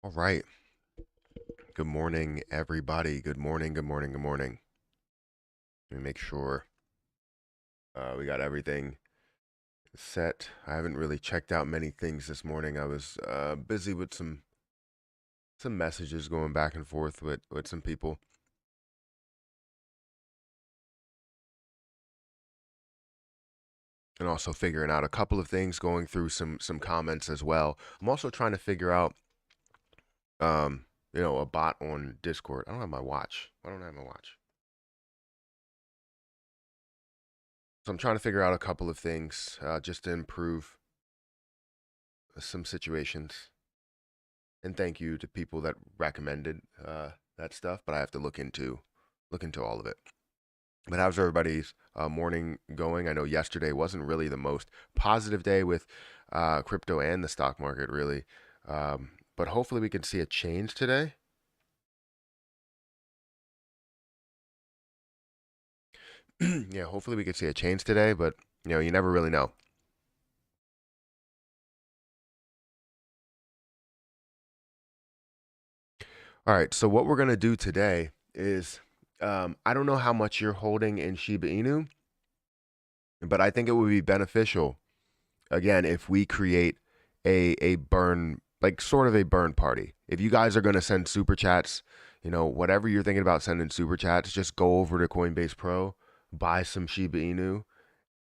All right. Good morning, everybody. Good morning. Good morning. Good morning. Let me make sure we got everything set. I haven't really checked out many things this morning. I was busy with some messages going back and forth with some people, and also figuring out a couple of things, going through some comments as well. I'm also trying to figure out a bot on Discord. I don't have my watch. Why don't I have my watch? So I'm trying to figure out a couple of things just to improve some situations. And thank you to people that recommended that stuff, but I have to look into all of it. But how's everybody's morning going? I know yesterday wasn't really the most positive day with crypto and the stock market, really. But hopefully we can see a change today. Yeah, hopefully we can see a change today, but you never really know. All right, so what we're gonna do today is I don't know how much you're holding in Shiba Inu, but I think it would be beneficial again if we create a burn, like sort of a burn party. If you guys are going to send super chats, whatever you're thinking about sending super chats, just go over to Coinbase Pro, buy some Shiba Inu,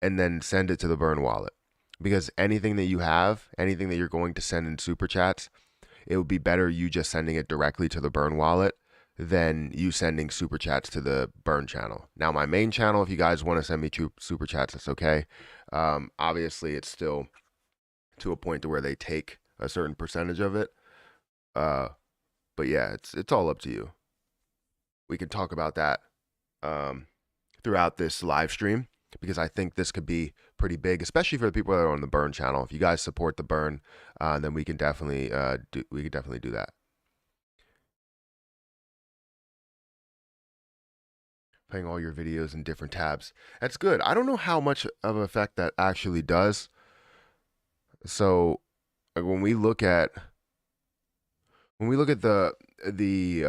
and then send it to the burn wallet. Because anything that you have, anything that you're going to send in super chats, it would be better you just sending it directly to the burn wallet than you sending super chats to the burn channel. Now, my main channel, if you guys want to send me super chats, that's okay. Obviously, it's still to a point to where they take a certain percentage of it. But yeah, it's all up to you. We can talk about that throughout this live stream because I think this could be pretty big, especially for the people that are on the burn channel. If you guys support the burn, then we can definitely do that. Playing all your videos in different tabs. That's good. I don't know how much of an effect that actually does. So when we look at the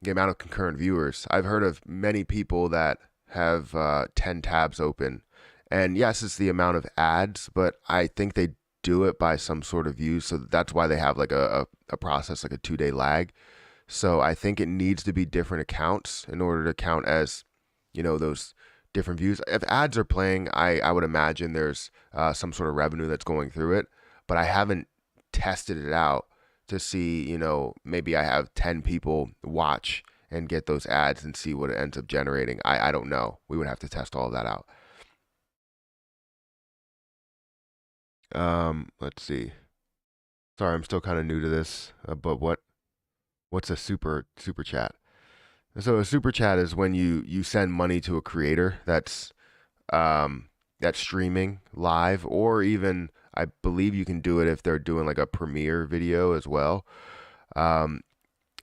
amount of concurrent viewers, I've heard of many people that have 10 tabs open. And yes, it's the amount of ads, but I think they do it by some sort of views. So that's why they have like a process, like a 2-day lag. So I think it needs to be different accounts in order to count as, those different views. If ads are playing, I would imagine there's some sort of revenue that's going through it, but I haven't tested it out to see, maybe I have 10 people watch and get those ads and see what it ends up generating. I don't know. We would have to test all of that out. Let's see. Sorry, I'm still kind of new to this, but what's a super chat? So a super chat is when you send money to a creator that's streaming live, or even I believe you can do it if they're doing like a premiere video as well. Um,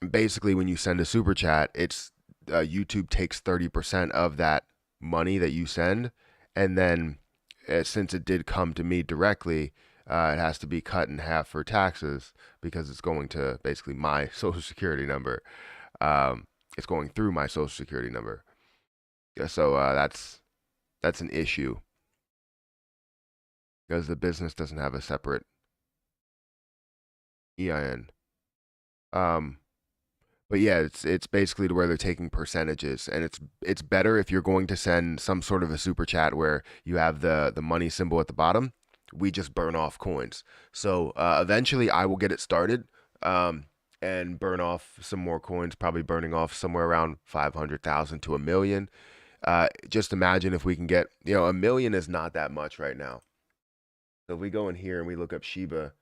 Basically, when you send a super chat, it's YouTube takes 30% of that money that you send, and then since it did come to me directly, it has to be cut in half for taxes because it's going to basically my social security number. Um, it's going through my social security number. Yeah, so that's an issue because the business doesn't have a separate EIN. Um, but yeah, it's basically to where they're taking percentages, and it's better if you're going to send some sort of a super chat where you have the money symbol at the bottom. We just burn off coins. So eventually, I will get it started and burn off some more coins. Probably burning off somewhere around 500,000 to a million. Just imagine if we can get, a million is not that much right now. So if we go in here and we look up Shiba,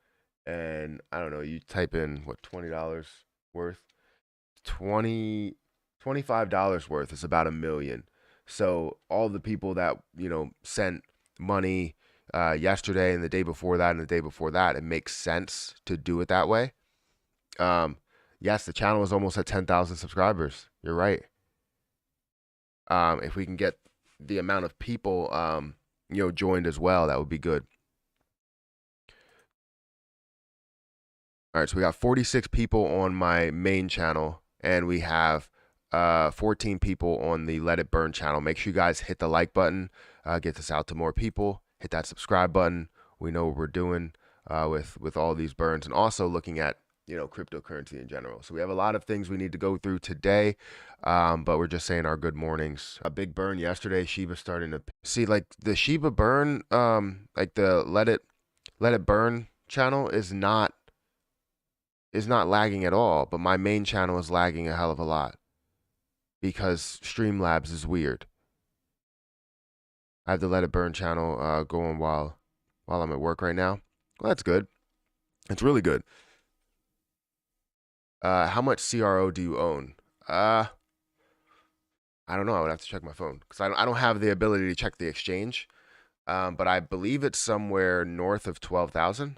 and I don't know, you type in what $20 worth, 20 $25 worth is about a million. So all the people that sent money yesterday and the day before that and the day before that, it makes sense to do it that way. Yes, the channel is almost at 10,000 subscribers. You're right. If we can get the amount of people joined as well, that would be good. All right, so we got 46 people on my main channel, and we have 14 people on the Let It Burn channel. Make sure you guys hit the like button, get this out to more people. Hit that subscribe button. We know what we're doing with all these burns, and also looking at cryptocurrency in general. So we have a lot of things we need to go through today, but we're just saying our good mornings. A big burn yesterday. Shiba starting to see like the Shiba burn, like the Let It Burn channel is not lagging at all, but my main channel is lagging a hell of a lot because Streamlabs is weird. I have the Let It Burn channel going while I'm at work right now. Well, that's good. It's really good. How much CRO do you own? I don't know. I would have to check my phone because I don't have the ability to check the exchange. But I believe it's somewhere north of 12,000.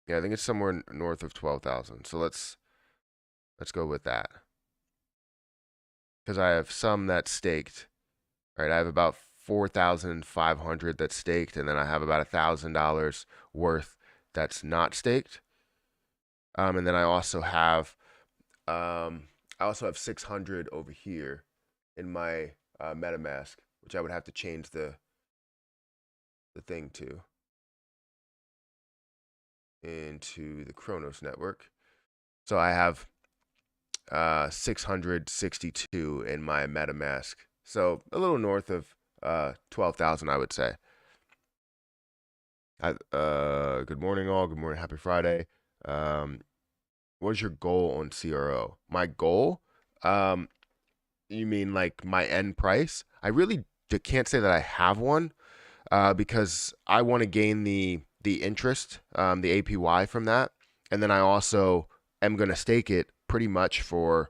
Yeah, I think it's somewhere north of 12,000. So let's go with that. Because I have some that's staked. Right, I have about 4,500 that's staked, and then I have about $1,000 worth that's not staked. And then I also have 600 over here in my MetaMask, which I would have to change the thing to into the Cronos network. So I have 662 in my MetaMask. So a little north of 12,000, I would say. Good morning, all. Good morning. Happy Friday. What is your goal on CRO? My goal? You mean like my end price? I really can't say that I have one because I want to gain the interest, the APY from that, and then I also am going to stake it pretty much for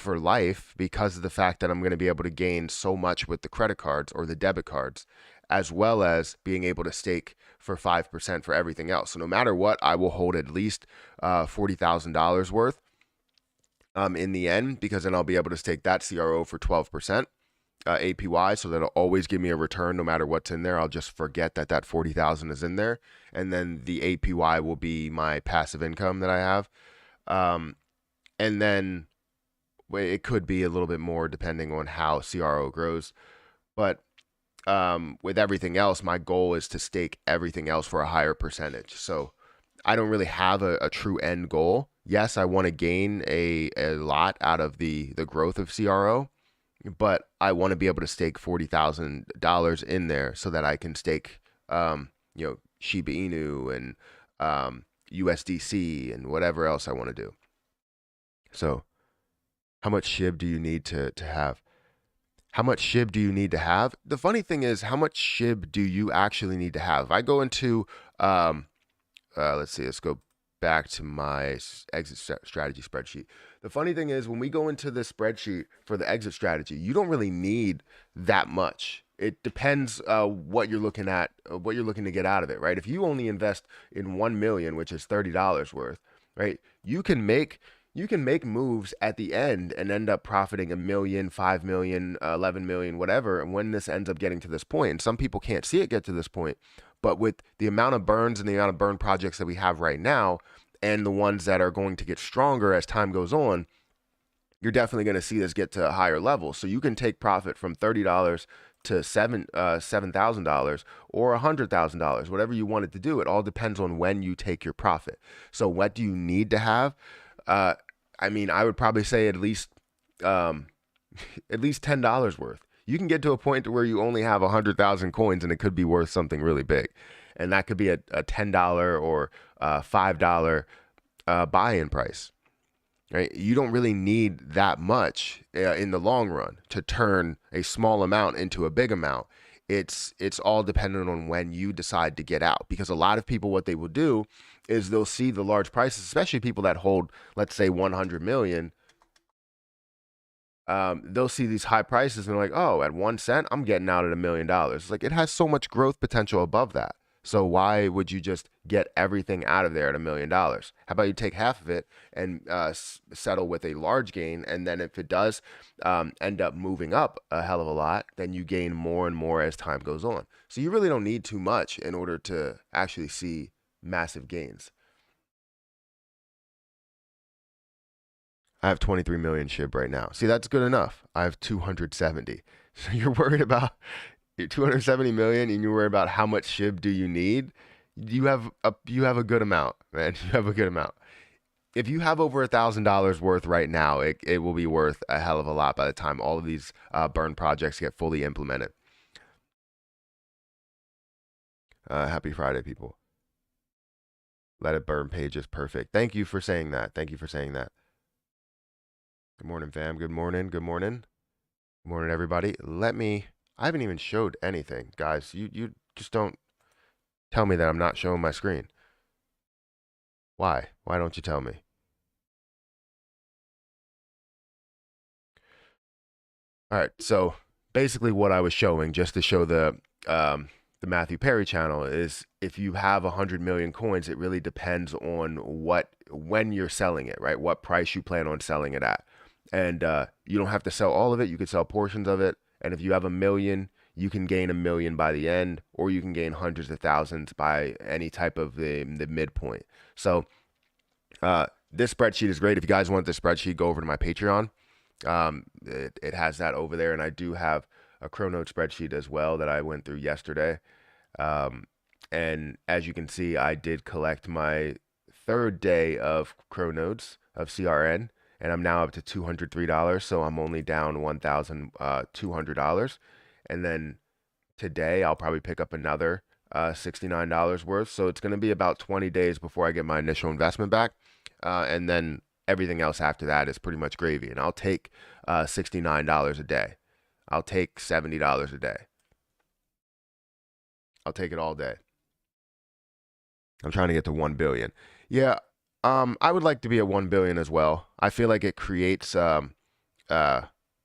life because of the fact that I'm going to be able to gain so much with the credit cards or the debit cards, as well as being able to stake for 5% for everything else. So no matter what, I will hold at least $40,000 worth in the end, because then I'll be able to stake that CRO for 12% APY, so that'll always give me a return no matter what's in there. I'll just forget that 40,000 is in there, and then the APY will be my passive income that I have. And then it could be a little bit more depending on how CRO grows. But with everything else, my goal is to stake everything else for a higher percentage. So I don't really have a true end goal. Yes, I want to gain a lot out of the growth of CRO, but I want to be able to stake $40,000 in there so that I can stake, Shiba Inu and USDC and whatever else I want to do. So how much SHIB do you need to have? How much SHIB do you need to have? The funny thing is, how much SHIB do you actually need to have? If I go into, let's see, let's go back to my exit strategy spreadsheet. The funny thing is, when we go into this spreadsheet for the exit strategy, you don't really need that much. It depends what you're looking at, what you're looking to get out of it, right? If you only invest in 1 million, which is $30 worth, right? You can make moves at the end and end up profiting 1 million, 5 million, 11 million, whatever. And when this ends up getting to this point, and some people can't see it get to this point, but with the amount of burns and the amount of burn projects that we have right now, and the ones that are going to get stronger as time goes on, you're definitely going to see this get to a higher level. So you can take profit from $30 to $7,000 or $100,000, whatever you want it to do. It all depends on when you take your profit. So what do you need to have? I mean, I would probably say at least $10 worth. You can get to a point to where you only have 100,000 coins and it could be worth something really big. And that could be a $10 or $5 buy-in price. Right? You don't really need that much in the long run to turn a small amount into a big amount. It's all dependent on when you decide to get out, because a lot of people, what they will do is they'll see the large prices, especially people that hold, let's say 100 million. They'll see these high prices and they're like, oh, at 1 cent, I'm getting out at $1 million. It's like, it has so much growth potential above that. So why would you just get everything out of there at $1 million? How about you take half of it and settle with a large gain, and then if it does end up moving up a hell of a lot, then you gain more and more as time goes on. So you really don't need too much in order to actually see massive gains. I have 23 million SHIB right now. See, that's good enough. I have 270. So you're worried about your 270 million and you're worried about how much SHIB do you need? You have a good amount, man. You have a good amount. If you have over $1,000 worth right now, it will be worth a hell of a lot by the time all of these burn projects get fully implemented. Happy Friday, people. Let it burn page is perfect. Thank you for saying that. Thank you for saying that. Good morning, fam. Good morning. Good morning. Good morning, everybody. I haven't even showed anything. Guys, you just don't tell me that I'm not showing my screen. Why? Why don't you tell me? All right, so basically what I was showing, just to show the Matthew Perry channel, is if you have 100 million coins, it really depends on when you're selling it, right? What price you plan on selling it at. And you don't have to sell all of it. You could sell portions of it. And if you have 1 million, you can gain 1 million by the end, or you can gain hundreds of thousands by any type of the midpoint. So this spreadsheet is great. If you guys want the spreadsheet, go over to my Patreon. It has that over there, and I do have a Cronos spreadsheet as well that I went through yesterday. And as you can see, I did collect my 3rd day of Cronos of CRN, and I'm now up to $203. So I'm only down $1,200. And then today I'll probably pick up another $69 worth. So it's going to be about 20 days before I get my initial investment back. And then everything else after that is pretty much gravy. And I'll take $69 a day. I'll take $70 a day. I'll take it all day. I'm trying to get to 1 billion. Yeah, I would like to be at 1 billion as well. I feel like it creates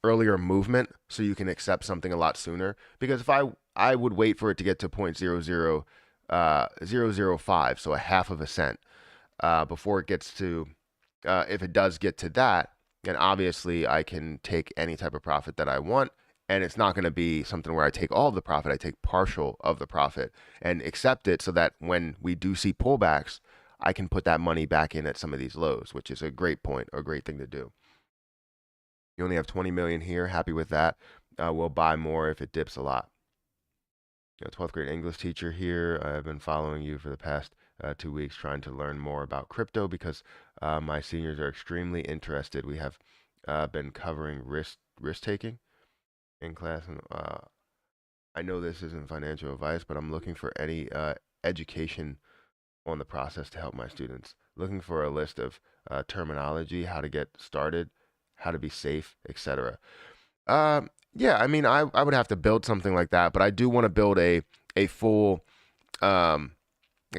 earlier movement, so you can accept something a lot sooner. Because if I would wait for it to get to 0.00005, so a half of a cent, before it gets to, if it does get to that, then obviously I can take any type of profit that I want. And it's not going to be something where I take all of the profit. I take partial of the profit and accept it so that when we do see pullbacks, I can put that money back in at some of these lows, which is a great point, a great thing to do. You only have 20 million here. Happy with that. We'll buy more if it dips a lot. 12th grade English teacher here. I've been following you for the past 2 weeks trying to learn more about crypto because my seniors are extremely interested. We have been covering risk taking in class, and I know this isn't financial advice, but I'm looking for any education on the process to help my students. Looking for a list of terminology, how to get started, how to be safe, etc. Yeah, I mean, I would have to build something like that, but I do want to build a full a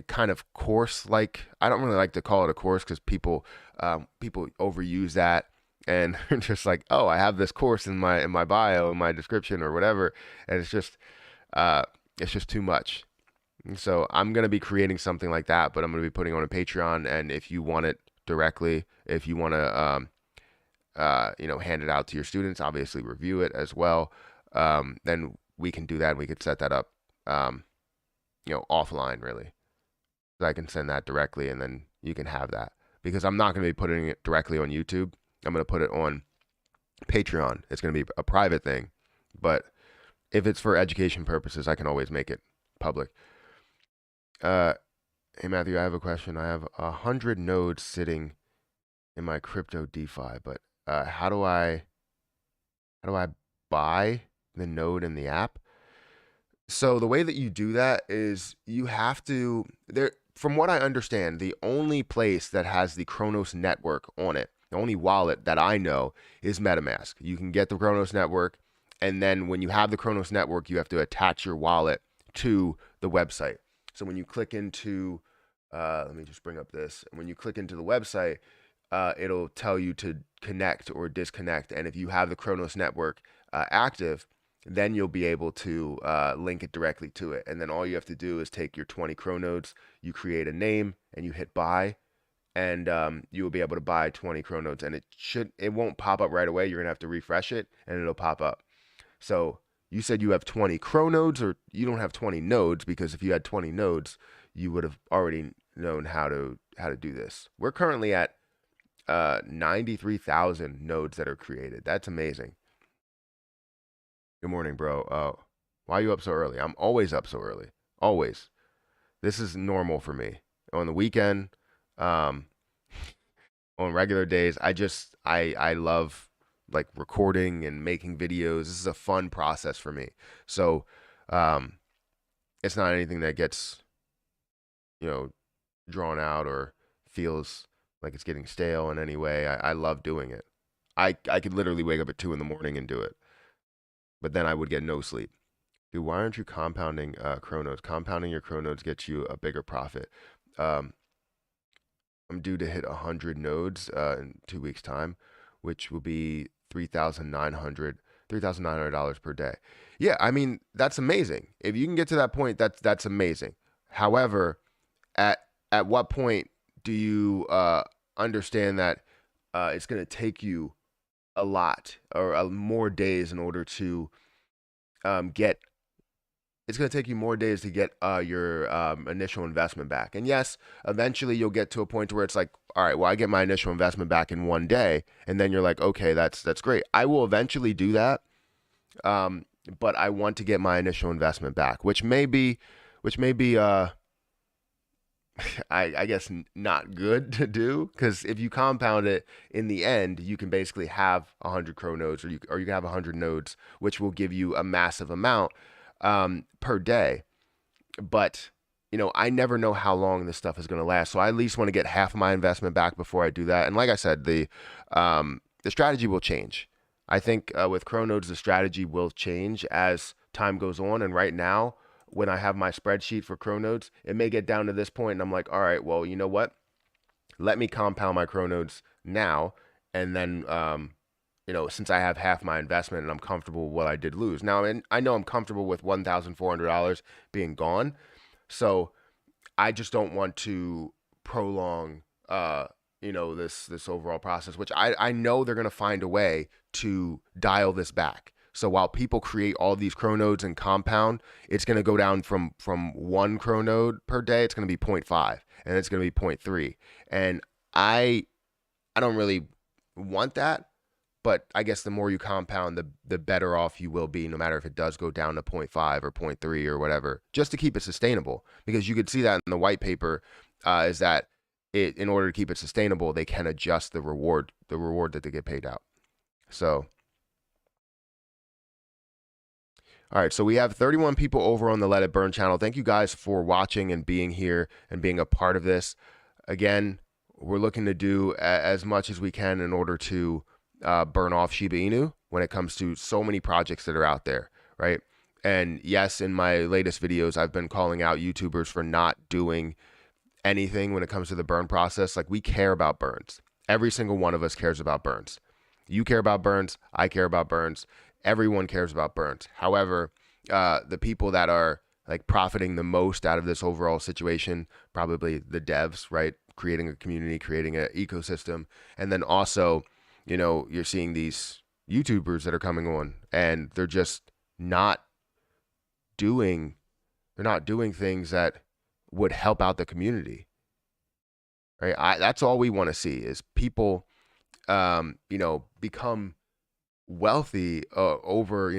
kind of course. Like, I don't really like to call it a course because people overuse that. And just like, oh, I have this course in my bio, in my description or whatever, and it's just too much. And so I'm gonna be creating something like that, but I'm gonna be putting on a Patreon. And if you want it directly, if you want to hand it out to your students, obviously review it as well. Then we can do that. And we could set that up, offline really. So I can send that directly, and then you can have that, because I'm not gonna be putting it directly on YouTube. I'm going to put it on Patreon. It's going to be a private thing, but if it's for education purposes, I can always make it public. Hey Matthew, I have a question. I have 100 nodes sitting in my crypto DeFi, but how do I buy the node in the app? So the way that you do that is you have to, from what I understand, the only place that has the Cronos network on it, the only wallet that I know, is MetaMask. You can get the Cronos network, and then when you have the Cronos network, you have to attach your wallet to the website. So when you click into, let me just bring up this. When you click into the website, it'll tell you to connect or disconnect. And if you have the Cronos network active, then you'll be able to link it directly to it. And then all you have to do is take your 20 Cronodes, you create a name, and you hit buy, and you will be able to buy 20 Cronodes. And it won't pop up right away. You're gonna have to refresh it, and it'll pop up. So you said you have 20 Cronodes, or you don't have 20 nodes, because if you had 20 nodes, you would have already known how to do this. We're currently at 93,000 nodes that are created. That's amazing. Good morning, bro. Why are you up so early? I'm always up so early. Always. This is normal for me. On the weekend, um, on regular days, I love like recording and making videos. This is a fun process for me. So, um, it's not anything that gets, you know, drawn out or feels like it's getting stale in any way. I love doing it. I could literally wake up at 2 in the morning and do it, but then I would get no sleep. Dude, why aren't you compounding Cronos? Compounding your Cronos gets you a bigger profit. Um, I'm due to hit 100 nodes in 2 weeks' time, which will be $3,900 per day. Yeah, I mean, that's amazing. If you can get to that point, that's amazing. However, at what point do you understand that it's going to take you a lot or more days in order to get it's going to take you more days to get your initial investment back. And yes, eventually you'll get to a point where it's like, all right, well, I get my initial investment back in 1 day, and then you're like, okay, that's great. I will eventually do that, but I want to get my initial investment back, which may be I guess not good to do, because if you compound it in the end, you can basically have 100 Cronos, or you can have 100 nodes, which will give you a massive amount per day. But I never know how long this stuff is going to last, so I at least want to get half of my investment back before I do that. And like I said, the strategy will change. I think with Cronos, the strategy will change as time goes on. And right now, when I have my spreadsheet for Cronos, it may get down to this point, and I'm like, all right, well, you know what? Let me compound my Cronos now, and then since I have half my investment and I'm comfortable with what I did lose. Now, and I know I'm comfortable with $1,400 being gone, so I just don't want to prolong this overall process, which I know they're going to find a way to dial this back. So while people create all these Cronodes and compound, it's going to go down from 1 Cronode per day. It's going to be 0.5, and it's going to be 0.3. And I don't really want that, but I guess the more you compound, the better off you will be, no matter if it does go down to 0.5 or 0.3 or whatever, just to keep it sustainable. Because you could see that in the white paper, is that in order to keep it sustainable, they can adjust the reward that they get paid out. So, all right, so we have 31 people over on the Let It Burn channel. Thank you guys for watching and being here and being a part of this. Again, we're looking to do as much as we can in order to burn off Shiba Inu when it comes to so many projects that are out there, right? And yes, in my latest videos, I've been calling out YouTubers for not doing anything when it comes to the burn process. Like, we care about burns. Every single one of us cares about burns. You care about burns. I care about burns. Everyone cares about burns. However, the people that are like profiting the most out of this overall situation, probably the devs, right? Creating a community, creating an ecosystem. And then also, you're seeing these YouTubers that are coming on, and they're just not doing things that would help out the community, right? That's all we want to see, is people, become wealthy over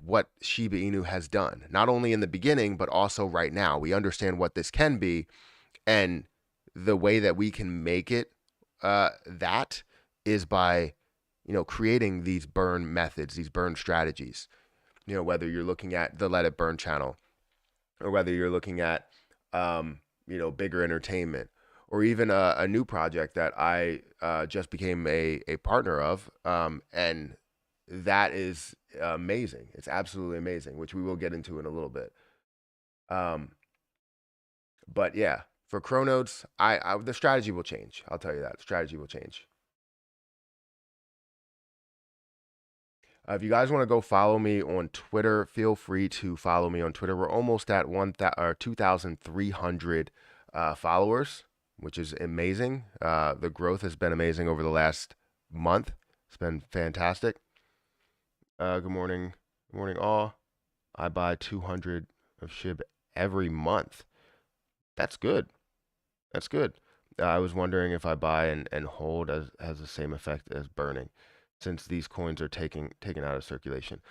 what Shiba Inu has done, not only in the beginning but also right now. We understand what this can be, and the way that we can make it that is by creating these burn methods, these burn strategies. Whether you're looking at the Let It Burn channel, or whether you're looking at Bigger Entertainment, or even a new project that I just became a partner of, and that is amazing. It's absolutely amazing, which we will get into in a little bit. But yeah, for Cronos, the strategy will change. I'll tell you that. The strategy will change. If you guys want to go follow me on Twitter, feel free to follow me on Twitter. We're almost at 2,300 followers, which is amazing. The growth has been amazing over the last month. It's been fantastic. Good morning. Good morning, all. I buy 200 of SHIB every month. That's good. That's good. I was wondering if I buy and hold has the same effect as burning, since these coins are taken out of circulation.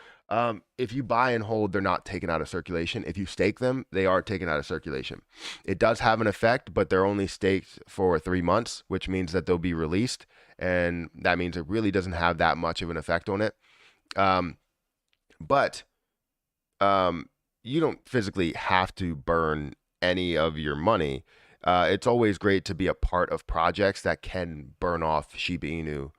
If you buy and hold, they're not taken out of circulation. If you stake them, they are taken out of circulation. It does have an effect, but they're only staked for 3 months, which means that they'll be released, and that means it really doesn't have that much of an effect on it. But you don't physically have to burn any of your money. It's always great to be a part of projects that can burn off Shiba Inu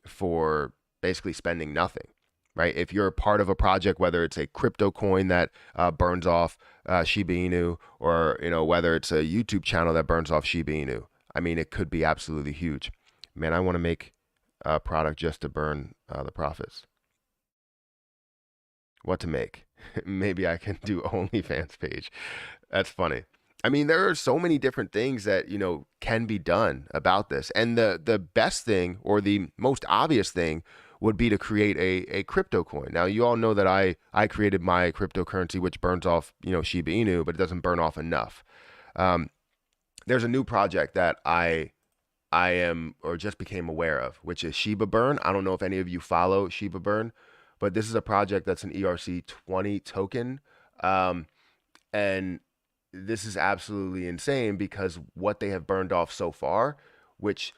for basically spending nothing, right? If you're a part of a project, whether it's a crypto coin that burns off Shiba Inu, or whether it's a YouTube channel that burns off Shiba Inu, I mean, it could be absolutely huge. Man, I want to make a product just to burn the profits. What to make? Maybe I can do OnlyFans page. That's funny. I mean, there are so many different things that, can be done about this. And the best thing, or the most obvious thing, would be to create a crypto coin. Now, you all know that I created my cryptocurrency, which burns off, Shiba Inu, but it doesn't burn off enough. There's a new project that I am, or just became aware of, which is Shiba Burn. I don't know if any of you follow Shiba Burn, but this is a project that's an ERC20 token. And this is absolutely insane, because what they have burned off so far, which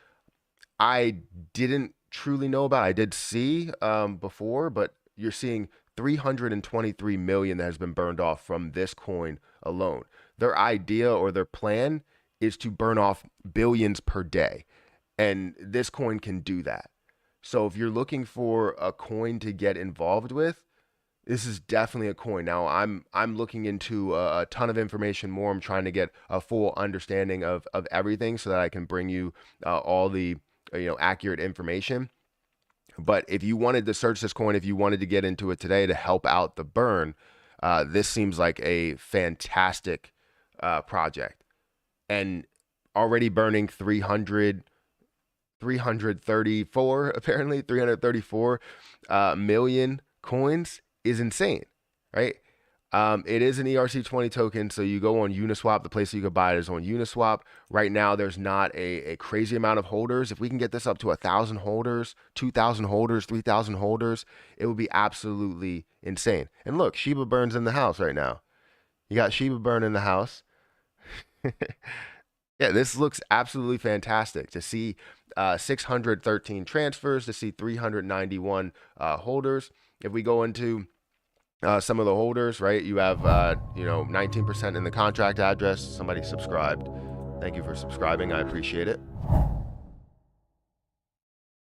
I didn't truly know about, I did see before, but you're seeing 323 million that has been burned off from this coin alone. Their idea, or their plan, is to burn off billions per day, and this coin can do that. So if you're looking for a coin to get involved with, this is definitely a coin. Now, I'm looking into a ton of information more. I'm trying to get a full understanding of everything, so that I can bring you all the accurate information. But if you wanted to search this coin, if you wanted to get into it today to help out the burn, this seems like a fantastic project. And already burning 334, apparently 334 million coins is insane, right? It is an ERC20 token, so you go on Uniswap. The place that you could buy it is on Uniswap. Right now, there's not a crazy amount of holders. If we can get this up to 1,000 holders, 2,000 holders, 3,000 holders, it would be absolutely insane. And look, Shiba Burn's in the house right now. You got Shiba Burn in the house. Yeah, this looks absolutely fantastic to see 613 transfers, to see 391 holders. If we go into some of the holders, right, you have 19% in the contract address. Somebody subscribed. Thank you for subscribing. I appreciate it.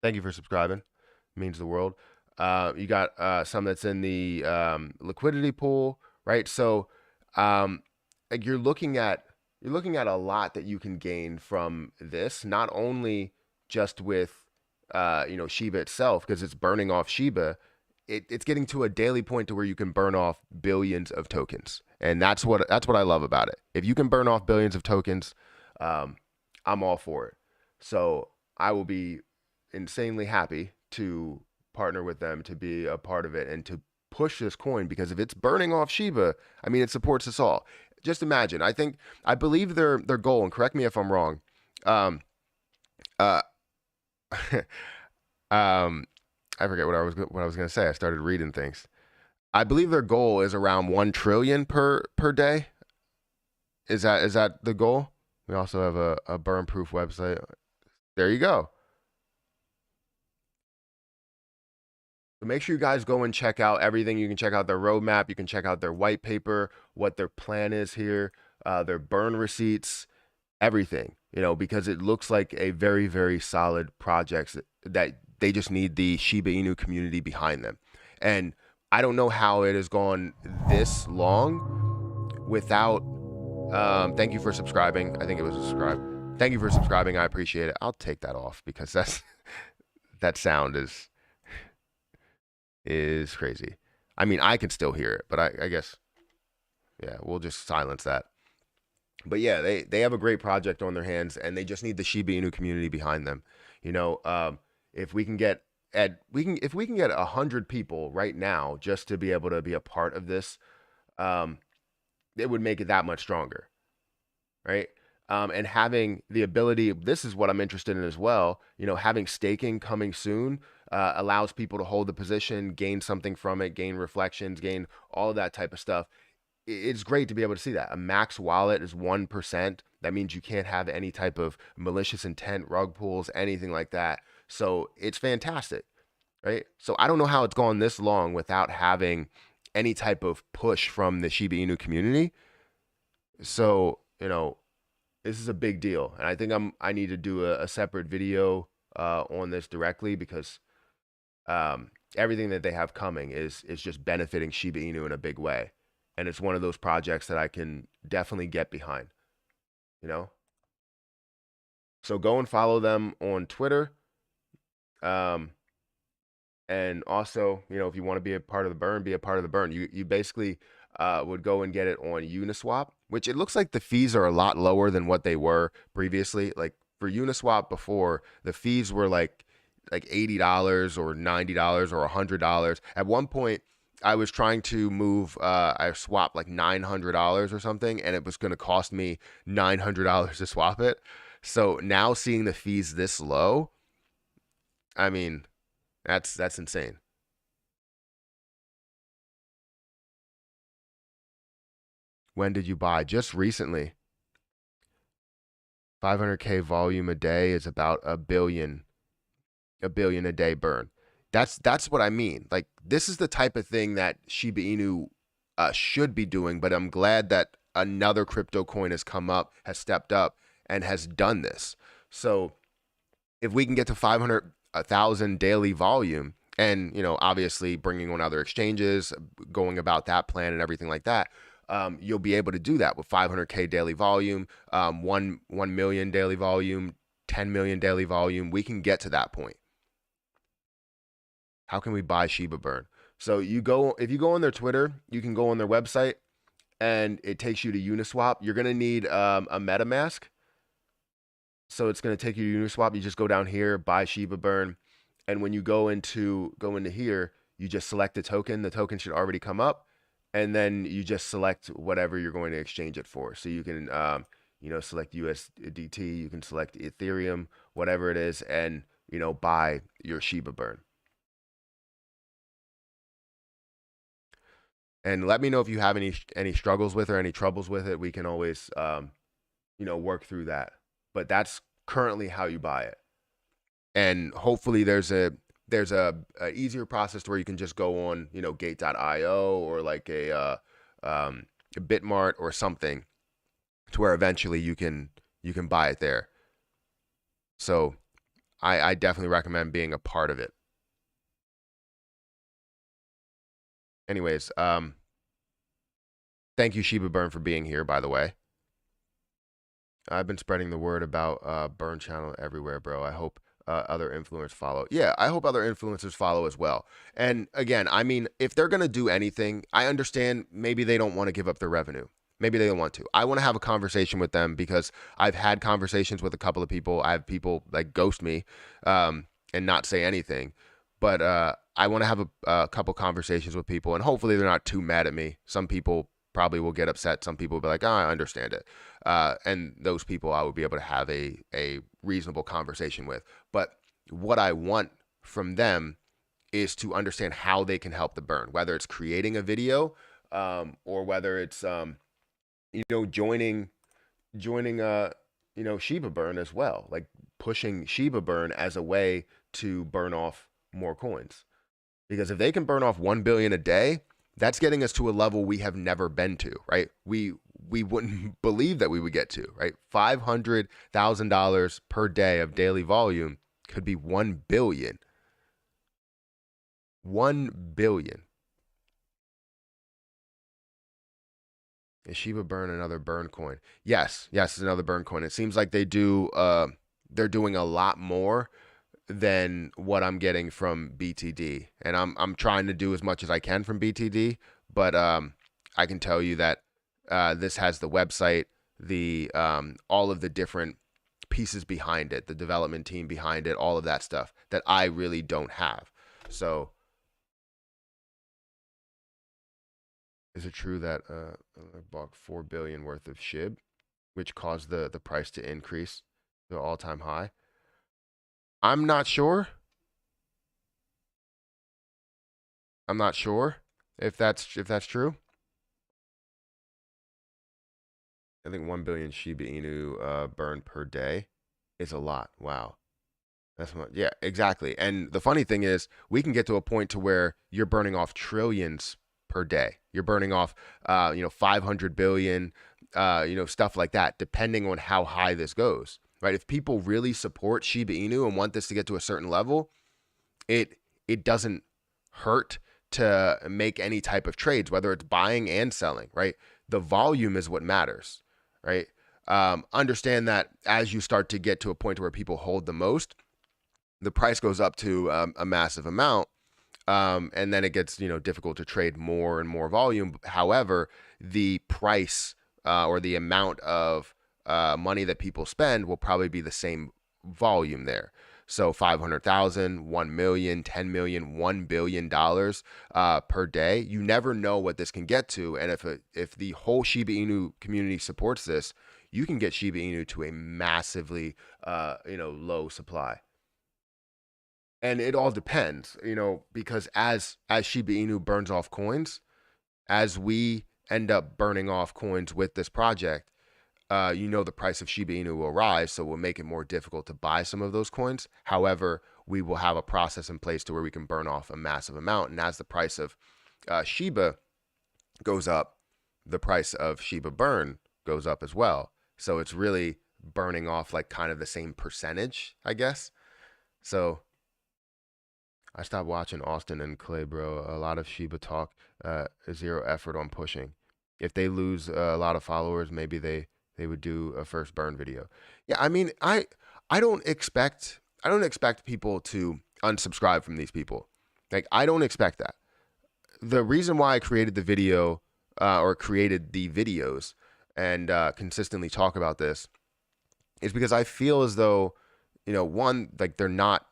Thank you for subscribing. It means the world. You got some that's in the liquidity pool, right? So like you're looking at a lot that you can gain from this, not only just with Shiba itself, because it's burning off Shiba. It's getting to a daily point to where you can burn off billions of tokens, and that's what I love about it. If you can burn off billions of tokens, I'm all for it. So I will be insanely happy to partner with them, to be a part of it, and to push this coin, because if it's burning off Shiba, I mean, it supports us all. Just imagine. I believe their goal, and correct me if I'm wrong. I forget what I was going to say. I started reading things. I believe their goal is around 1 trillion per day. Is that the goal? We also have a burn proof website. There you go. So make sure you guys go and check out everything. You can check out their roadmap. You can check out their white paper, what their plan is here, their burn receipts, everything, because it looks like a very, very solid project that they just need the Shiba Inu community behind them. And I don't know how it has gone this long without, thank you for subscribing. I think it was a subscribe. Thank you for subscribing. I appreciate it. I'll take that off, because that sound is, is crazy. I mean, I can still hear it, but I guess, yeah, we'll just silence that. But yeah, they have a great project on their hands, and they just need the Shiba Inu community behind them. You know, if we can get if we can get 100 people right now just to be able to be a part of this, um, it would make it that much stronger, right? And having the ability, this is what I'm interested in as well. You know, having staking coming soon allows people to hold the position, gain something from it, gain reflections, gain all of that type of stuff. It's great to be able to see that. A max wallet is 1%. That means you can't have any type of malicious intent, rug pulls, anything like that. So it's fantastic, right? So I don't know how it's gone this long without having any type of push from the Shiba Inu community. So, you know, this is a big deal. And I think I need to do a separate video on this directly because everything that they have coming is just benefiting Shiba Inu in a big way. And it's one of those projects that I can definitely get behind, you know? So go and follow them on Twitter. And also, you know, if you want to be a part of the burn, be a part of the burn. You basically would go and get it on Uniswap, which it looks like the fees are a lot lower than what they were previously. Like for Uniswap before, the fees were like $80 or $90 or $100. At one point, I was trying to move, I swapped like $900 or something, and it was going to cost me $900 to swap it. So now seeing the fees this low, I mean, that's insane. When did you buy? Just recently. 500K volume a day is about a billion a day burn. That's what I mean. Like this is the type of thing that Shiba Inu should be doing, but I'm glad that another crypto coin has come up, has stepped up, and has done this. So if we can get to 500,000 daily volume, and you know, obviously bringing on other exchanges, going about that plan and everything like that, you'll be able to do that with 500K daily volume, 1 million daily volume, 10 million daily volume. We can get to that point. How can we buy Shiba Burn? So if you go on their Twitter, you can go on their website, and it takes you to Uniswap. You're gonna need a MetaMask. So it's gonna take you to Uniswap. You just go down here, buy Shiba Burn, and when you go into here, you just select the token. The token should already come up, and then you just select whatever you're going to exchange it for. So you can you know, select USDT, you can select Ethereum, whatever it is, and you know, buy your Shiba Burn. And let me know if you have any struggles with or any troubles with it. We can always you know, work through that. But that's currently how you buy it. And hopefully there's a easier process to where you can just go on, you know, gate.io or like a Bitmart or something, to where eventually you can buy it there. So I definitely recommend being a part of it. Anyways, thank you, Shiba Burn, for being here, by the way. I've been spreading the word about Burn Channel everywhere, bro. I hope other influencers follow. Yeah, I hope other influencers follow as well. And again, I mean, if they're going to do anything, I understand maybe they don't want to give up their revenue. Maybe they don't want to. I want to have a conversation with them because I've had conversations with a couple of people. I have people like ghost me and not say anything. But I want to have a couple conversations with people, and hopefully they're not too mad at me. Some people probably will get upset. Some people will be like, oh, I understand it. And those people I would be able to have a reasonable conversation with. But what I want from them is to understand how they can help the burn, whether it's creating a video or whether it's, you know, joining you know, Shiba Burn as well, like pushing Shiba Burn as a way to burn off more coins. Because if they can burn off 1 billion a day, that's getting us to a level we have never been to, right? We wouldn't believe that we would get to, right? $500,000 per day of daily volume could be 1 billion. 1 billion. Is Shiba Burn another burn coin? Yes, it's another burn coin. It seems like they do they're doing a lot more than what I'm getting from BTD. And I'm trying to do as much as I can from BTD, but I can tell you that this has the website, the all of the different pieces behind it, the development team behind it, all of that stuff that I really don't have. So is it true that I bought 4 billion worth of SHIB, which caused the price to increase to all-time high? I'm not sure. I'm not sure if that's true. I think 1 billion Shiba Inu burned per day is a lot. Wow. That's what, yeah, exactly. And the funny thing is, we can get to a point to where you're burning off trillions per day. You're burning off, 500 billion, stuff like that, depending on how high this goes, right? If people really support Shiba Inu and want this to get to a certain level, it doesn't hurt to make any type of trades, whether it's buying and selling, right? The volume is what matters, right? Understand that as you start to get to a point where people hold the most, the price goes up to a massive amount, and then it gets difficult to trade more and more volume. However, the price or the amount of money that people spend will probably be the same volume there. So 500,000, 1 million, 10 million, $1 billion per day. You never know what this can get to, and if the whole Shiba Inu community supports this, you can get Shiba Inu to a massively low supply. And it all depends, because as Shiba Inu burns off coins, as we end up burning off coins with this project, the price of Shiba Inu will rise, so it will make it more difficult to buy some of those coins. However, we will have a process in place to where we can burn off a massive amount. And as the price of Shiba goes up, the price of Shiba burn goes up as well. So it's really burning off like kind of the same percentage, I guess. So I stopped watching Austin and Clay, bro. A lot of Shiba talk, zero effort on pushing. If they lose a lot of followers, maybe they would do a first burn video. Yeah, I mean, I don't expect people to unsubscribe from these people. Like, I don't expect that. The reason why I created the video or created the videos and consistently talk about this is because I feel as though, one, like they're not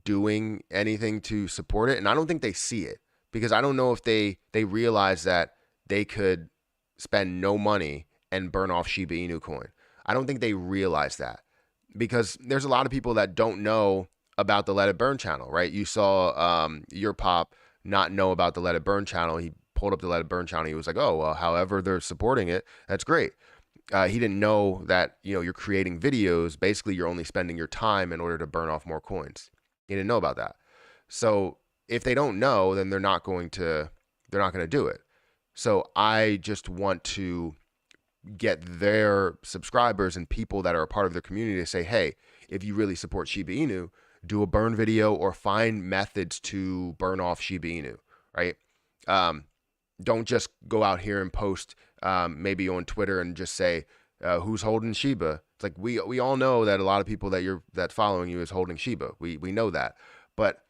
doing anything to support it, and I don't think they see it, because I don't know if they realize that they could spend no money and burn off Shiba Inu coin. I don't think they realize that, because there's a lot of people that don't know about the Let It Burn channel, right? You saw your pop not know about the Let It Burn channel. He pulled up the Let It Burn channel. He was like, oh, well, however they're supporting it, that's great. He didn't know that, you're creating videos. Basically, you're only spending your time in order to burn off more coins. He didn't know about that. So if they don't know, then they're not going to do it. So I just want to get their subscribers and people that are a part of their community to say, hey, if you really support Shiba Inu, do a burn video or find methods to burn off Shiba Inu, right? Don't just go out here and post maybe on Twitter and just say, who's holding Shiba? It's like we all know that a lot of people that's following you is holding Shiba. We know that. But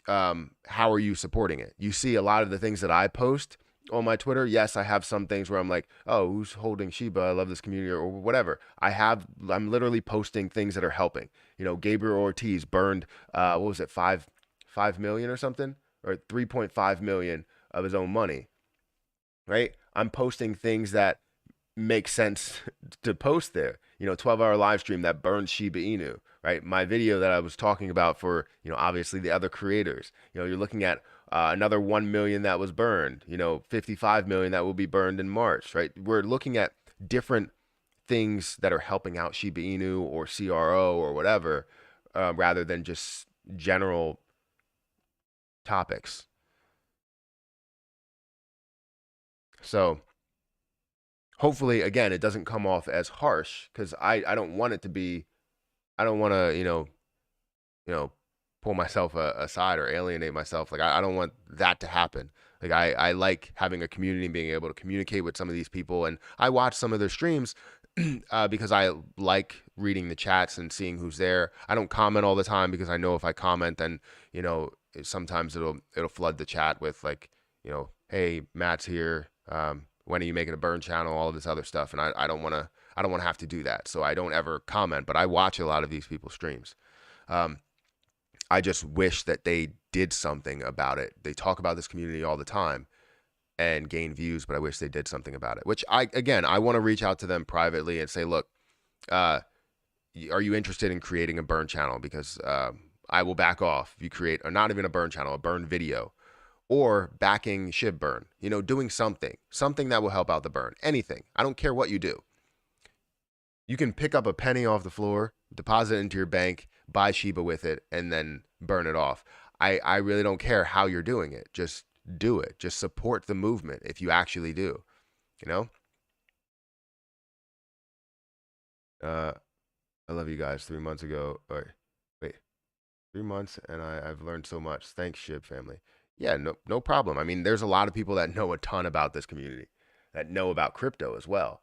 how are you supporting it? You see a lot of the things that I post on my Twitter. Yes, I have some things where I'm like, oh, who's holding Shiba? I love this community or whatever. I'm literally posting things that are helping. Gabriel Ortiz burned, what was it, 5 million or something, or 3.5 million of his own money, right? I'm posting things that make sense to post there. 12-hour live stream that burns Shiba Inu, right? My video that I was talking about for, obviously the other creators. You're looking at another 1 million that was burned, 55 million that will be burned in March, right? We're looking at different things that are helping out Shiba Inu or CRO or whatever, rather than just general topics. So hopefully, again, it doesn't come off as harsh, because I don't want it to be, I don't want to, pull myself aside or alienate myself. Like, I don't want that to happen. Like, I like having a community and being able to communicate with some of these people. And I watch some of their streams, because I like reading the chats and seeing who's there. I don't comment all the time because I know if I comment, then sometimes it'll flood the chat with like, hey, Matt's here. When are you making a burn channel? All of this other stuff, and I don't want to have to do that, so I don't ever comment. But I watch a lot of these people's streams. I just wish that they did something about it. They talk about this community all the time and gain views, but I wish they did something about it. Which I want to reach out to them privately and say, look, are you interested in creating a burn channel? Because I will back off if you create, or not even a burn channel, a burn video, or backing SHIB burn. Doing something that will help out the burn. Anything. I don't care what you do. You can pick up a penny off the floor, deposit it into your bank, buy Shiba with it, and then burn it off. I really don't care how you're doing it. Just do it. Just support the movement if you actually do. I love you guys. 3 months ago. Wait, 3 months, and I've learned so much. Thanks, SHIB family. Yeah, no problem. I mean, there's a lot of people that know a ton about this community, that know about crypto as well.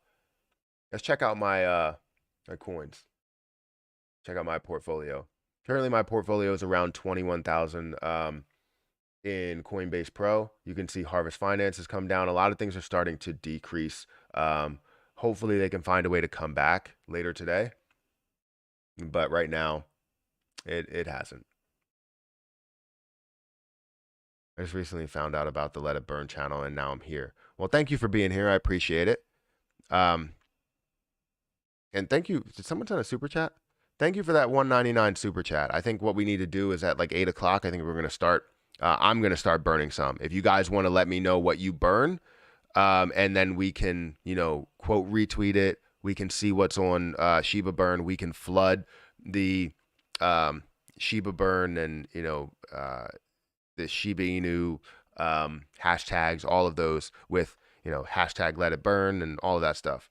Let's check out my coins. Check out my portfolio. Currently, my portfolio is around 21,000 in Coinbase Pro. You can see Harvest Finance has come down. A lot of things are starting to decrease. Hopefully, they can find a way to come back later today. But right now, it hasn't. I just recently found out about the Let It Burn channel, and now I'm here. Well, thank you for being here. I appreciate it. And thank you. Did someone send a super chat? Thank you for that $1.99 super chat. I think what we need to do is at like 8 o'clock, I think we're going to start. I'm going to start burning some. If you guys want to let me know what you burn, and then we can, quote, retweet it. We can see what's on Shiba burn. We can flood the Shiba burn and, the Shiba Inu hashtags, all of those with, hashtag let it burn and all of that stuff.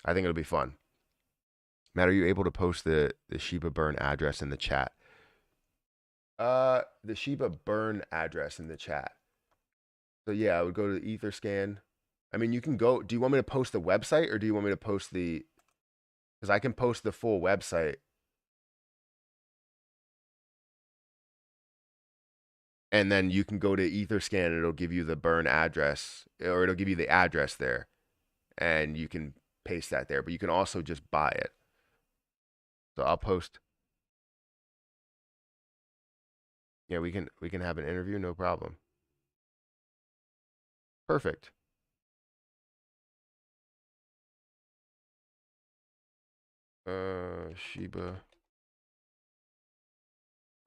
I think it'll be fun. Matt, are you able to post the Shiba burn address in the chat? The Shiba burn address in the chat. So yeah, I would go to the Etherscan. I mean, you can go. Do you want me to post the website, or do you want me to post the? Because I can post the full website. And then you can go to Etherscan, and it'll give you the burn address, or it'll give you the address there, and you can paste that there. But you can also just buy it. So I'll post. Yeah, we can have an interview, no problem. Perfect. Shiba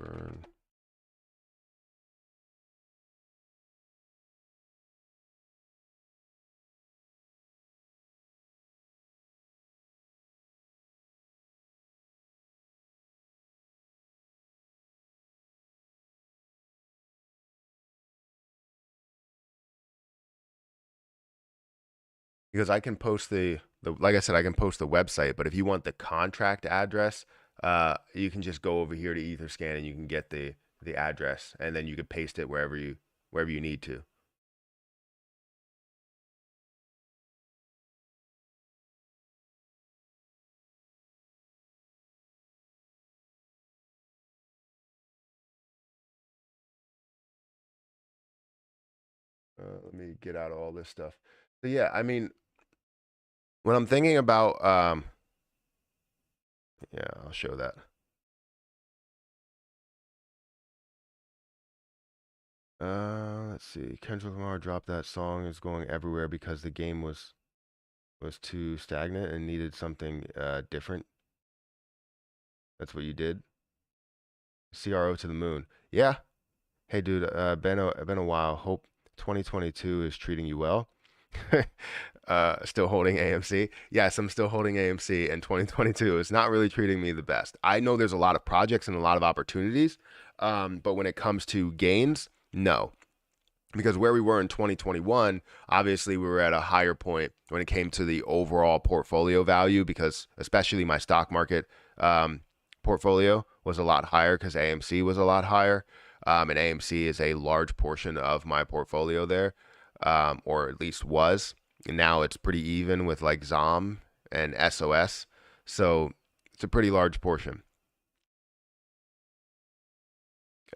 burn. Because I can post the like I said, I can post the website, but if you want the contract address, you can just go over here to Etherscan and you can get the address, and then you can paste it wherever you need to. Let me get out of all this stuff. So yeah, I mean, when I'm thinking about, yeah, I'll show that. Let's see. Kendrick Lamar dropped that song. Is going everywhere because the game was too stagnant and needed something different. That's what you did. CRO to the moon. Yeah. Hey, dude. Been a while. Hope 2022 is treating you well. Still holding AMC. Yes, I'm still holding AMC, and 2022 is not really treating me the best. I know there's a lot of projects and a lot of opportunities, but when it comes to gains, no. Because where we were in 2021, obviously we were at a higher point when it came to the overall portfolio value, because especially my stock market portfolio was a lot higher because AMC was a lot higher. And AMC is a large portion of my portfolio there, or at least was. And now it's pretty even with like ZOM and SOS. So it's a pretty large portion.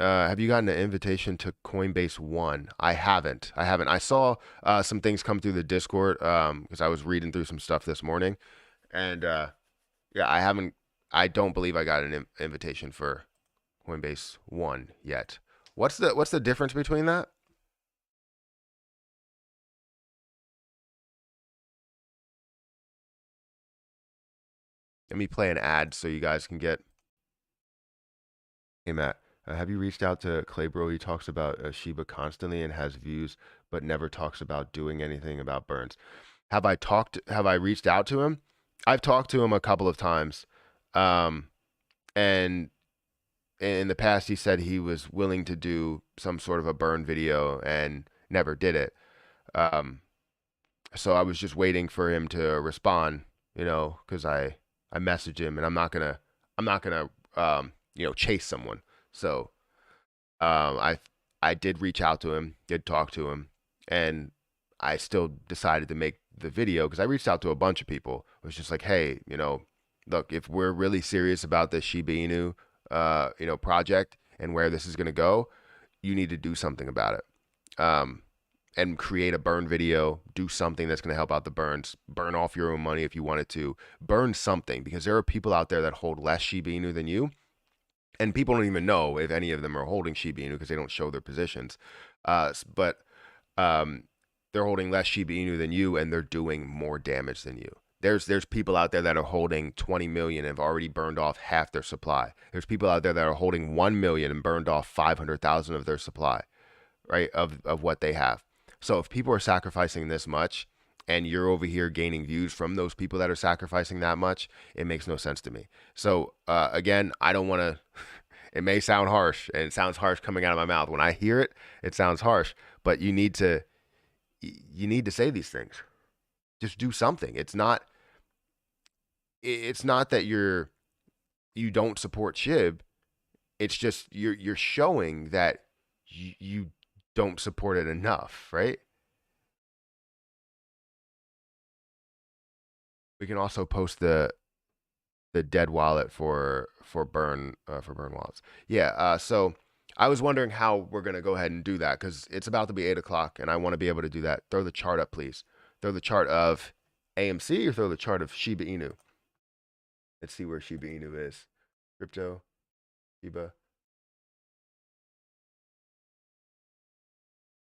Have you gotten an invitation to Coinbase One? I haven't. I saw some things come through the Discord because I was reading through some stuff this morning, and yeah, I haven't. I don't believe I got an invitation for Coinbase One yet. What's the difference between that? Let me play an ad so you guys can get. Hey Matt, have you reached out to Claybro? He talks about Shiba constantly and has views, but never talks about doing anything about burns. Have I talked? Have I reached out to him? I've talked to him a couple of times, um, and in the past he said he was willing to do some sort of a burn video and never did it. Um, so I was just waiting for him to respond, because I messaged him, and I'm not gonna chase someone. So I did reach out to him, did talk to him, and I still decided to make the video because I reached out to a bunch of people. It was just like, hey, look, if we're really serious about this Shiba Inu, project and where this is gonna go, you need to do something about it. And create a burn video, do something that's going to help out the burns, burn off your own money if you wanted to, burn something, because there are people out there that hold less Shiba Inu than you, and people don't even know if any of them are holding Shiba Inu because they don't show their positions. But they're holding less Shiba Inu than you, and they're doing more damage than you. There's people out there that are holding 20 million and have already burned off half their supply. There's people out there that are holding 1 million and burned off 500,000 of their supply, right, of what they have. So if people are sacrificing this much and you're over here gaining views from those people that are sacrificing that much, it makes no sense to me. So again, I don't want to, it may sound harsh, and it sounds harsh coming out of my mouth. When I hear it, it sounds harsh, but you need to say these things. Just do something. It's not that you don't support SHIB. It's just you're showing that you don't support it enough, right? We can also post the dead wallet for burn wallets. Yeah. So I was wondering how we're gonna go ahead and do that because it's about to be 8 o'clock, and I want to be able to do that. Throw the chart up, please. Throw the chart of AMC or throw the chart of Shiba Inu. Let's see where Shiba Inu is. Crypto, Shiba.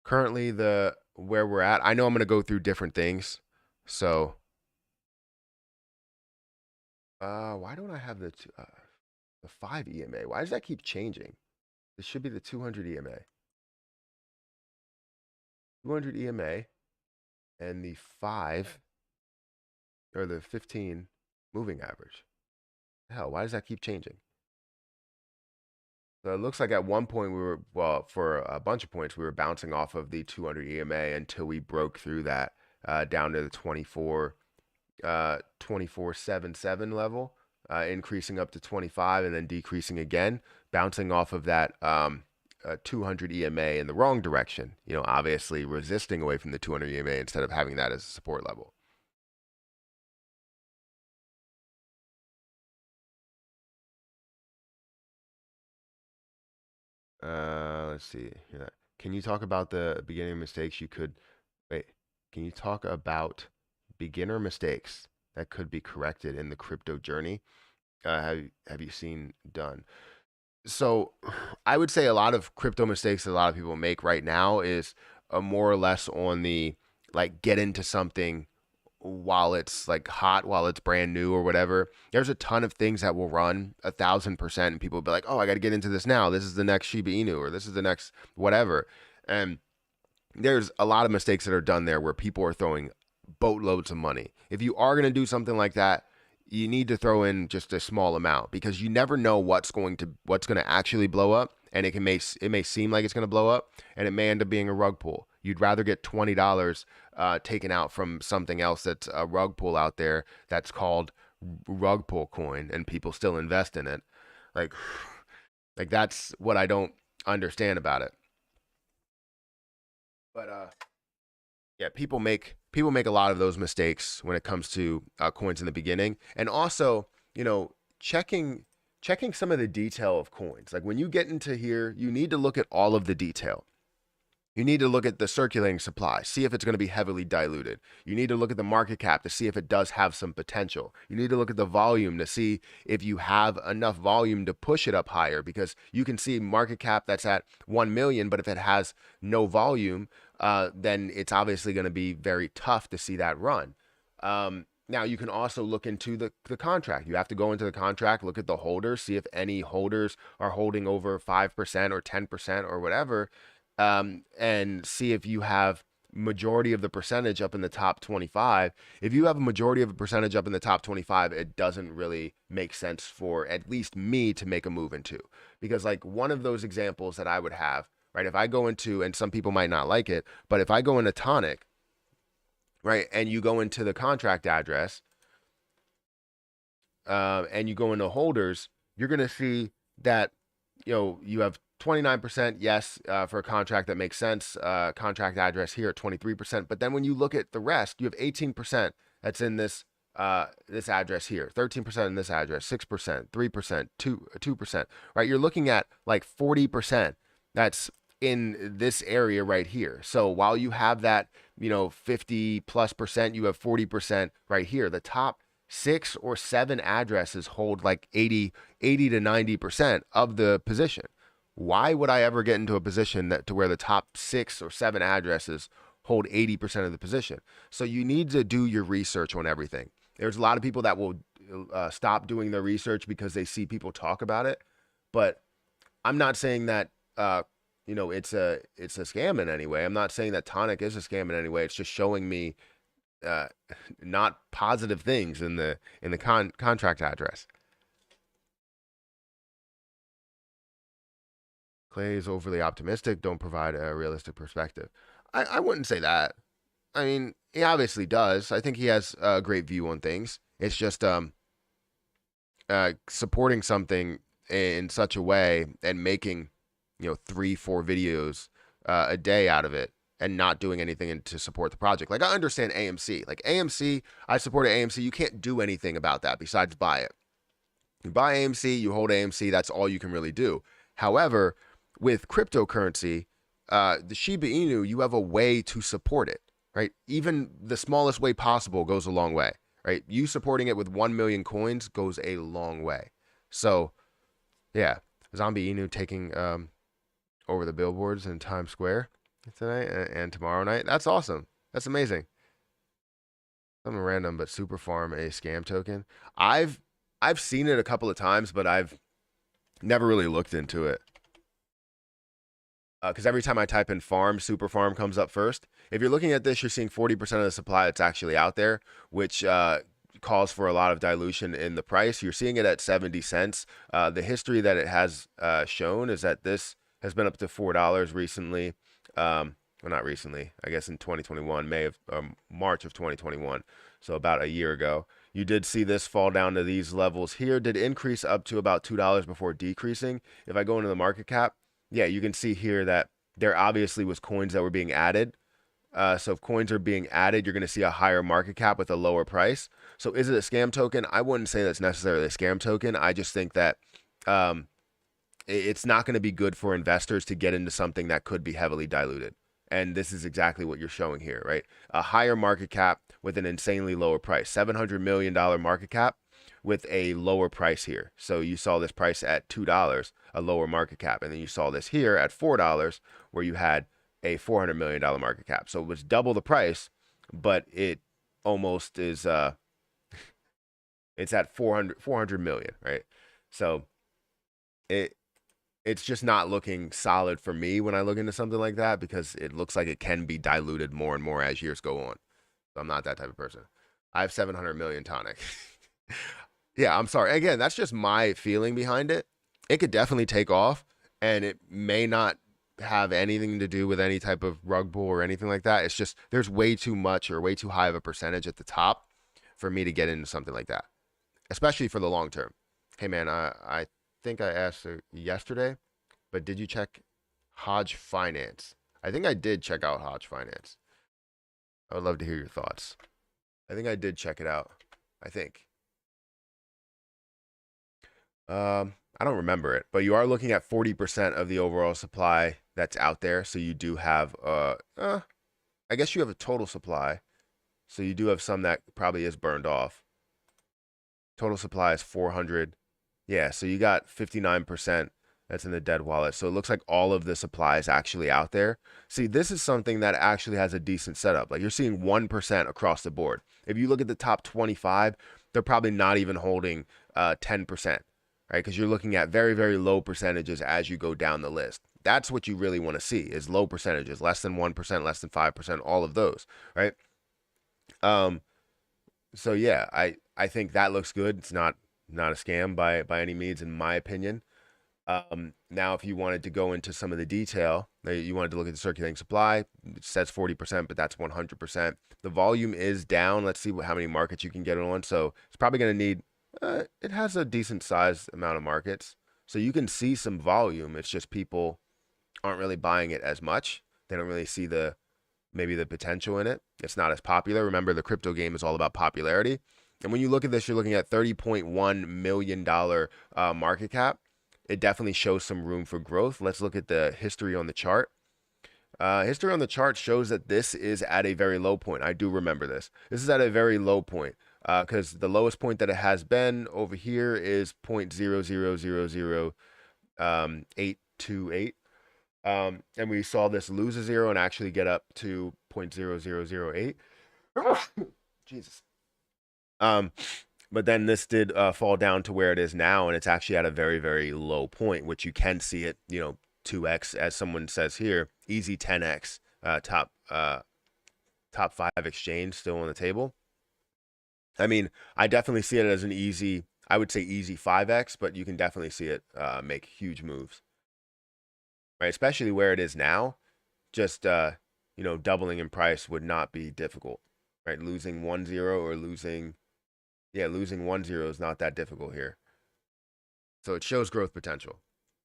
Currently, the where we're at. I know I'm gonna go through different things. So, why don't I have the 5 EMA? Why does that keep changing? This should be the 200 EMA. 200 EMA and the 5 or the 15 moving average. Hell, why does that keep changing? So it looks like at one point well, for a bunch of points, we were bouncing off of the 200 EMA until we broke through that down to the 24.77 level, increasing up to 25 and then decreasing again, bouncing off of that 200 EMA in the wrong direction, obviously resisting away from the 200 EMA instead of having that as a support level. Let's see. Yeah. Can you talk about the beginning mistakes you could wait? Can you talk about beginner mistakes that could be corrected in the crypto journey? Have you seen done? So I would say a lot of crypto mistakes that a lot of people make right now is more or less on the like get into something while it's like hot, while it's brand new or whatever. There's a ton of things that will run 1,000%, and people will be like, "Oh, I got to get into this now. This is the next Shiba Inu, or this is the next whatever." And there's a lot of mistakes that are done there where people are throwing boatloads of money. If you are going to do something like that, you need to throw in just a small amount because you never know what's going to actually blow up, and it may seem like it's going to blow up, and it may end up being a rug pull. You'd rather get $20 taken out from something else that's a rug pull out there that's called rug pull coin, and people still invest in it. Like, like that's what I don't understand about it. But Yeah, people make a lot of those mistakes when it comes to coins in the beginning, and also, you know, checking checking some of the detail of coins. Like when you get into here, you need to look at all of the detail. You need to look at the circulating supply, see if it's going to be heavily diluted. You need to look at the market cap to see if it does have some potential. You need to look at the volume to see if you have enough volume to push it up higher, because you can see market cap that's at 1 million, but if it has no volume, then it's obviously going to be very tough to see that run. Now, you can also look into the contract. You have to go into the contract, look at the holders, see if any holders are holding over 5% or 10% or whatever, and see if you have majority of the percentage up in the top 25. If you have a majority of a percentage up in the top 25, it doesn't really make sense for at least me to make a move into. Because like one of those examples that I would have, right? If I go into, and some people might not like it, but if I go into Tonic, right, and you go into the contract address, and you go into holders, you're going to see that, you have 29%, yes, for a contract that makes sense. Contract address here at 23%. But then when you look at the rest, you have 18% that's in this address here, 13% in this address, 6%, 3%, 2%, right? You're looking at like 40% that's in this area right here. So while you have that, 50+%, you have 40% right here. The top 6 or 7 addresses hold like 80 to 90% of the position. Why would I ever get into a position to where the top 6 or 7 addresses hold 80% of the position? So you need to do your research on everything. There's a lot of people that will stop doing their research because they see people talk about it, but I'm not saying that it's a scam in any way. I'm not saying that Tonic is a scam in any way. It's just showing me uh, not positive things in the contract address. Clay is overly optimistic, don't provide a realistic perspective. I wouldn't say that. I mean, he obviously does. I think he has a great view on things. It's just supporting something in such a way and making 3-4 videos a day out of it and not doing anything to support the project. Like I understand AMC. Like AMC, I supported AMC. You can't do anything about that besides buy it. You buy AMC, you hold AMC. That's all you can really do. However, with cryptocurrency, the Shiba Inu, you have a way to support it, right? Even the smallest way possible goes a long way, right? You supporting it with 1 million coins goes a long way. So, yeah, Zombie Inu taking over the billboards in Times Square tonight and tomorrow night. That's awesome. That's amazing. Something random, but Super Farm, a scam token. I've seen it a couple of times, but I've never really looked into it. Because every time I type in farm, super farm comes up first. If you're looking at this, you're seeing 40% of the supply that's actually out there, which calls for a lot of dilution in the price. You're seeing it at 70 cents. The history that it has shown is that this has been up to $4 recently. Well, not recently, I guess in 2021, March of 2021. So about a year ago. You did see this fall down to these levels here, did increase up to about $2 before decreasing. If I go into the market cap, yeah, you can see here that there obviously was coins that were being added. So if coins are being added, you're going to see a higher market cap with a lower price. So is it a scam token? I wouldn't say that's necessarily a scam token. I just think that it's not going to be good for investors to get into something that could be heavily diluted. And this is exactly what you're showing here, right? A higher market cap with an insanely lower price. $700 million market cap with a lower price here. So you saw this price at $2, a lower market cap. And then you saw this here at $4, where you had a $400 million market cap. So it was double the price, but it almost is, it's at 400 million, right? So it's just not looking solid for me when I look into something like that, because it looks like it can be diluted more and more as years go on. So I'm not that type of person. I have 700 million Tonic. Yeah, I'm sorry. Again, that's just my feeling behind it. It could definitely take off, and it may not have anything to do with any type of rug pull or anything like that. It's just there's way too much or way too high of a percentage at the top for me to get into something like that, especially for the long term. Hey, man, I think I asked yesterday, but did you check Hodge Finance? I think I did check out Hodge Finance. I would love to hear your thoughts. I think I did check it out. I think. I don't remember it, but you are looking at 40% of the overall supply that's out there. So you do have, I guess you have a total supply. So you do have some that probably is burned off. Total supply is 400. Yeah, so you got 59% that's in the dead wallet. So it looks like all of the supply is actually out there. See, this is something that actually has a decent setup. Like you're seeing 1% across the board. If you look at the top 25, they're probably not even holding 10%, right? Because you're looking at very, very low percentages as you go down the list. That's what you really want to see is low percentages, less than 1%, less than 5%, all of those, right? So yeah, I think that looks good. It's not a scam by any means, in my opinion. Now, if you wanted to go into some of the detail, you wanted to look at the circulating supply, it says 40%, but that's 100%. The volume is down. Let's see how many markets you can get on. So it's probably going to need, it has a decent sized amount of markets. So you can see some volume. It's just people aren't really buying it as much. They don't really see maybe the potential in it. It's not as popular. Remember, the crypto game is all about popularity. And when you look at this, you're looking at $30.1 million market cap. It definitely shows some room for growth. Let's look at the history on the chart. History on the chart shows that this is at a very low point. I do remember this. This is at a very low point because the lowest point that it has been over here is 0.0000828. And we saw this lose a zero and actually get up to 0.0008. Jesus. But then this did fall down to where it is now, and it's actually at a very, very low point, which you can see it, 2x, as someone says here, easy 10x, top 5 exchange still on the table. I mean, I definitely see it as an easy, I would say easy 5x, but you can definitely see it make huge moves, right? Especially where it is now, just, doubling in price would not be difficult, right? Losing 1-0 or losing 1-0 is not that difficult here. So it shows growth potential.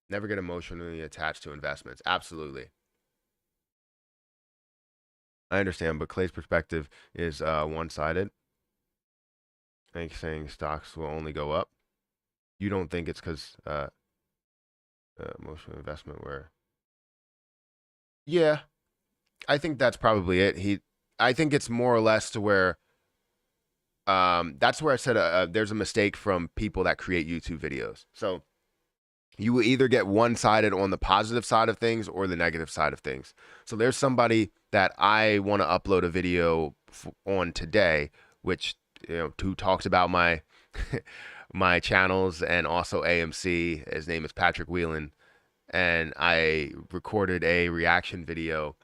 Never get emotionally attached to investments. Absolutely. I understand, but Clay's perspective is one-sided. I think saying stocks will only go up. You don't think it's because emotional investment where... Yeah, I think that's probably it. I think it's more or less to where... that's where I said there's a mistake from people that create YouTube videos. So you will either get one-sided on the positive side of things or the negative side of things. So there's somebody that I want to upload a video on today, which, who talks about my my channels and also AMC. His name is Patrick Whelan. And I recorded a reaction video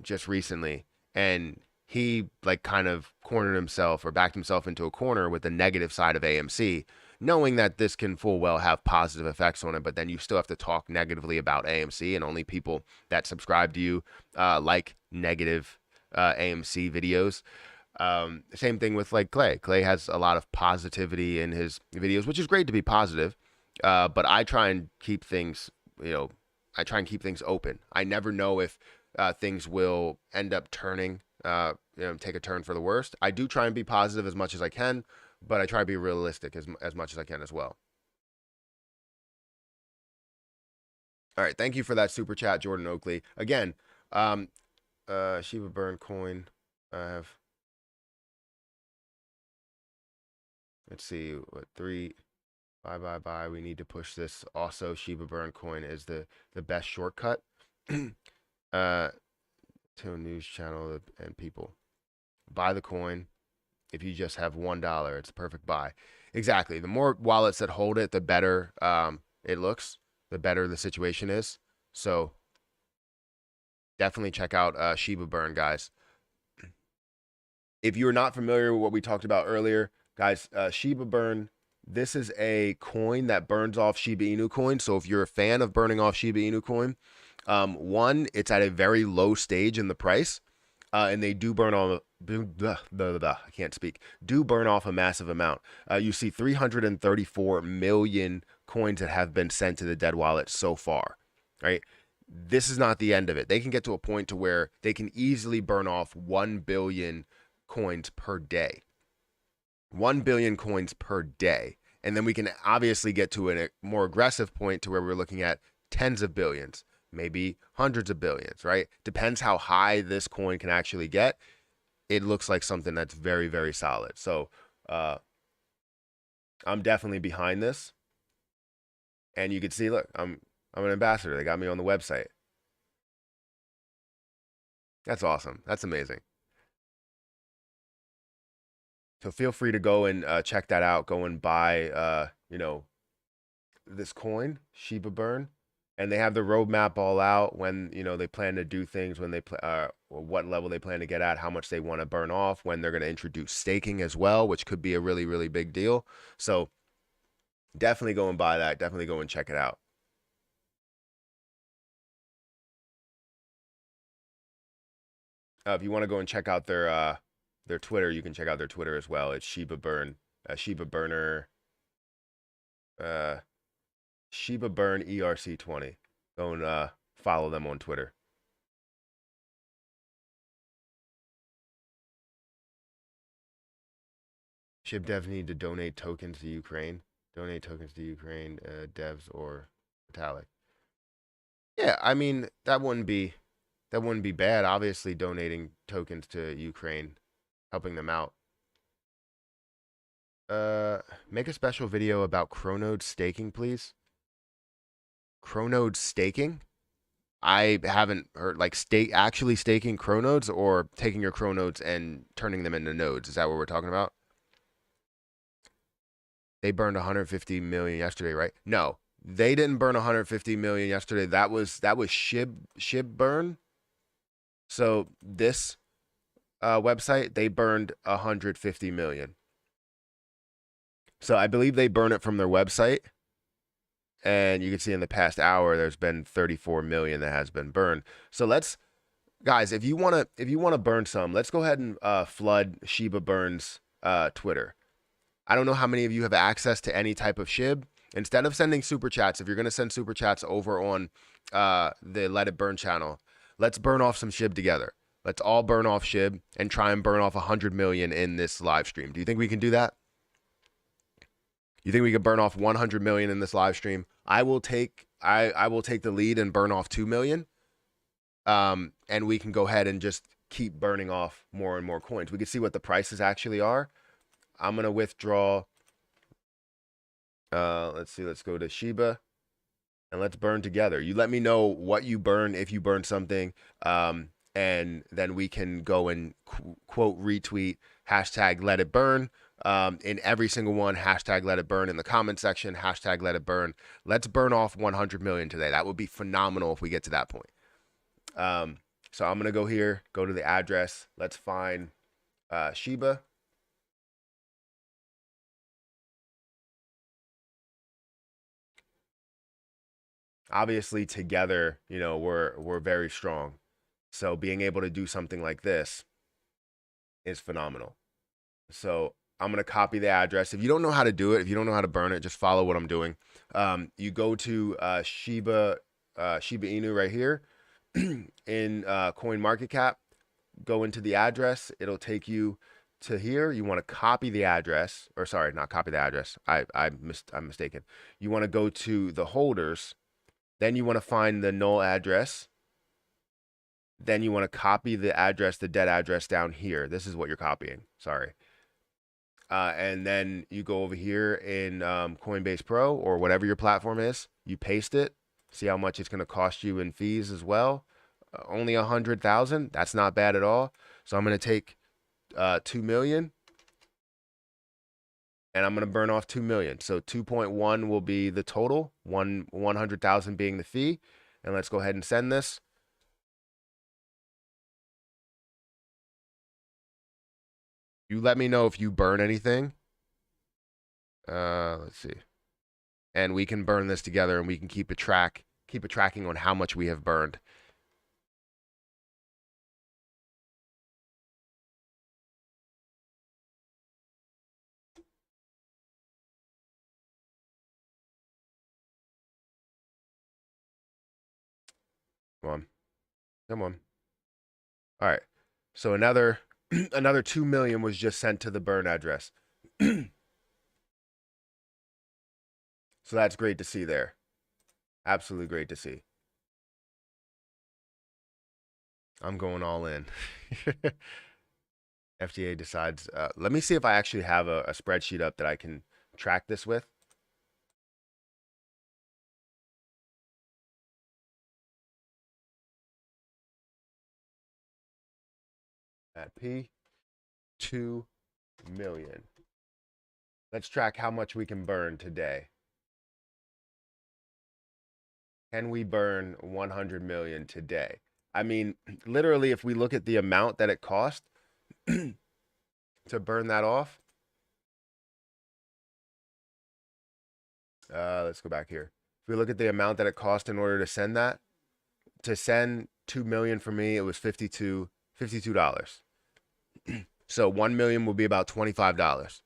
just recently. And he kind of cornered himself or backed himself into a corner with the negative side of AMC, knowing that this can full well have positive effects on it, but then you still have to talk negatively about AMC, and only people that subscribe to you like negative AMC videos. Same thing with Clay. Clay has a lot of positivity in his videos, which is great to be positive, but I try and keep things, open. I never know if things will end up turning, take a turn for the worst. I do try and be positive as much as I can, but I try to be realistic as much as I can as well. All right, thank you for that super chat, Jordan Oakley. Again, Shiba burn coin. I have, let's see, what, 3. Bye. We need to push this. Also, Shiba burn coin is the best shortcut to a news channel and people. Buy the coin. If you just have $1, it's a perfect buy. Exactly. The more wallets that hold it, the better it looks, the better the situation is. So definitely check out Shiba Burn, guys. If you're not familiar with what we talked about earlier, guys, Shiba Burn, this is a coin that burns off Shiba Inu coin. So if you're a fan of burning off Shiba Inu coin, one, it's at a very low stage in the price. And they do burn on, I can't speak, do burn off a massive amount. You see 334 million coins that have been sent to the dead wallet so far, right? this is not the end of it. They can get to a point to where they can easily burn off 1 billion coins per day. 1 billion coins per day. And then we can obviously get to a more aggressive point to where we're looking at tens of billions, maybe hundreds of billions, right? Depends how high this coin can actually get. It looks like something that's very, very solid. So I'm definitely behind this. And you can see, look, I'm an ambassador. They got me on the website. That's awesome. That's amazing. So feel free to go and check that out. Go and buy, this coin, Shiba Burn, and they have the roadmap all out when they plan to do things, when they what level they plan to get at, how much they want to burn off, when they're going to introduce staking as well, which could be a really, really big deal. So definitely go and buy that. Definitely go and check it out. If you want to go and check out their Twitter, you can check out their Twitter as well. It's Shiba Burn, Shiba Burner, Shiba Burn ERC20. Go and follow them on Twitter. SHIB dev need to donate tokens to Ukraine. Donate tokens to Ukraine devs or Metallic. Yeah, I mean that wouldn't be bad. Obviously, donating tokens to Ukraine, helping them out. Make a special video about Cronos staking, please. Cronos staking? I haven't heard like actually staking Cronos or taking your Cronos and turning them into nodes. Is that what we're talking about? They burned 150 million yesterday, right? No, they didn't burn 150 million yesterday. That was SHIB burn. So this website, they burned 150 million. So I believe they burn it from their website. And you can see in the past hour, there's been 34 million that has been burned. So guys, if you wanna burn some, let's go ahead and flood Shiba Burn's Twitter. I don't know how many of you have access to any type of SHIB. Instead of sending super chats, if you're gonna send super chats over on the Let It Burn channel, let's burn off some SHIB together. Let's all burn off SHIB and try and burn off 100 million in this live stream. Do you think we can do that? You think we could burn off 100 million in this live stream? I will take the lead and burn off 2 million. And we can go ahead and just keep burning off more and more coins. We can see what the prices actually are. I'm going to withdraw. Let's see. Let's go to Shiba and let's burn together. You let me know what you burn, if you burn something. And then we can go and quote retweet hashtag let it burn. In every single one, hashtag let it burn in the comment section, hashtag let it burn. Let's burn off 100 million today. That would be phenomenal if we get to that point. So I'm going to go here, go to the address. Let's find Shiba. Obviously together, we're very strong. So being able to do something like this is phenomenal. So I'm going to copy the address. If you don't know how to do it, if you don't know how to burn it, just follow what I'm doing. You go to Shiba Inu right here in coin market cap, go into the address. It'll take you to here. You want to copy the address, or sorry, not copy the address. I'm mistaken. You want to go to the holders. Then you want to find the null address. Then you want to copy the address, the dead address down here. This is what you're copying. Sorry. And then you go over here in Coinbase Pro or whatever your platform is. You paste it. See how much it's going to cost you in fees as well. Only 100,000. That's not bad at all. So I'm going to take 2 million. And I'm going to burn off 2 million. So 2.1 will be the total. 100,000 being the fee. And let's go ahead and send this. You let me know if you burn anything. Let's see. And we can burn this together and we can keep a tracking on how much we have burned. Come on. Come on. All right. So another another 2 million was just sent to the burn address. So that's great to see there. Absolutely great to see. I'm going all in. FDA decides. Let me see if I actually have a spreadsheet up that I can track this with. At P, 2 million. Let's track how much we can burn today. Can we burn 100 million today? I mean, literally, if we look at the amount that it cost to burn that off, let's go back here. If we look at the amount that it cost in order to send that, to send 2 million for me, it was $52. So 1 million will be about $25.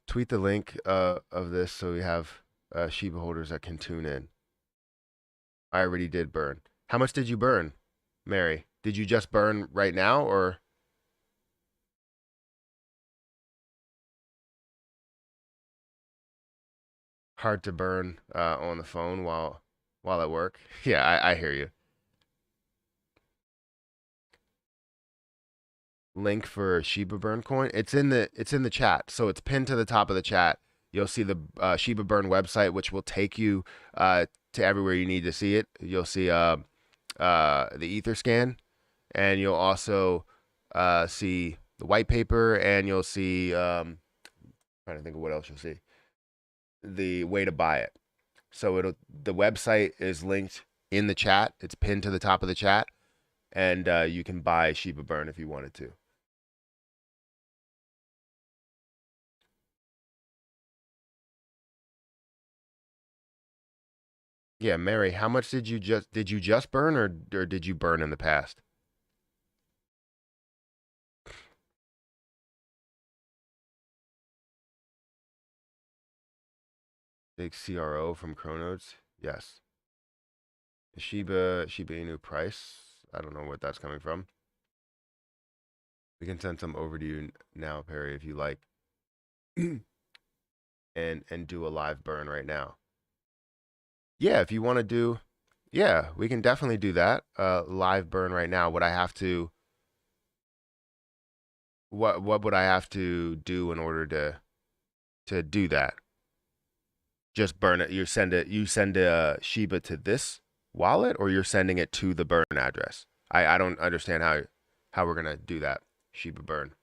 Tweet the link of this so we have Shiba holders that can tune in. I already did burn. How much did you burn, Mary? Did you just burn right now or? Hard to burn on the phone while at work. Yeah, I hear you. Link for Shiba Burn coin. It's in the chat, so it's pinned to the top of the chat. You'll see the Shiba Burn website, which will take you to everywhere you need to see it. You'll see the Ether scan, and you'll also see the white paper, and you'll see trying to think of what else you'll see. The way to buy it. So the website is linked in the chat. It's pinned to the top of the chat, and you can buy Shiba Burn if you wanted to. Yeah, Mary, how much did you just burn or did you burn in the past? Big CRO from Cronos. Yes. Shiba Inu price. I don't know what that's coming from. We can send some over to you now, Perry, if you like. and do a live burn right now. Yeah, if you want to do, yeah, we can definitely do that. Live burn right now. Would I have to? What would I have to do in order to do that? Just burn it. You send a Shiba to this wallet, or you're sending it to the burn address. I don't understand how we're gonna do that. Shiba burn.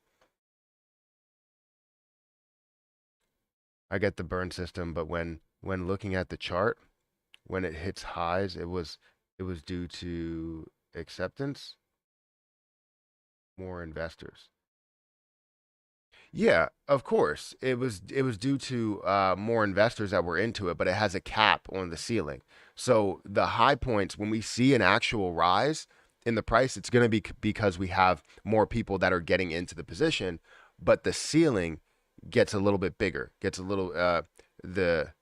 I get the burn system, but when looking at the chart, when it hits highs, it was due to acceptance, more investors. Yeah, of course. It was due to more investors that were into it, but it has a cap on the ceiling. So the high points, when we see an actual rise in the price, it's going to be because we have more people that are getting into the position, but the ceiling gets a little bit bigger, gets a little the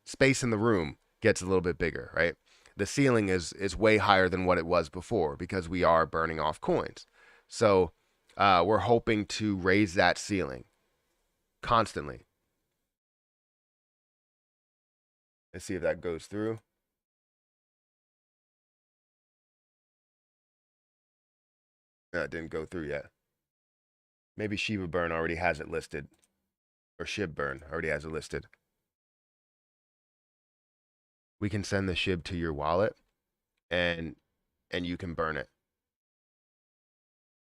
space in the room gets a little bit bigger, right? The ceiling is way higher than what it was before because we are burning off coins. So we're hoping to raise that ceiling constantly. Let's see if that goes through. No, it didn't go through yet. Maybe Shiba Burn already has it listed, or SHIB Burn already has it listed. We can send the SHIB to your wallet, and you can burn it.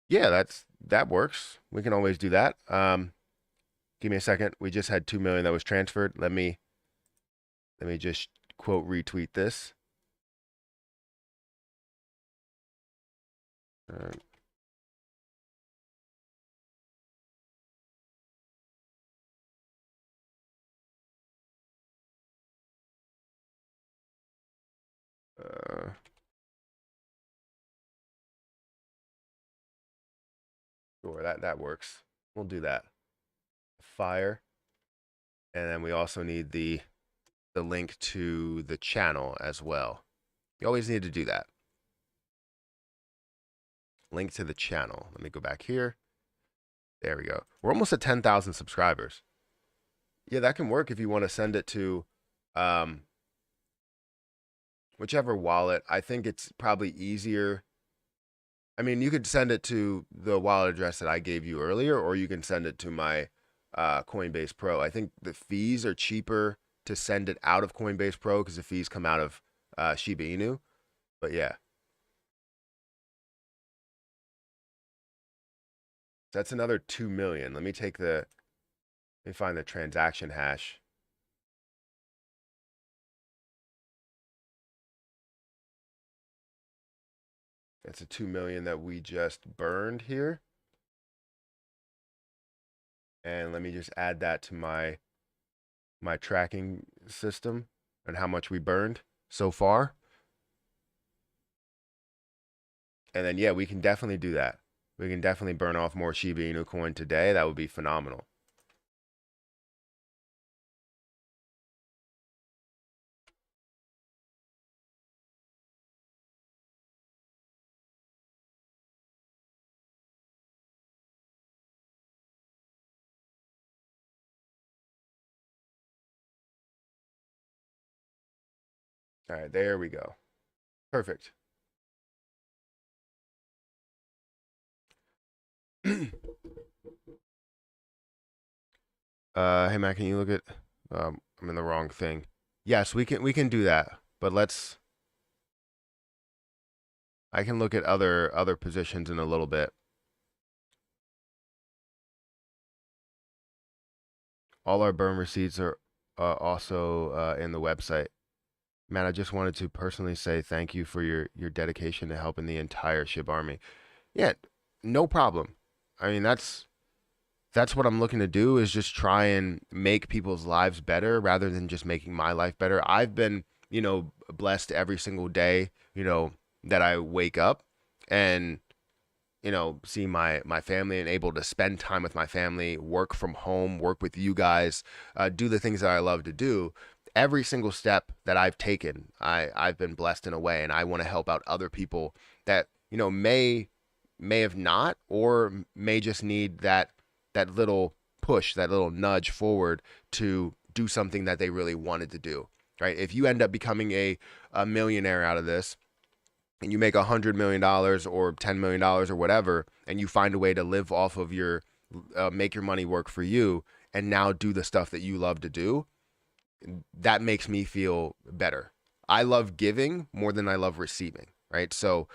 Yeah, that works. We can always do that. Give me a second. We just had 2 million that was transferred. Let me just quote retweet this. Sure, that works. We'll do that. Fire. And then we also need the link to the channel as well. You always need to do that. Link to the channel. Let me go back here. There we go. We're almost at 10,000 subscribers. Yeah, that can work if you want to send it to whichever wallet. I think it's probably easier. I mean, you could send it to the wallet address that I gave you earlier, or you can send it to my Coinbase Pro. I think the fees are cheaper to send it out of Coinbase Pro because the fees come out of Shiba Inu. But yeah. That's another 2 million. Let me find the transaction hash. That's a 2 million that we just burned here. And let me just add that to my tracking system and how much we burned so far. And then, yeah, we can definitely do that. We can definitely burn off more Shiba Inu coin today. That would be phenomenal. All right, there we go. Perfect. Hey Matt, can you look at? I'm in the wrong thing. Yes, we can do that, but I can look at other positions in a little bit. All our burn receipts are also in the website. Matt, I just wanted to personally say thank you for your dedication to helping the entire SHIB army. Yeah, no problem. I mean, that's what I'm looking to do, is just try and make people's lives better rather than just making my life better. I've been, blessed every single day, that I wake up and, see my family and able to spend time with my family, work from home, work with you guys, do the things that I love to do. Every single step that I've taken, I've been blessed in a way, and I want to help out other people that, may have not, or may just need that little push, that little nudge forward to do something that they really wanted to do, right? If you end up becoming a millionaire out of this, and you make $100 million or $10 million or whatever, and you find a way to live off of your, make your money work for you, and now do the stuff that you love to do, that makes me feel better. I love giving more than I love receiving, right? So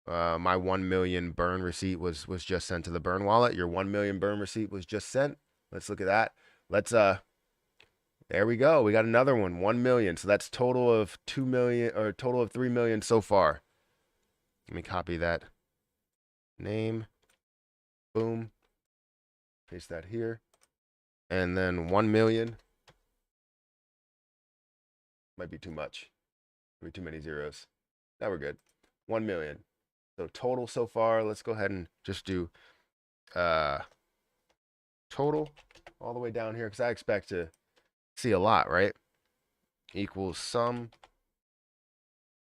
my 1 million burn receipt was just sent to the burn wallet. Your 1 million burn receipt was just sent. Let's look at that. There we go. We got another one, 1 million. So that's total of 2 million, or total of 3 million so far. Let me copy that name. Boom. Paste that here. And then 1 million. Might be too much. Might be too many zeros. Now we're good. 1 million. So total so far, let's go ahead and just do total all the way down here, because I expect to see a lot, right? Equals sum.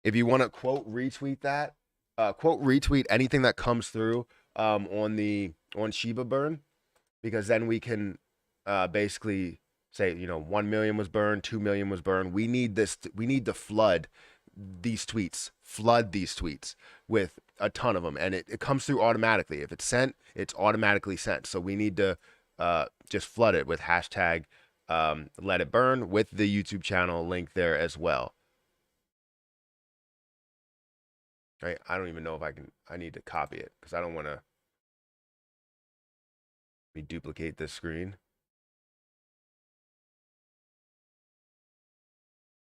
If you want to quote retweet that, quote retweet anything that comes through on Shiba burn, because then we can basically say, 1 million was burned, 2 million was burned. We need this. We need to flood these tweets with a ton of them, and it comes through automatically. If it's sent, it's automatically sent. So we need to just flood it with hashtag let it burn, with the YouTube channel link there as well. Right? I don't even know if I need to copy it, because I don't want to duplicate this screen.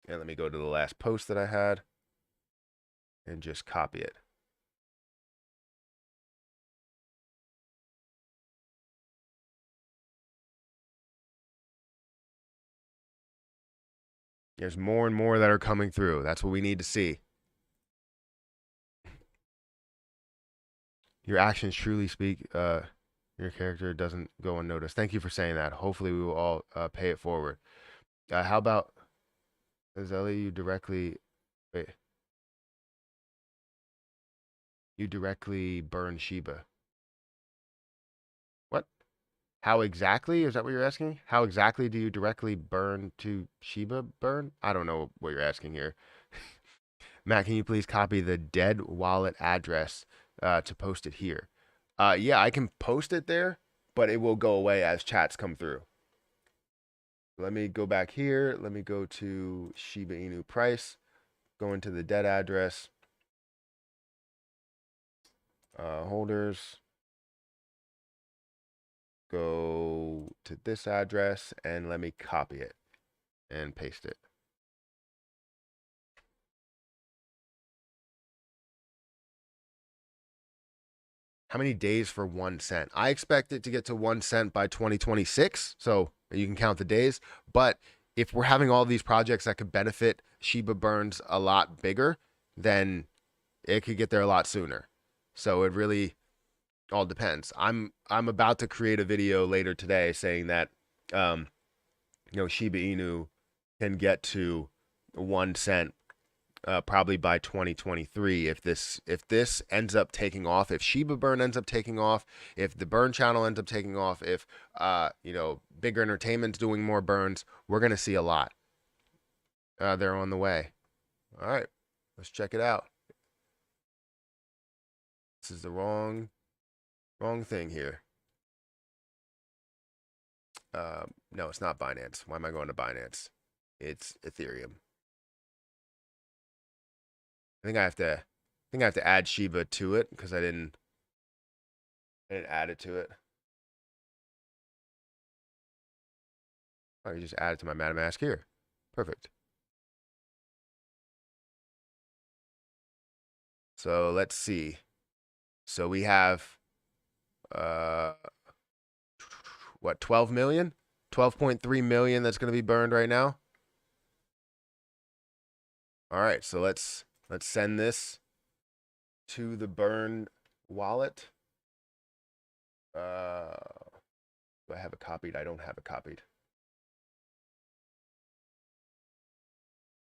And let me go to the last post that I had and just copy it. There's more and more that are coming through. That's what we need to see. Your actions truly speak. Your character doesn't go unnoticed. Thank you for saying that. Hopefully, we will all pay it forward. How about Azali? Wait, you directly burn Shiba. What? How exactly? Is that what you're asking? How exactly do you directly burn to Shiba burn? I don't know what you're asking here. Matt, can you please copy the dead wallet address to post it here? Yeah, I can post it there, but it will go away as chats come through. Let me go back here. Let me go to Shiba Inu price, go into the dead address, holders, go to this address, and let me copy it and paste it. How many days for 1 cent? I expect it to get to 1 cent by 2026. So you can count the days. But if we're having all these projects that could benefit Shiba burns a lot bigger, then it could get there a lot sooner. So it really all depends. I'm about to create a video later today saying that Shiba Inu can get to 1 cent probably by 2023 if this ends up taking off, if Shiba burn ends up taking off, if the burn channel ends up taking off, if bigger entertainment's doing more burns, we're gonna see a lot. They're on the way. All right, let's check it out. This is the wrong thing here. No, it's not Binance. Why am I going to Binance? It's Ethereum. I think I have to add Shiba to it because I didn't add it to it. Oh, you just add it to my MetaMask here. Perfect. So let's see. So we have what, 12 million? 12.3 million that's going to be burned right now. All right, so let's send this to the burn wallet. Do I have it copied? I don't have it copied.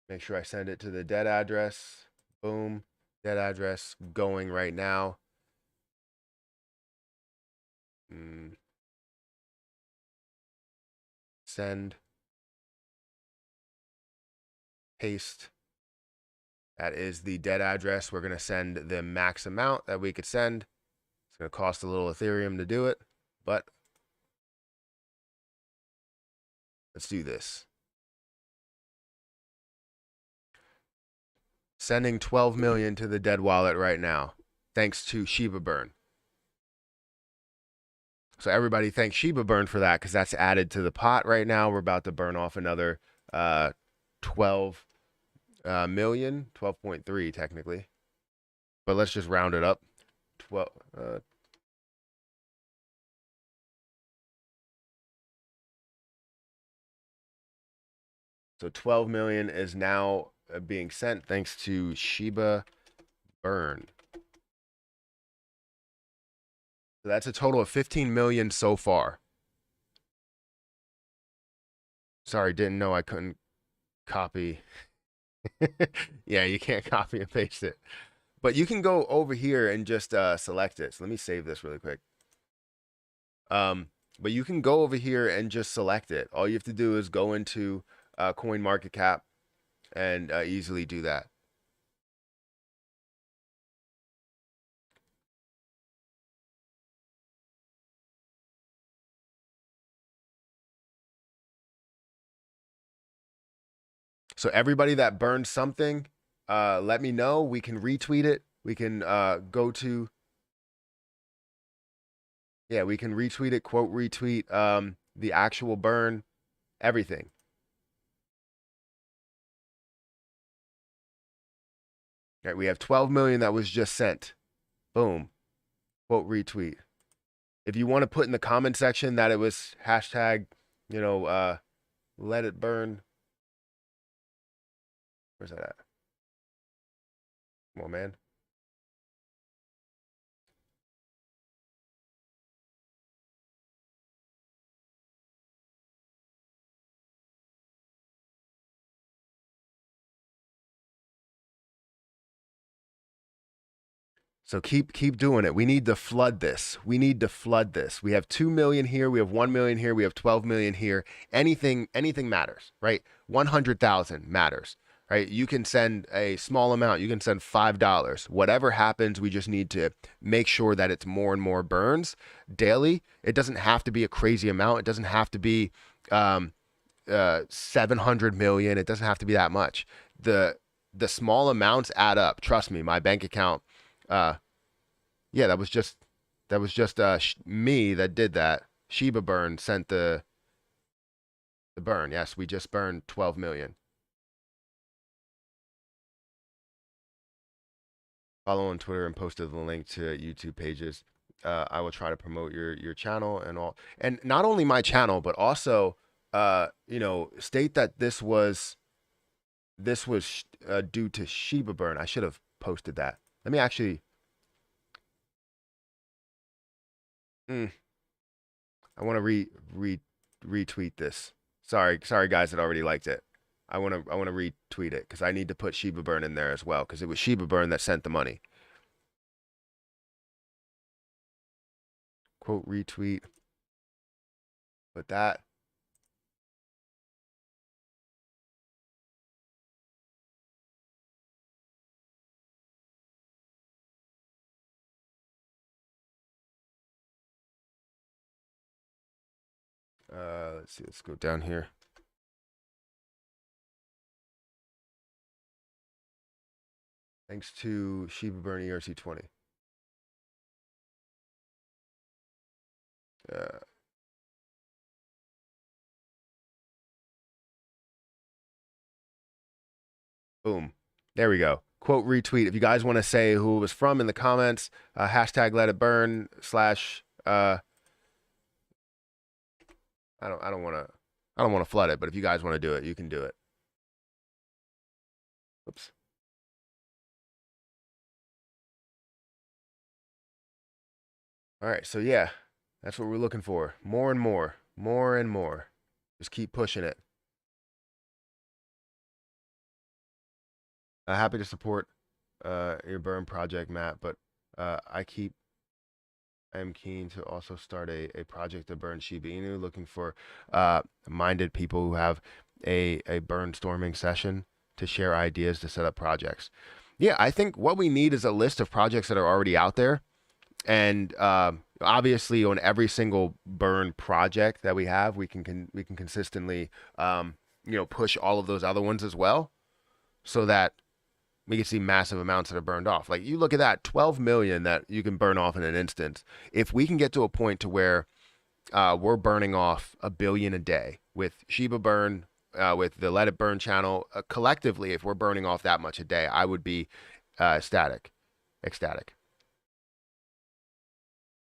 Make sure I send it to the dead address. Boom. Dead address going right now. Send. Paste. That is the dead address. We're going to send the max amount that we could send. It's going to cost a little Ethereum to do it, but let's do this. Sending 12 million to the dead wallet right now, thanks to Shiba burn. So everybody thanks Shiba burn for that because that's added to the pot right now. We're about to burn off another 12 million, 12.3 technically. But let's just round it up. 12 So 12 million is now being sent thanks to Shiba burn. So that's a total of 15 million so far. Sorry, didn't know I couldn't copy. Yeah, you can't copy and paste it. But you can go over here and just select it. So let me save this really quick. But you can go over here and just select it. All you have to do is go into CoinMarketCap and easily do that. So everybody that burned something, let me know. We can retweet it. We can go to, yeah, we can retweet it, quote retweet the actual burn, everything. All right, we have 12 million that was just sent. Boom. Quote retweet. If you want to put in the comment section that it was hashtag, let it burn. Where's that at? Come on, man. So keep doing it. We need to flood this. We need to flood this. We have 2 million here. We have 1 million here. We have 12 million here. Anything matters, right? 100,000 matters, right? You can send a small amount. You can send $5. Whatever happens, we just need to make sure that it's more and more burns daily. It doesn't have to be a crazy amount. It doesn't have to be 700 million. It doesn't have to be that much. The small amounts add up. Trust me, my bank account. Yeah, that was just me that did that. Shiba burn sent the burn. Yes, we just burned 12 million. Follow on Twitter and posted the link to YouTube pages. I will try to promote your channel and all, and not only my channel, but also state that this was due to Shiba burn. I should have posted that. Let me actually. I want to retweet this. Sorry guys that already liked it. I want to retweet it because I need to put Shiba burn in there as well because it was Shiba burn that sent the money. Quote retweet. Put that. Let's see. Let's go down here. Thanks to Shiba burn ERC20. Boom. There we go. Quote retweet. If you guys want to say who it was from in the comments, hashtag let it burn / I don't want to flood it, but if you guys want to do it, you can do it. Oops. All right, so yeah, that's what we're looking for. More and more, more and more. Just keep pushing it. Happy to support your burn project, Matt, but I am keen to also start a project to burn Shiba Inu, looking for minded people who have a burn storming session to share ideas to set up projects. Yeah, I think what we need is a list of projects that are already out there. And obviously on every single burn project that we have, we can consistently push all of those other ones as well, so that we can see massive amounts that are burned off. Like you look at that 12 million that you can burn off in an instant. If we can get to a point to where we're burning off 1 billion a day with Shiba burn, with the Let It Burn channel, collectively, if we're burning off that much a day, I would be ecstatic.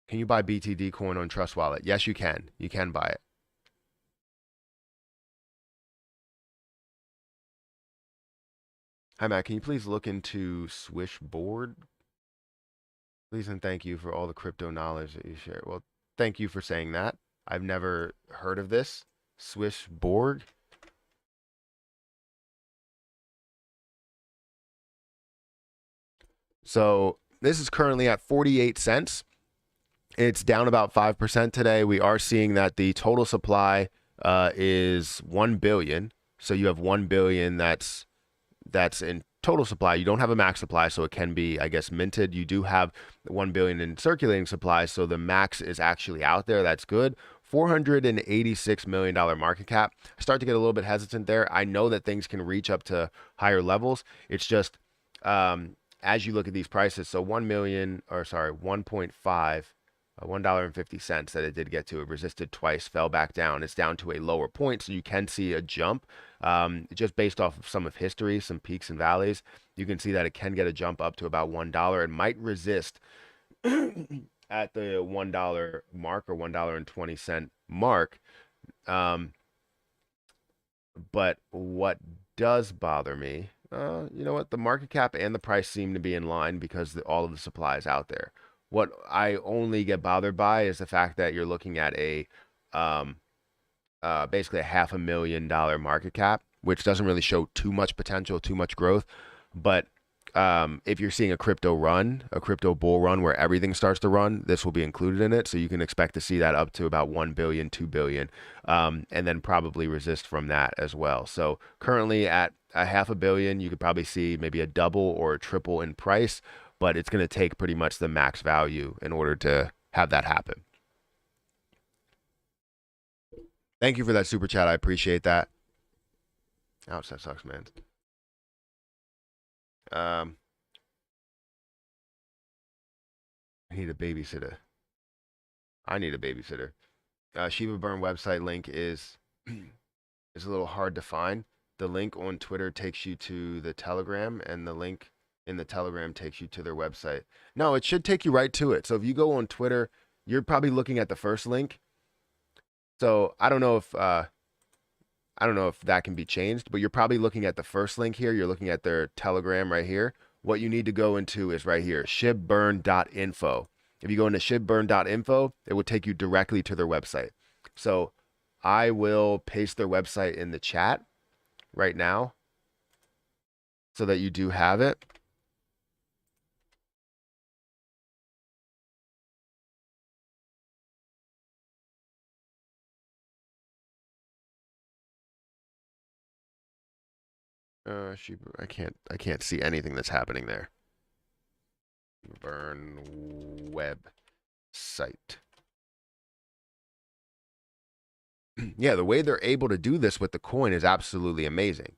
Can you buy BTD coin on Trust Wallet? Yes, you can. You can buy it. Hi, Matt. Can you please look into Swishboard? Please and thank you for all the crypto knowledge that you share. Well, thank you for saying that. I've never heard of this. Swishboard. So this is currently at 48 cents. It's down about 5% today. We are seeing that the total supply is 1 billion. So you have 1 billion that's in total supply. You don't have a max supply, so it can be, I guess, minted. You do have 1 billion in circulating supply, so the max is actually out there. That's good. $486 million market cap. I start to get a little bit hesitant there. I know that things can reach up to higher levels. It's just as you look at these prices, so 1.5, $1.50 that it did get to. It resisted twice, fell back down. It's down to a lower point, so you can see a jump. Just based off of some of history, some peaks and valleys, you can see that it can get a jump up to about $1. It might resist at the $1 mark or $1.20 mark. But what does bother me, you know what? The market cap and the price seem to be in line because all of the supply is out there. What I only get bothered by is the fact that you're looking at a basically a $500,000 market cap, which doesn't really show too much potential, too much growth. But if you're seeing a crypto bull run where everything starts to run, this will be included in it. So you can expect to see that up to about 1 billion, 2 billion, and then probably resist from that as well. So currently at a half a billion, you could probably see maybe a double or a triple in price, but it's going to take pretty much the max value in order to have that happen. Thank you for that super chat. I appreciate that. Ouch, that sucks, man. I need a babysitter. I need a babysitter. Shiba Burn website link is is a little hard to find. The link on Twitter takes you to the Telegram, and the link in the Telegram takes you to their website. No, it should take you right to it. So if you go on Twitter, you're probably looking at the first link. So I don't know if that can be changed, but you're probably looking at the first link here. You're looking at their Telegram right here. What you need to go into is right here, shibburn.info. If you go into shibburn.info, it will take you directly to their website. So I will paste their website in the chat right now so that you do have it. Shiba, I can't see anything that's happening there. Burn website. Yeah, the way they're able to do this with the coin is absolutely amazing.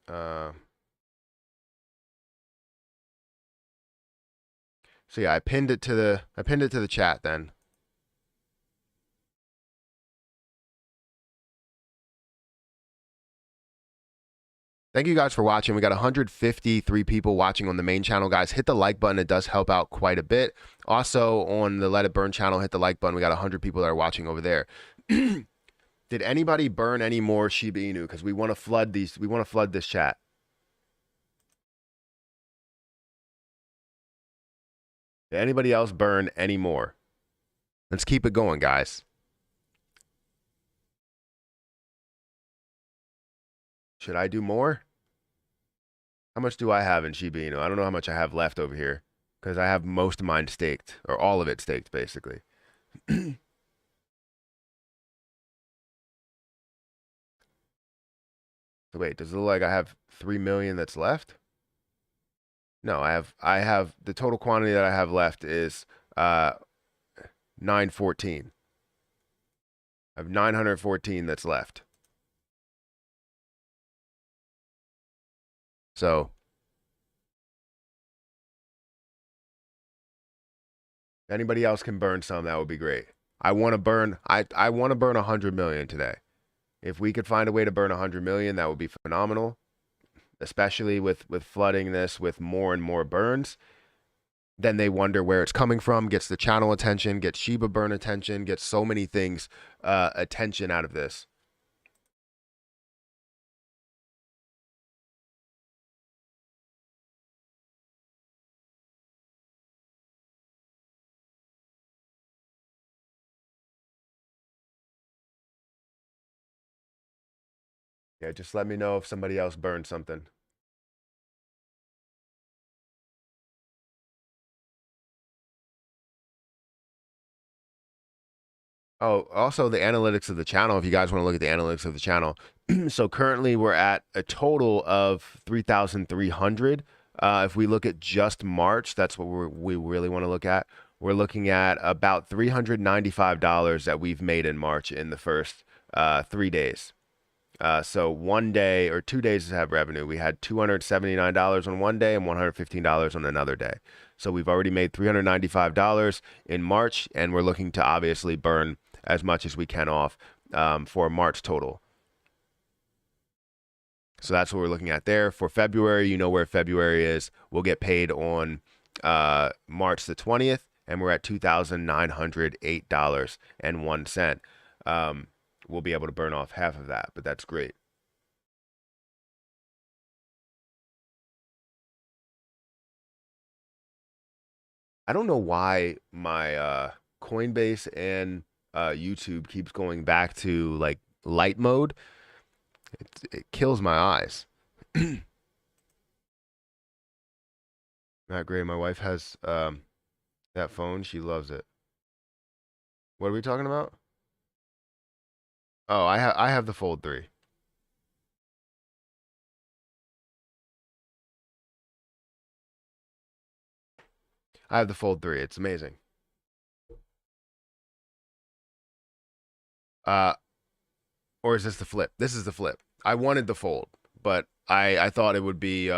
So yeah, I pinned it to the chat then. Thank you guys for watching. We got 153 people watching on the main channel, guys. Hit the like button. It does help out quite a bit. Also on the Let It Burn channel, hit the like button. We got 100 people that are watching over there. Did anybody burn any more Shiba Inu? Because we want to flood these. We want to flood this chat. Did anybody else burn any more? Let's keep it going, guys. Should I do more? How much do I have in Shiba Inu? I don't know how much I have left over here because I have most of mine staked, or all of it staked, basically. So wait, does it look like I have 3 million that's left? No, I have the total quantity that I have left is 914. I have 914 that's left. So if anybody else can burn some, that would be great. I want to burn 100 million today. If we could find a way to burn 100 million, that would be phenomenal. Especially with flooding this with more and more burns. Then they wonder where it's coming from, gets the channel attention, gets Shiba burn attention, gets so many things attention out of this. Yeah, just let me know if somebody else burned something. Oh, also the analytics of the channel, if you guys want to look at the analytics of the channel. So currently we're at a total of 3,300. If we look at just March, that's what we really want to look at. We're looking at about $395 that we've made in March in the first 3 days. So 1 day or 2 days to have revenue. We had $279 on one day and $115 on another day. So we've already made $395 in March, and we're looking to obviously burn as much as we can off for March total. So that's what we're looking at there. For February, you know where February is. We'll get paid on March the 20th, and we're at $2,908.01. We'll be able to burn off half of that, but that's great. I don't know why my Coinbase and YouTube keeps going back to like light mode, it kills my eyes. Not great. My wife has that phone. She loves it. What are we talking about? Oh, I have the Fold 3. I have the Fold 3. It's amazing. Uh, or is this the Flip? This is the Flip. I wanted the Fold, but I thought it would be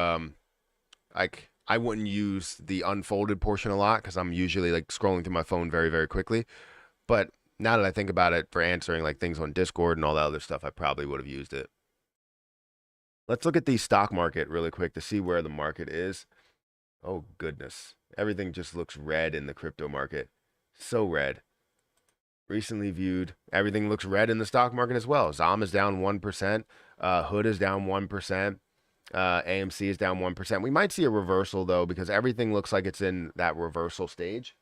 like I wouldn't use the unfolded portion a lot because I'm usually like scrolling through my phone very, very quickly. But now that I think about it, for answering like things on Discord and all that other stuff, I probably would have used it. Let's look at the stock market really quick to see where the market is. Oh, goodness. Everything just looks red in the crypto market. So red. Recently viewed, everything looks red in the stock market as well. ZOM is down 1%. Hood is down 1%. AMC is down 1%. We might see a reversal, though, because everything looks like it's in that reversal stage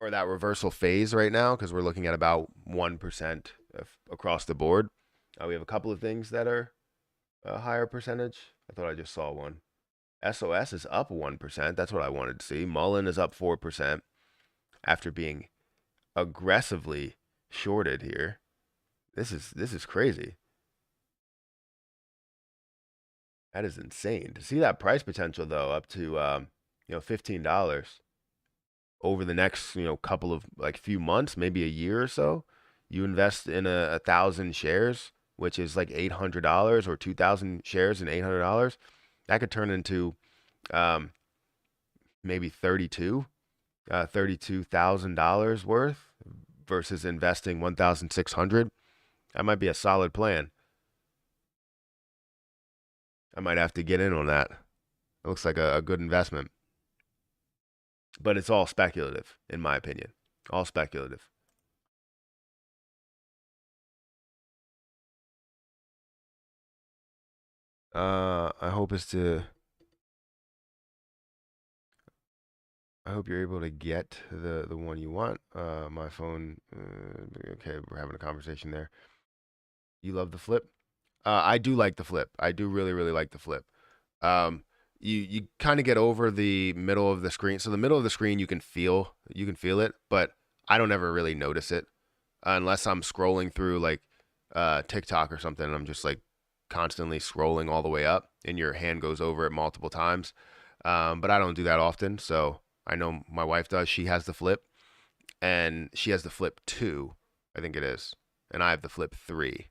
or that reversal phase right now because we're looking at about 1% across the board. We have a couple of things that are a higher percentage. I thought I just saw one. SOS is up 1%. That's what I wanted to see. Mullen is up 4% after being aggressively shorted here. This is crazy. That is insane. To see that price potential though up to $15 over the next, couple of like few months, maybe a year or so. You invest in 1,000 shares, which is like $800, or 2,000 shares and $800. That could turn into maybe $32,000 worth versus investing 1,600. That might be a solid plan. I might have to get in on that. It looks like a good investment. But it's all speculative, in my opinion. All speculative. I hope is to. I hope you're able to get the one you want. My phone. Okay, we're having a conversation there. You love the Flip? I do like the Flip. I do really, really like the Flip. Um, you kind of get over the middle of the screen. So the middle of the screen you can feel it, but I don't ever really notice it unless I'm scrolling through like TikTok or something. And I'm just like constantly scrolling all the way up, and your hand goes over it multiple times. But I don't do that often. So I know my wife does. She has the Flip, and she has the Flip 2, I think it is, and I have the Flip 3,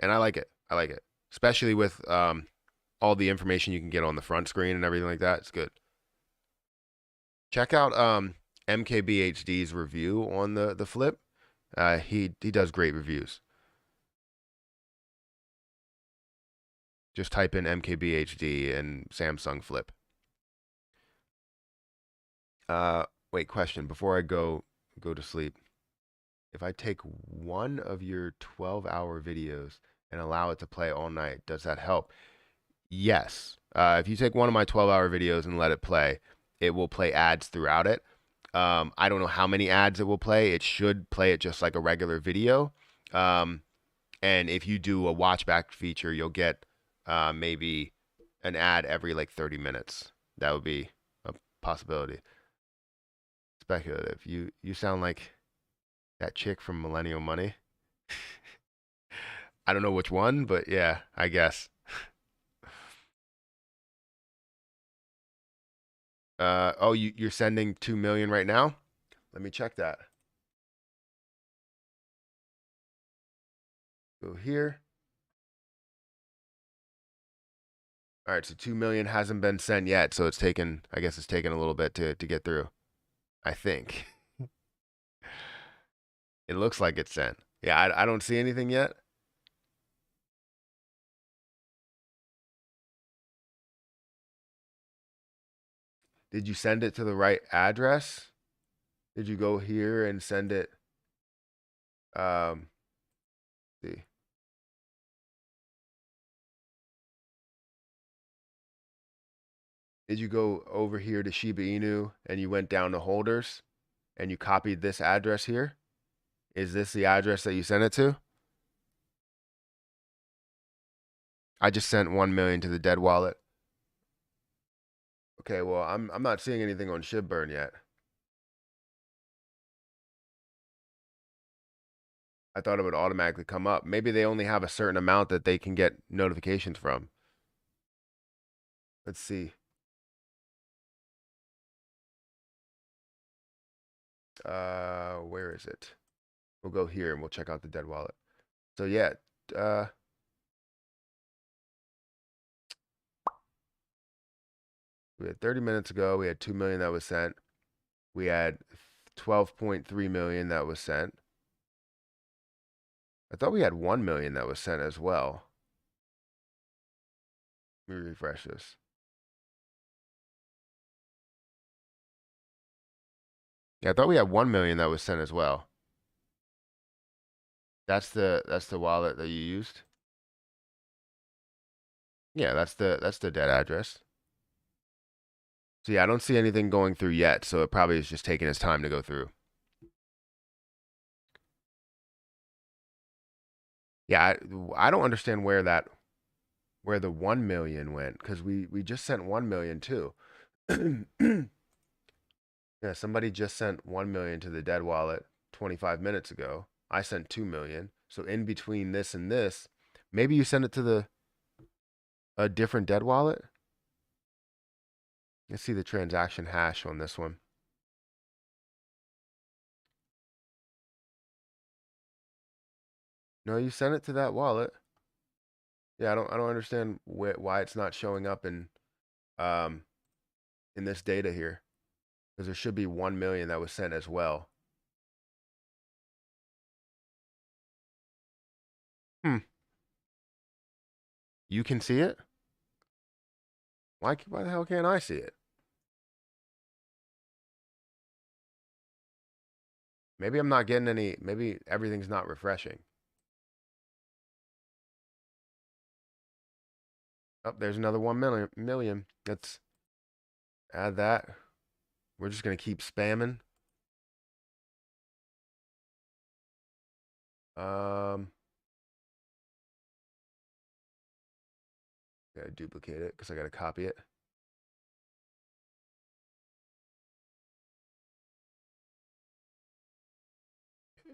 and I like it. I like it, especially with all the information you can get on the front screen and everything like that. It's good. Check out MKBHD's review on the Flip. He does great reviews. Just type in MKBHD and Samsung Flip. Wait, question before I go to sleep. If I take one of your 12-hour videos and allow it to play all night, does that help? Yes. If you take one of my 12-hour videos and let it play, it will play ads throughout it. I don't know how many ads it will play. It should play it just like a regular video. Um, and if you do a watch back feature, you'll get maybe an ad every like 30 minutes. That would be a possibility. Speculative. You sound like that chick from Millennial Money. I don't know which one, but yeah, I guess. Oh, you're sending 2 million right now? Let me check that. Go here. All right, so 2 million hasn't been sent yet, so I guess it's taken a little bit to get through. I think. It looks like it's sent. Yeah, I don't see anything yet. Did you send it to the right address? Did you go here and send it? Um, see. Did you go over here to Shiba Inu and you went down to holders? and you copied this address here, is this the address that you sent it to? I just sent 1 million to the dead wallet. Okay, well, I'm not seeing anything on SHIB burn yet. I thought it would automatically come up. Maybe they only have a certain amount that they can get notifications from. Let's see. Where is it? We'll go here and we'll check out the dead wallet. So yeah, we had 30 minutes ago, we had 2 million that was sent. We had 12.3 million that was sent. I thought we had 1 million that was sent as well. Let me refresh this. Yeah, I thought we had 1 million that was sent as well. That's the wallet that you used. Yeah, that's the dead address. So yeah, I don't see anything going through yet, so it probably is just taking its time to go through. Yeah, I don't understand where the 1 million went, because we just sent 1 million too. Yeah, somebody just sent 1 million to the dead wallet 25 minutes ago. I sent 2 million. So in between this and this, maybe you send it to a different dead wallet. Let's see the transaction hash on this one. No, you sent it to that wallet. Yeah, I don't understand why it's not showing up in this data here, because there should be 1 million that was sent as well. You can see it? Why the hell can't I see it? Maybe I'm not getting any, maybe everything's not refreshing. Oh, there's another 1 million. Let's add that. We're just going to keep spamming. Gotta duplicate it because I gotta copy it.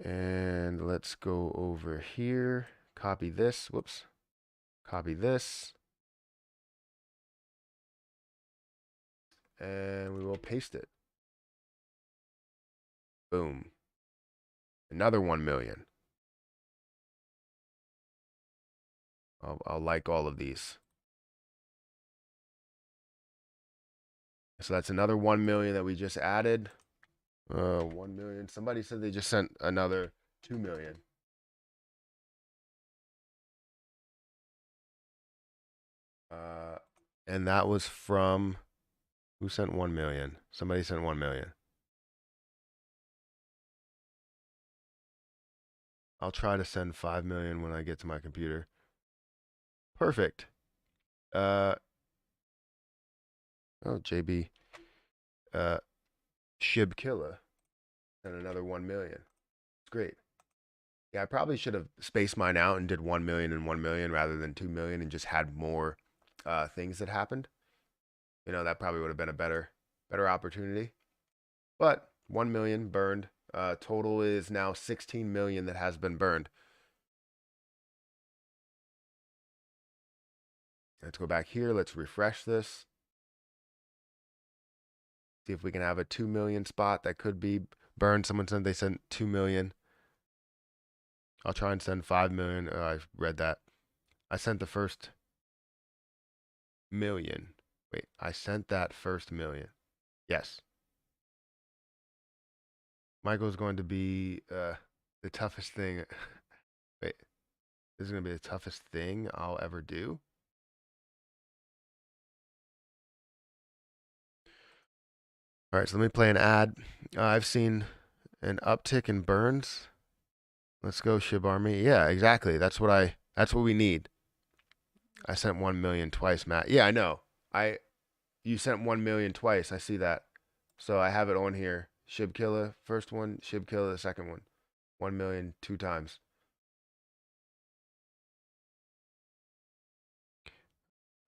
And let's go over here. Copy this. Whoops. Copy this. And we will paste it. Boom. Another 1 million. I'll like all of these. So that's another 1 million that we just added. 1 million. Somebody said they just sent another 2 million. And that was from, who sent 1 million? Somebody sent 1 million. I'll try to send 5 million when I get to my computer. Perfect. Oh, JB. SHIB killer. And another 1 million. It's great. Yeah, I probably should have spaced mine out and did 1 million and 1 million rather than 2 million and just had more things that happened. You know, that probably would have been a better opportunity. But 1 million burned. Total is now 16 million that has been burned. Let's go back here. Let's refresh this. See if we can have a 2 million spot that could be burned. Someone said they sent 2 million. I'll try and send 5 million. I read that. I sent the first million. Wait, I sent that first million. Yes. Michael's going to be the toughest thing. Wait, this is going to be the toughest thing I'll ever do. All right, so let me play an ad. I've seen an uptick in burns. Let's go, SHIB Army. Yeah, exactly. That's what we need. I sent 1 million twice, Matt. Yeah, I know. You sent 1 million twice. I see that. So I have it on here. SHIB killer, first one. SHIB killer, the second one. 1 million, 2 times.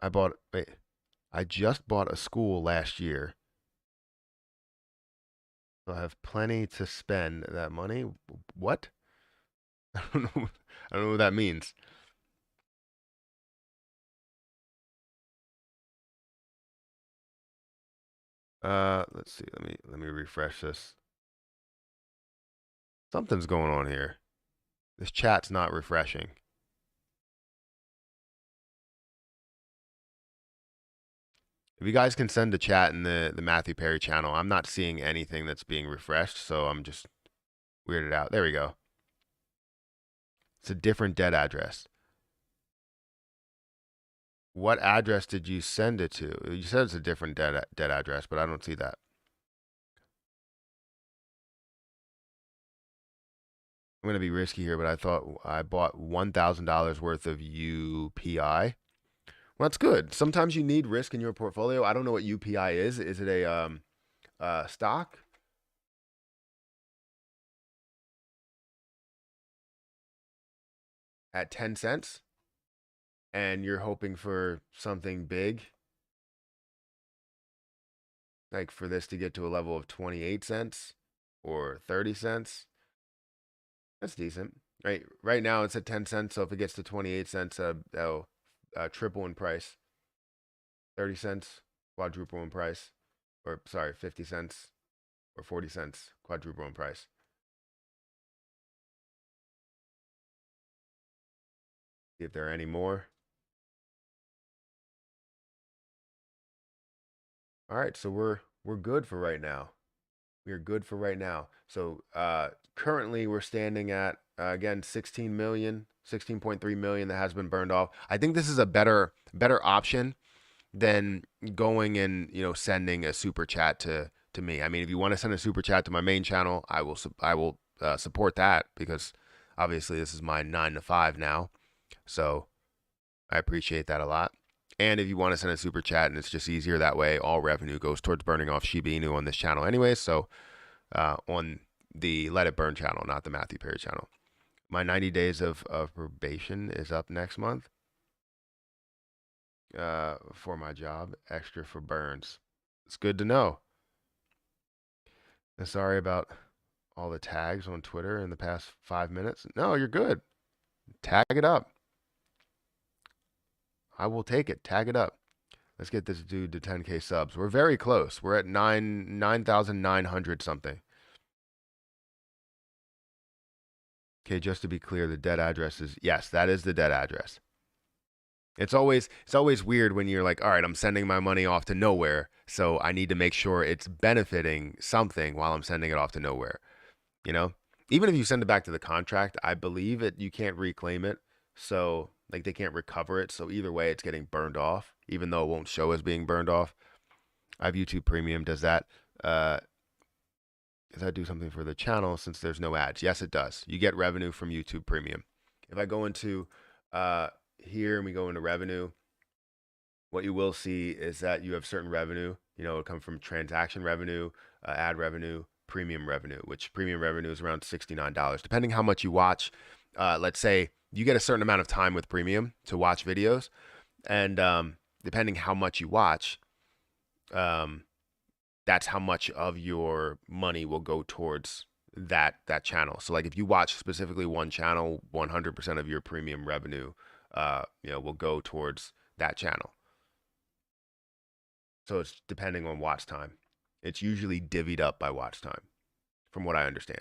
I just bought a school last year. So I have plenty to spend that money. What? I don't know. I don't know what that means. Let's see. Let me refresh this. Something's going on here. This chat's not refreshing. If you guys can send a chat in the Matthew Perry channel, I'm not seeing anything that's being refreshed, so I'm just weirded out. There we go. It's a different dead address. What address did you send it to? You said it's a different dead address, but I don't see that. I'm going to be risky here, but I thought I bought $1,000 worth of UPI. Well, that's good. Sometimes you need risk in your portfolio. I don't know what UPI is. Is it a stock? At 10 cents? And you're hoping for something big? Like for this to get to a level of 28 cents or 30 cents? That's decent. Right now it's at 10 cents, so if it gets to 28 cents, that'll triple in price. 30 cents, quadruple in price. Or sorry, 50 cents or 40 cents, quadruple in price. See if there are any more. All right, so we're good for right now. We are good for right now. So currently we're standing at again 16.3 million that has been burned off. I think this is a better option than going and sending a super chat to me. I mean, if you want to send a super chat to my main channel, I will support that, because obviously this is my 9 to 5 now. So I appreciate that a lot. And if you want to send a super chat, and it's just easier that way, all revenue goes towards burning off Shiba Inu on this channel anyway. So on the Let It Burn channel, not the Matthew Perry channel. My 90 days of probation is up next month for my job. Extra for burns. It's good to know. And sorry about all the tags on Twitter in the past 5 minutes. No, you're good. Tag it up. I will take it. Tag it up. Let's get this dude to 10K subs. We're very close. We're at 9,900 something. Okay, just to be clear, the dead address is, yes, that is the dead address. It's always weird when you're like, all right, I'm sending my money off to nowhere, so I need to make sure it's benefiting something while I'm sending it off to nowhere. Even if you send it back to the contract, I believe you can't reclaim it. So like they can't recover it. So either way, it's getting burned off, even though it won't show as being burned off. I have YouTube Premium. Does that do something for the channel since there's no ads? Yes, it does. You get revenue from YouTube Premium. If I go into here and we go into revenue, what you will see is that you have certain revenue. It'll come from transaction revenue, ad revenue, premium revenue, which premium revenue is around $69. Depending how much you watch, let's say you get a certain amount of time with premium to watch videos, and depending how much you watch, that's how much of your money will go towards that channel. So like if you watch specifically one channel, 100% of your premium revenue will go towards that channel. So it's depending on watch time. It's usually divvied up by watch time, from what I understand.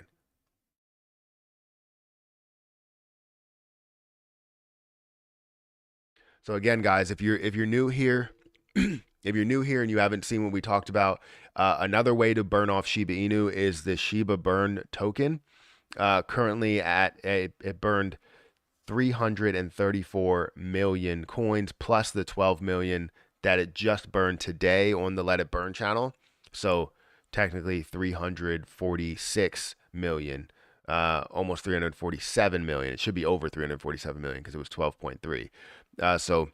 So again, guys, if you're new here, if you're new here and you haven't seen what we talked about, another way to burn off Shiba Inu is the Shiba Burn token. Currently it burned 334 million coins plus the 12 million that it just burned today on the Let It Burn channel. So technically 346 million, almost 347 million. It should be over 347 million because it was 12.3. So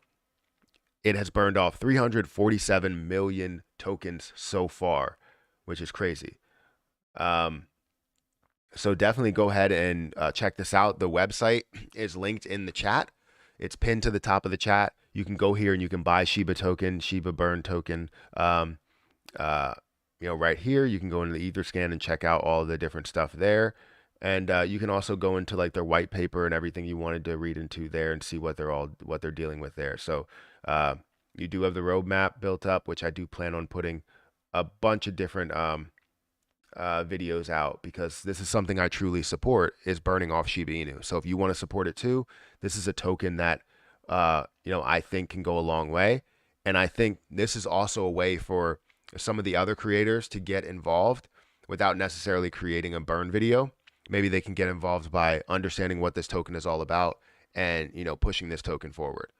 it has burned off 347 million tokens so far, which is crazy. So definitely go ahead and check this out. The website is linked in the chat. It's pinned to the top of the chat. You can go here and you can buy Shiba token, Shiba burn token. Uh, right here, you can go into the Etherscan and check out all the different stuff there. And you can also go into like their white paper and everything you wanted to read into there and see what they're dealing with there. So you do have the roadmap built up, which I do plan on putting a bunch of different videos out, because this is something I truly support, is burning off Shiba Inu. So if you want to support it too, this is a token that I think can go a long way. And I think this is also a way for some of the other creators to get involved without necessarily creating a burn video. Maybe they can get involved by understanding what this token is all about and pushing this token forward,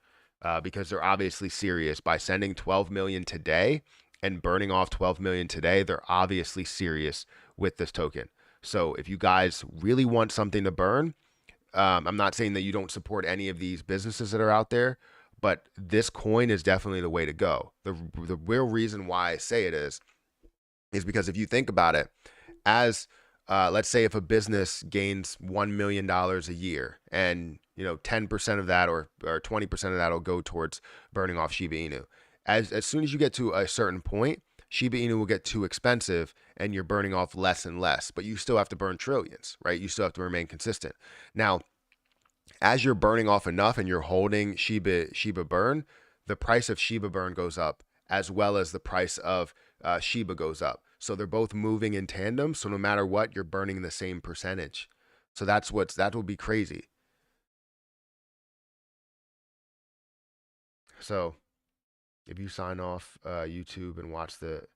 because they're obviously serious by sending 12 million today and burning off 12 million today. They're obviously serious with this token. So if you guys really want something to burn, I'm not saying that you don't support any of these businesses that are out there, but this coin is definitely the way to go. The real reason why I say it is because if you think about it, as let's say if a business gains $1 million a year, and 10% of that or 20% of that will go towards burning off Shiba Inu. As soon as you get to a certain point, Shiba Inu will get too expensive and you're burning off less and less, but you still have to burn trillions, right? You still have to remain consistent. Now, as you're burning off enough and you're holding Shiba burn, the price of Shiba burn goes up, as well as the price of Shiba goes up. So they're both moving in tandem. So no matter what, you're burning the same percentage. So that will be crazy. So if you sign off YouTube and watch the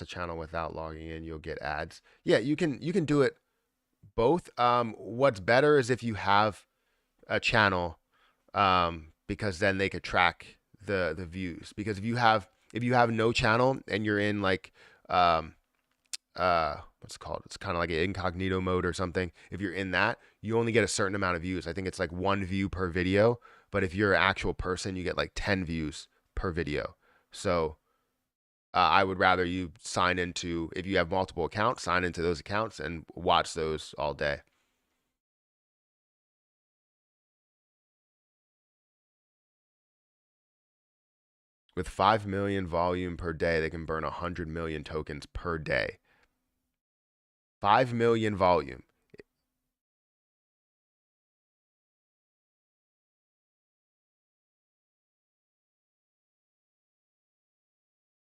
channel without logging in, you'll get ads. Yeah, you can do it both. What's better is if you have a channel, because then they could track the views. Because if you have no channel and you're in like what's it called? It's kind of like an incognito mode or something. If you're in that, you only get a certain amount of views. I think it's like 1 view per video. But if you're an actual person, you get like 10 views per video. So I would rather you sign into, if you have multiple accounts, sign into those accounts and watch those all day. With 5 million volume per day, they can burn 100 million tokens per day. 5 million volume.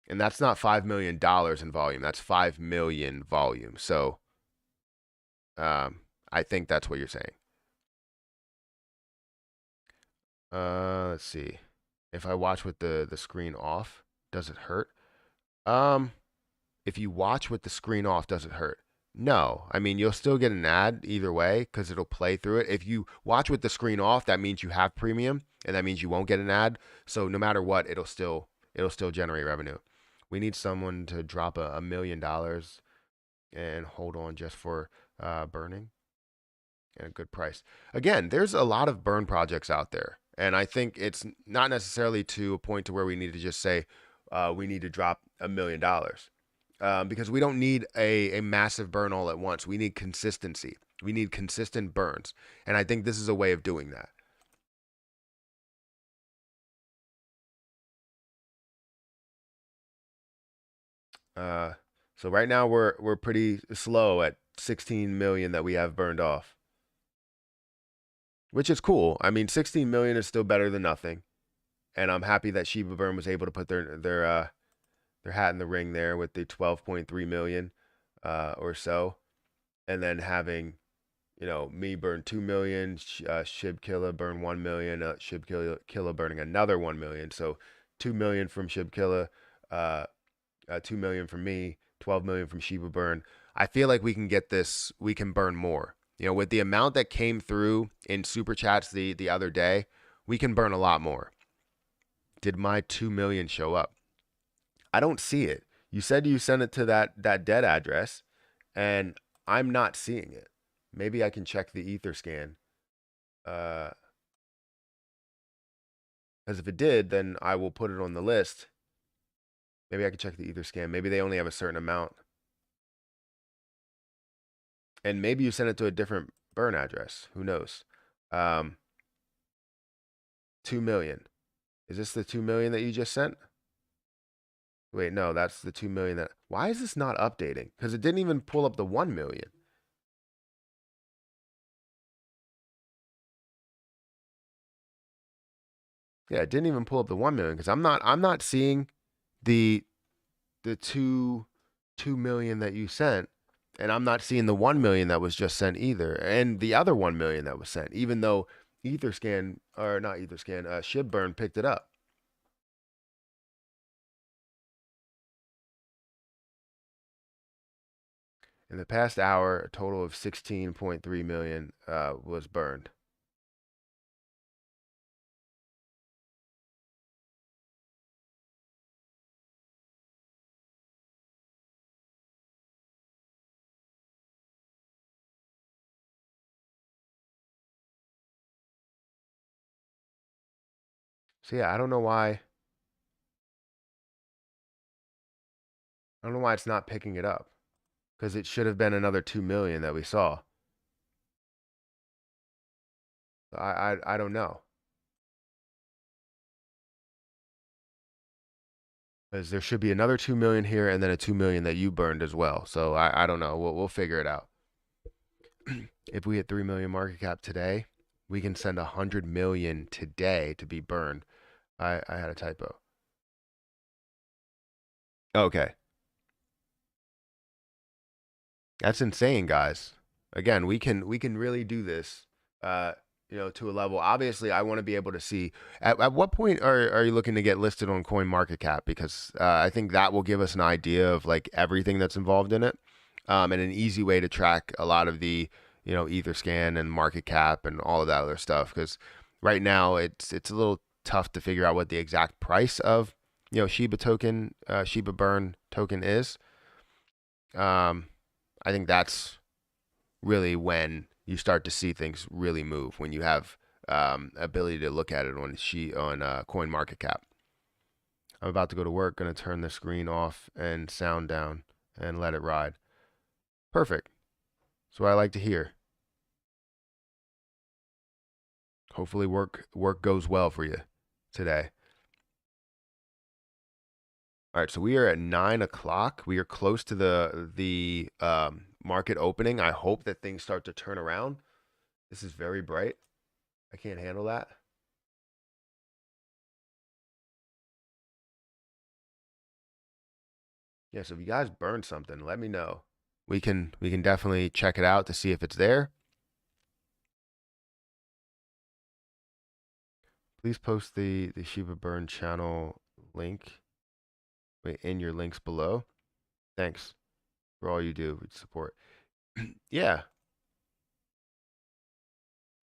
And that's not $5 million in volume. That's 5 million volume. So I think that's what you're saying. Let's see. If I watch with the screen off, does it hurt? If you watch with the screen off, does it hurt? No. I mean, you'll still get an ad either way because it'll play through it. If you watch with the screen off, that means you have premium, and that means you won't get an ad. So no matter what, it'll still generate revenue. We need someone to drop $1 million and hold on just for burning and a good price. Again, there's a lot of burn projects out there, and I think it's not necessarily to a point to where we need to just say we need to drop $1 million, because we don't need a massive burn all at once. We need consistency. We need consistent burns, and I think this is a way of doing that. So right now we're pretty slow at 16 million that we have burned off, which is cool. I mean, 16 million is still better than nothing, and I'm happy that Shiba Burn was able to put their hat in the ring there with the 12.3 million or so, and then having me burn 2 million, SHIB Killer burn 1 million, SHIB Killer burning another 1 million. So 2 million from SHIB Killer, 2 million from me, 12 million from Shiba Burn. I feel like we can get this. We can burn more. With the amount that came through in super chats the other day, we can burn a lot more. Did my 2 million show up? I don't see it. You said you sent it to that dead address, and I'm not seeing it. Maybe I can check the Etherscan. Because if it did, then I will put it on the list. Maybe I can check the Etherscan. Maybe they only have a certain amount. And maybe you sent it to a different burn address. Who knows? 2 million. Is this the 2 million that you just sent? Wait, no, that's the 2 million that. Why is this not updating? Because it didn't even pull up the 1 million. Yeah, it didn't even pull up the 1 million because I'm not seeing the 2 million that you sent, and I'm not seeing the 1 million that was just sent either, and the other 1 million that was sent, even though Etherscan or not Etherscan, SHIB burn picked it up. In the past hour, a total of 16.3 million was burned. So yeah, I don't know why. I don't know why it's not picking it up because it should have been another 2 million that we saw. I don't know. Because there should be another 2 million here and then a 2 million that you burned as well. So I don't know. We'll figure it out. If we hit 3 million market cap today, we can send 100 million today to be burned. I had a typo. Okay. That's insane, guys. Again, we can really do this to a level. Obviously, I want to be able to see at what point are you looking to get listed on Coin Market Cap, because I think that will give us an idea of like everything that's involved in it, and an easy way to track a lot of the Etherscan and market cap and all of that other stuff. Because right now it's a little tough to figure out what the exact price of Shiba token, Shiba burn token is. I think that's really when you start to see things really move, when you have ability to look at it on Coin Market Cap. I'm about to go to work. Going to turn the screen off and sound down and let it ride. Perfect. That's what I like to hear. Hopefully work goes well for you today. All right, so we are at 9 o'clock. We are close to the market opening. I hope that things start to turn around. This is very bright. I can't handle that. Yeah, so if you guys burn something, let me know. We can definitely check it out to see if it's there. Please post the Shiba Burn channel link in your links below. Thanks for all you do with support. Yeah.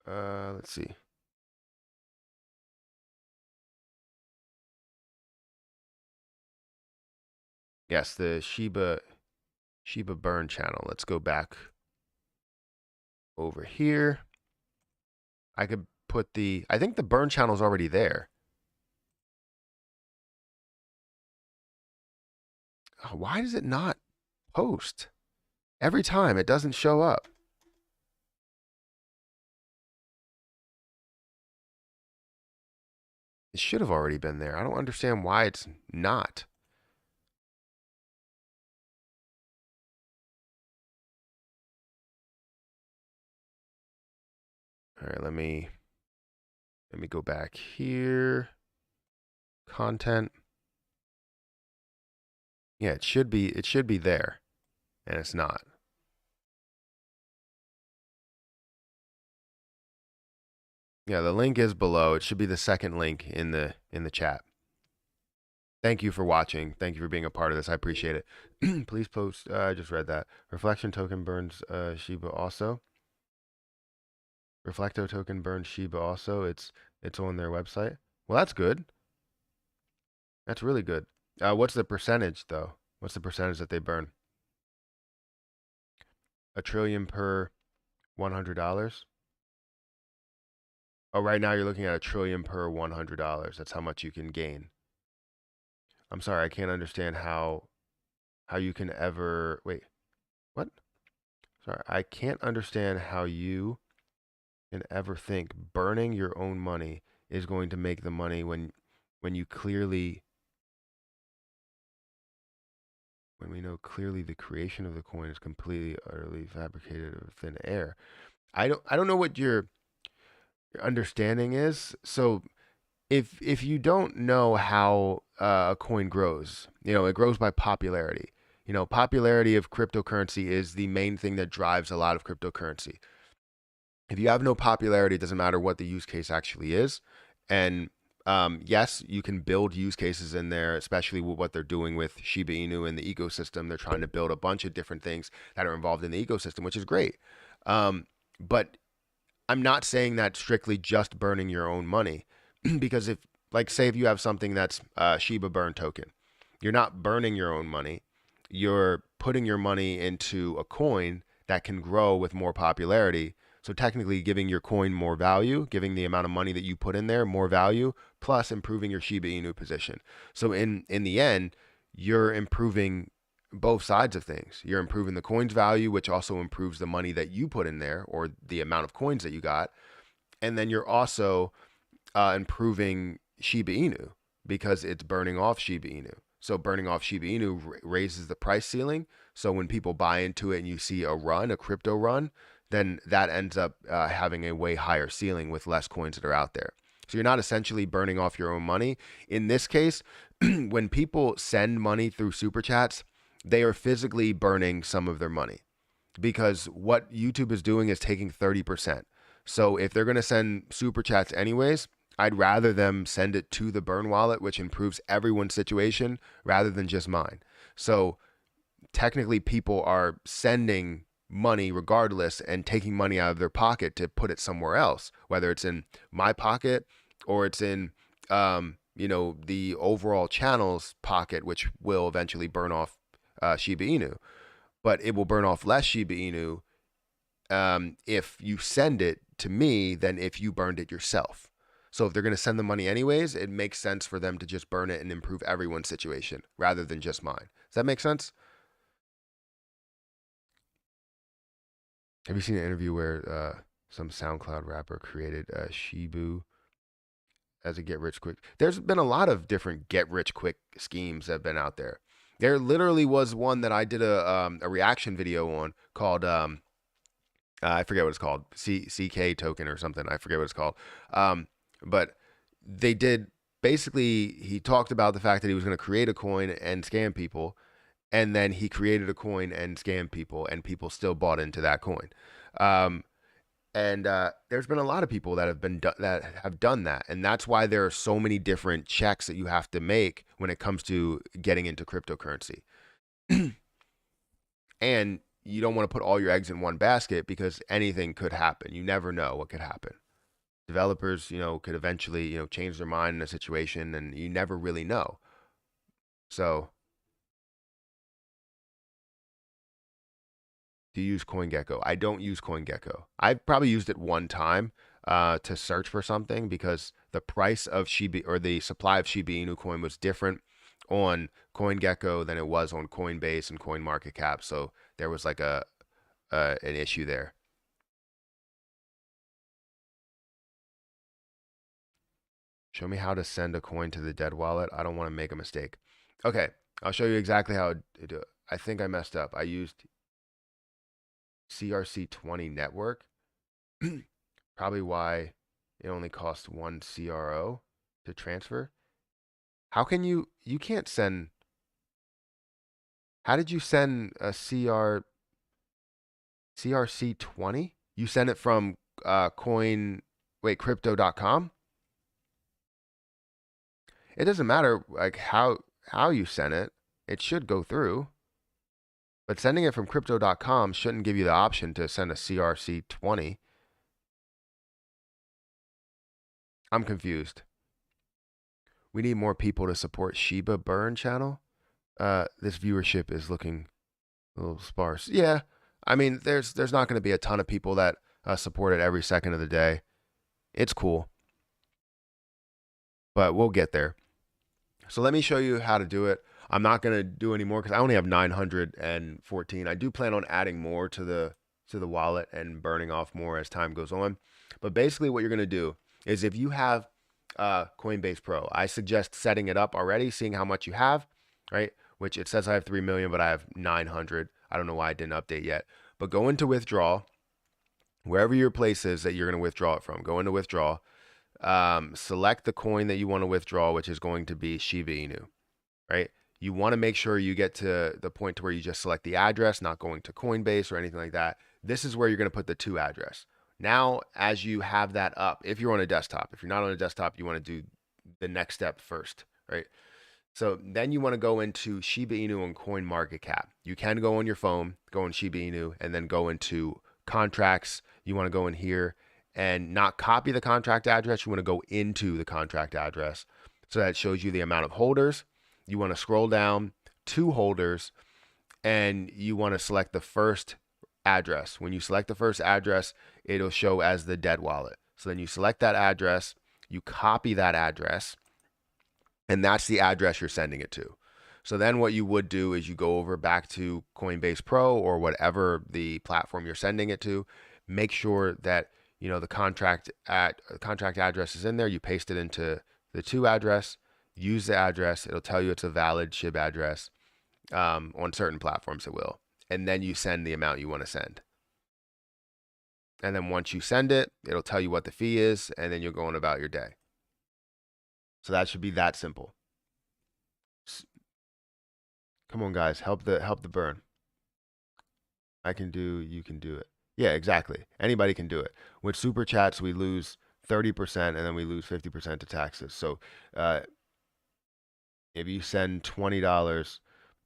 Let's see. Yes, the Shiba Burn channel. Let's go back over here. I could put I think the burn channel is already there. Why does it not post? Every time it doesn't show up. It should have already been there. I don't understand why it's not. All right, let me go back here. Content. Yeah, it should be there, and it's not. Yeah, the link is below. It should be the second link in the chat. Thank you for watching. Thank you for being a part of this. I appreciate it. Please post. I just read that. Reflection token burns Shiba also. Reflecto token burns Shiba also. It's on their website. Well, that's good. That's really good. What's the percentage though? What's the percentage that they burn? $1 trillion per $100. Oh, right now you're looking at $1 trillion per $100. That's how much you can gain. I'm sorry, I can't understand how you can ever wait. What? Sorry, I can't understand how you can ever think burning your own money is going to make the money when you clearly when we know clearly the creation of the coin is completely utterly fabricated of thin air. I don't know what your understanding is. So if you don't know how a coin grows, it grows by popularity. Popularity of cryptocurrency is the main thing that drives a lot of cryptocurrency. If you have no popularity, it doesn't matter what the use case actually is. And yes, you can build use cases in there, especially with what they're doing with Shiba Inu and the ecosystem. They're trying to build a bunch of different things that are involved in the ecosystem, which is great. But I'm not saying that strictly just burning your own money, because say if you have something that's a Shiba burn token, you're not burning your own money. You're putting your money into a coin that can grow with more popularity. So technically giving your coin more value, giving the amount of money that you put in there more value, plus improving your Shiba Inu position. So in the end, you're improving both sides of things. You're improving the coin's value, which also improves the money that you put in there or the amount of coins that you got. And then you're also improving Shiba Inu because it's burning off Shiba Inu. So burning off Shiba Inu raises the price ceiling. So when people buy into it and you see a run, a crypto run, then that ends up having a way higher ceiling with less coins that are out there. So you're not essentially burning off your own money. In this case, when people send money through super chats, they are physically burning some of their money because what YouTube is doing is taking 30%. So if they're going to send super chats anyways, I'd rather them send it to the burn wallet, which improves everyone's situation rather than just mine. So technically people are sending money regardless and taking money out of their pocket to put it somewhere else, whether it's in my pocket or it's in the overall channel's pocket, which will eventually burn off Shiba Inu, but it will burn off less Shiba Inu if you send it to me than if you burned it yourself. So if they're going to send the money anyways, it makes sense for them to just burn it and improve everyone's situation rather than just mine. Does that make sense? Have you seen an interview where some SoundCloud rapper created a Shibu as a get rich quick? There's been a lot of different get rich quick schemes that have been out there. There literally was one that I did a reaction video on called I forget what it's called, CK token or something. I forget what it's called. But they did basically. He talked about the fact that he was going to create a coin and scam people, and then he created a coin and scammed people, and people still bought into that coin. And there's been a lot of people that have done that, and that's why there are so many different checks that you have to make when it comes to getting into cryptocurrency. And you don't want to put all your eggs in one basket because anything could happen. You never know what could happen. Developers, could eventually, change their mind in a situation, and you never really know. So, do you use CoinGecko? I don't use CoinGecko. I've probably used it one time to search for something because the price of Shiba or the supply of Shiba Inu coin was different on CoinGecko than it was on Coinbase and CoinMarketCap. So there was like an issue there. Show me how to send a coin to the dead wallet. I don't want to make a mistake. Okay, I'll show you exactly how to do it. I think I messed up. I used CRC20 network. Probably why it only costs 1 CRO to transfer. How can you can't send, how did you send a CRC20? You send it from crypto.com? It doesn't matter like how you send it. It should go through. But sending it from crypto.com shouldn't give you the option to send a CRC20. I'm confused. We need more people to support Shiba Burn channel. This viewership is looking a little sparse. Yeah, I mean, there's not going to be a ton of people that support it every second of the day. It's cool, but we'll get there. So let me show you how to do it. I'm not going to do any more because I only have 914. I do plan on adding more to the to the wallet and burning off more as time goes on. But basically what you're going to do is if you have Coinbase Pro, I suggest setting it up already, seeing how much you have, right? Which it says I have 3 million, but I have 900. I don't know why I didn't update yet. But go into withdraw, wherever your place is that you're going to withdraw it from. Go into withdraw, select the coin that you want to withdraw, which is going to be Shiba Inu, right? You want to make sure you get to the point to where you just select the address, not going to Coinbase or anything like that. This is where you're going to put the to address. Now, as you have that up, if you're on a desktop, if you're not on a desktop, you want to do the next step first, right? So then you want to go into Shiba Inu and CoinMarketCap. You can go on your phone, go in Shiba Inu, and then go into contracts. You want to go in here and not copy the contract address. You want to go into the contract address. So that shows you the amount of holders. You want to scroll down to holders, and you want to select the first address. When you select the first address, it'll show as the dead wallet. So then you select that address, you copy that address, and that's the address you're sending it to. So then what you would do is you go over back to Coinbase Pro or whatever the platform you're sending it to. Make sure that the contract address is in there. You paste it into the to address. Use the address. It'll tell you it's a valid SHIB address. On certain platforms it will. And then you send the amount you want to send. And then once you send it, it'll tell you what the fee is, and then you're going about your day. So that should be that simple. Come on, guys, help the burn. I can do, you can do it. Yeah, exactly. Anybody can do it. With super chats, we lose 30% and then we lose 50% to taxes. So if you send $20,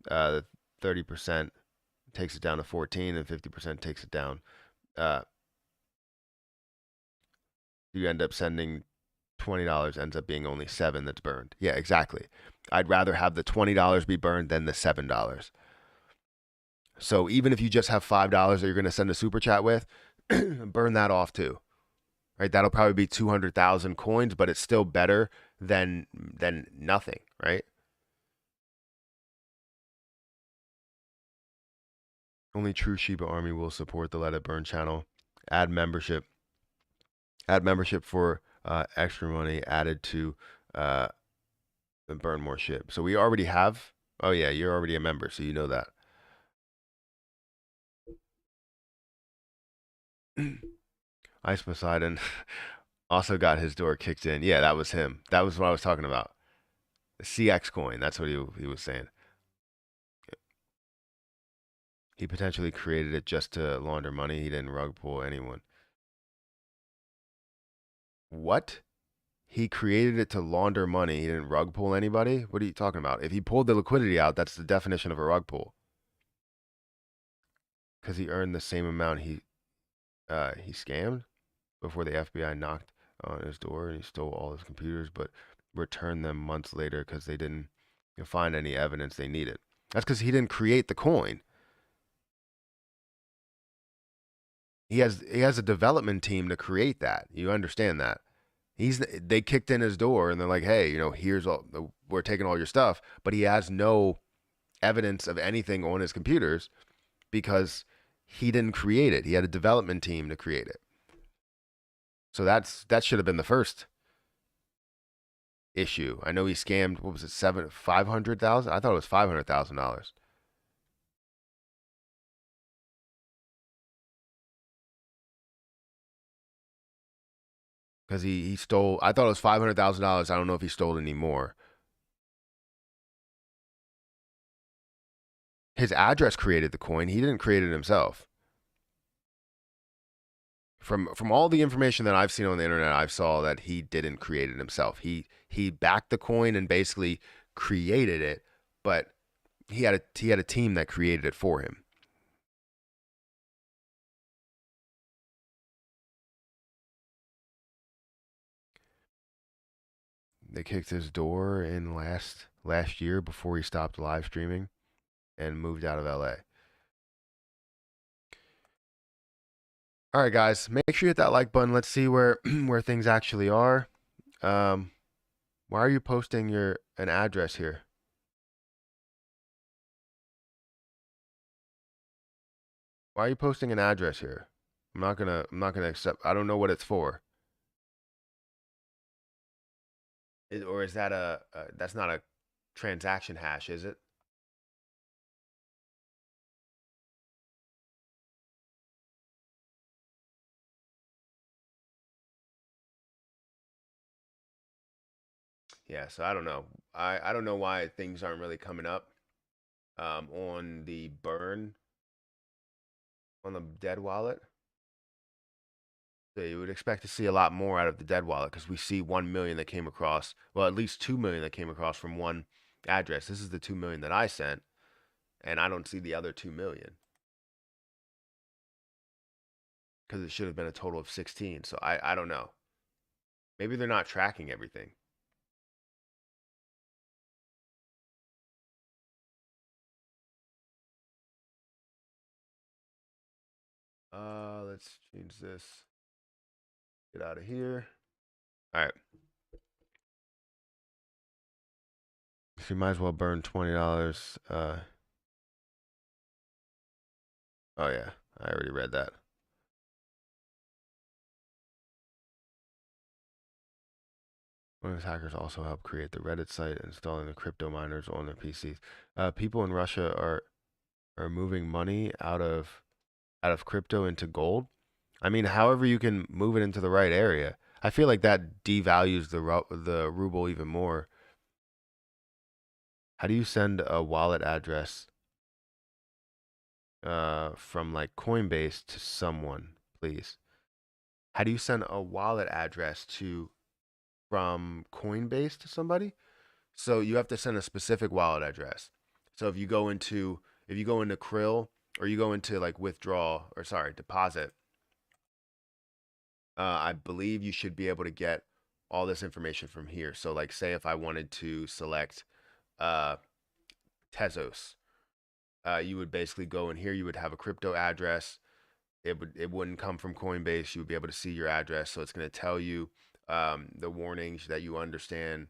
30% takes it down to 14 and 50% takes it down. You end up sending $20, ends up being only $7 that's burned. Yeah, exactly. I'd rather have the $20 be burned than the $7. So even if you just have $5 that you're going to send a super chat with, burn that off too. Right? That'll probably be 200,000 coins, but it's still better than nothing, right? Only true Shiba Army will support the Let It Burn channel. Add membership. Add membership for extra money added to burn more SHIB. So we already have. Oh yeah, you're already a member, so you know that. Ice Poseidon also got his door kicked in. Yeah, that was him. That was what I was talking about. The CX coin. That's what he was saying. He potentially created it just to launder money. He didn't rug pull anyone. What? He created it to launder money. He didn't rug pull anybody? What are you talking about? If he pulled the liquidity out, that's the definition of a rug pull. Because he earned the same amount he scammed before the FBI knocked on his door and he stole all his computers, but returned them months later because they didn't find any evidence they needed. That's because he didn't create the coin. He has a development team to create that. You understand that? They kicked in his door and they're like, hey, here's we're taking all your stuff, but he has no evidence of anything on his computers because he didn't create it. He had a development team to create it. So that should have been the first issue. I know he scammed, what was it, $500,000? I thought it was $500,000. Because he stole, I thought it was $500,000. I don't know if he stole any more. His address created the coin. He didn't create it himself. From all the information that I've seen on the internet, I saw that he didn't create it himself. He backed the coin and basically created it, but he had a team that created it for him. They kicked his door in last year before he stopped live streaming and moved out of LA. All right, guys, make sure you hit that like button. Let's see where things actually are. Why are you posting an address here? Why are you posting an address here? I'm not gonna accept. I don't know what it's for. Or is that that's not a transaction hash, is it? Yeah, so I don't know. I don't know why things aren't really coming up on the burn on the dead wallet. So you would expect to see a lot more out of the dead wallet because we see 1 million that came across, well, at least 2 million that came across from one address. This is the 2 million that I sent, and I don't see the other 2 million because it should have been a total of 16. So I don't know. Maybe they're not tracking everything. Let's change this. Get out of here. All right. So you might as well burn $20. Oh yeah, I already read that. One of his hackers also helped create the Reddit site, installing the crypto miners on their PCs. People in Russia are moving money out of crypto into gold. I mean, however you can move it into the right area. I feel like that devalues the ruble even more. How do you send a wallet address from like Coinbase to someone, please? How do you send a wallet address to from Coinbase to somebody? So you have to send a specific wallet address. So if you go into Krill or you go into like withdraw or sorry, deposit, I believe you should be able to get all this information from here. So like say if I wanted to select uh Tezos, you would basically go in here, you would have a crypto address. It wouldn't come from Coinbase. You would be able to see your address. So it's going to tell you the warnings that you understand.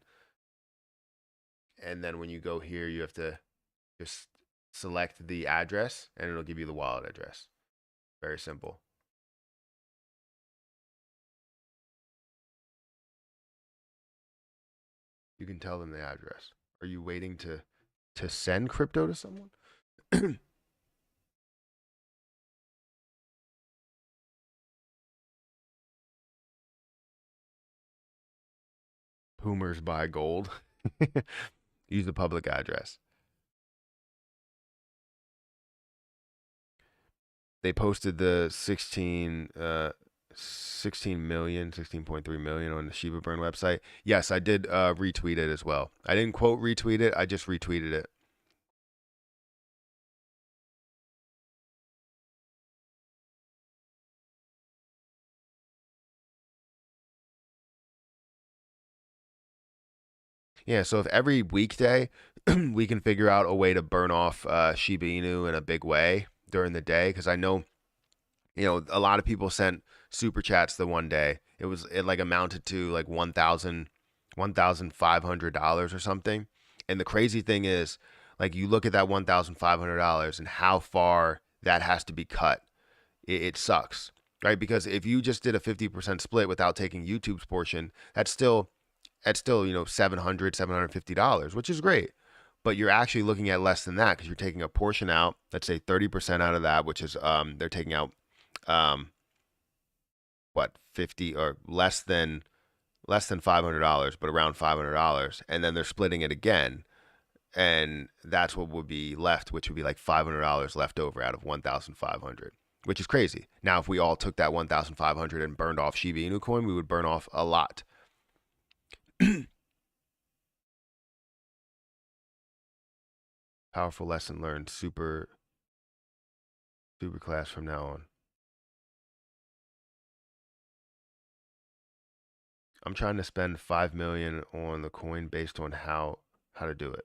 And then when you go here, you have to just select the address and it'll give you the wallet address. Very simple. You can tell them the address. Are you waiting to send crypto to someone? Boomers buy gold. Use the public address. They posted the 16 million, 16.3 million on the Shiba Burn website. Yes, I did retweet it as well. I didn't quote retweet it. I just retweeted it. Yeah, so if every weekday we can figure out a way to burn off Shiba Inu in a big way during the day, because I know, a lot of people sent super chats the one day. It like amounted to like $1,500 or something. And the crazy thing is, like you look at that $1,500 and how far that has to be cut. It sucks, right? Because if you just did a 50% split without taking YouTube's portion, that's still 750 dollars, which is great. But you're actually looking at less than that because you're taking a portion out. Let's say 30% out of that, which is they're taking out um what 50 or less than $500, but around $500, and then they're splitting it again, and that's what would be left, which would be like $500 left over out of 1,500, which is crazy. Now, if we all took that 1,500 and burned off Shiba Inu coin, we would burn off a lot. Powerful lesson learned. Super class from now on. I'm trying to spend 5 million on the coin based on how to do it.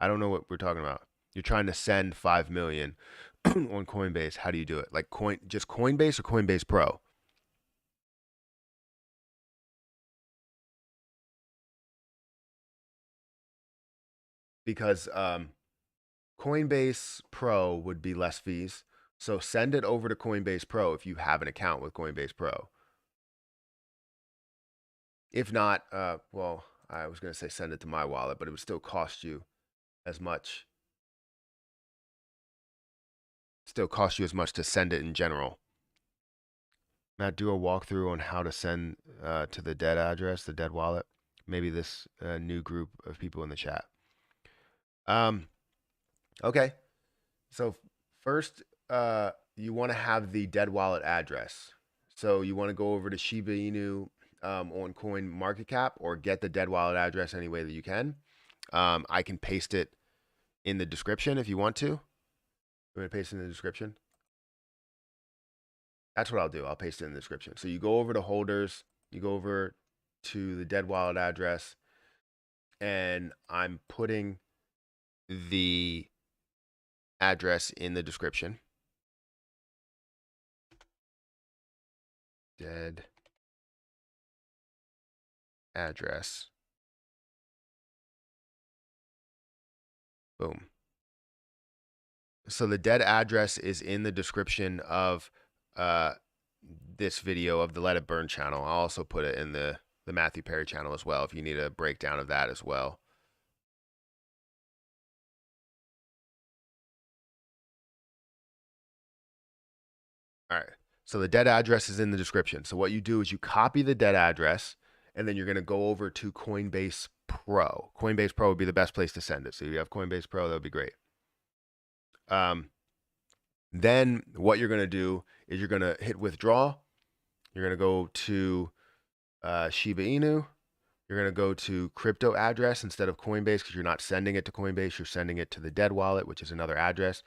I don't know what we're talking about. You're trying to send 5 million on Coinbase. How do you do it? Like just Coinbase or Coinbase Pro? Because Coinbase Pro would be less fees. So send it over to Coinbase Pro if you have an account with Coinbase Pro. If not, well, I was going to say send it to my wallet, but it would still cost you as much. Still cost you as much to send it in general. Matt, do a walkthrough on how to send to the dead address, the dead wallet. Maybe this new group of people in the chat. Okay. So first, you want to have the dead wallet address. So you want to go over to Shiba Inu on Coin Market Cap or get the dead wallet address any way that you can. I can paste it in the description if you want to. You want to paste it in the description? That's what I'll do. I'll paste it in the description. So you go over to holders, you go over to the dead wallet address, and I'm putting the address in the description. Dead address. Boom. So the dead address is in the description of this video of the Let It Burn channel. I'll also put it in the Matthew Perry channel as well if you need a breakdown of that as well. All right. So the dead address is in the description. So what you do is you copy the dead address, and then you're going to go over to Coinbase Pro. Coinbase Pro would be the best place to send it. So if you have Coinbase Pro, that would be great. Then what you're going to do is you're going to hit withdraw. You're going to go to Shiba Inu. You're going to go to crypto address instead of Coinbase because you're not sending it to Coinbase. You're sending it to the dead wallet, which is another address.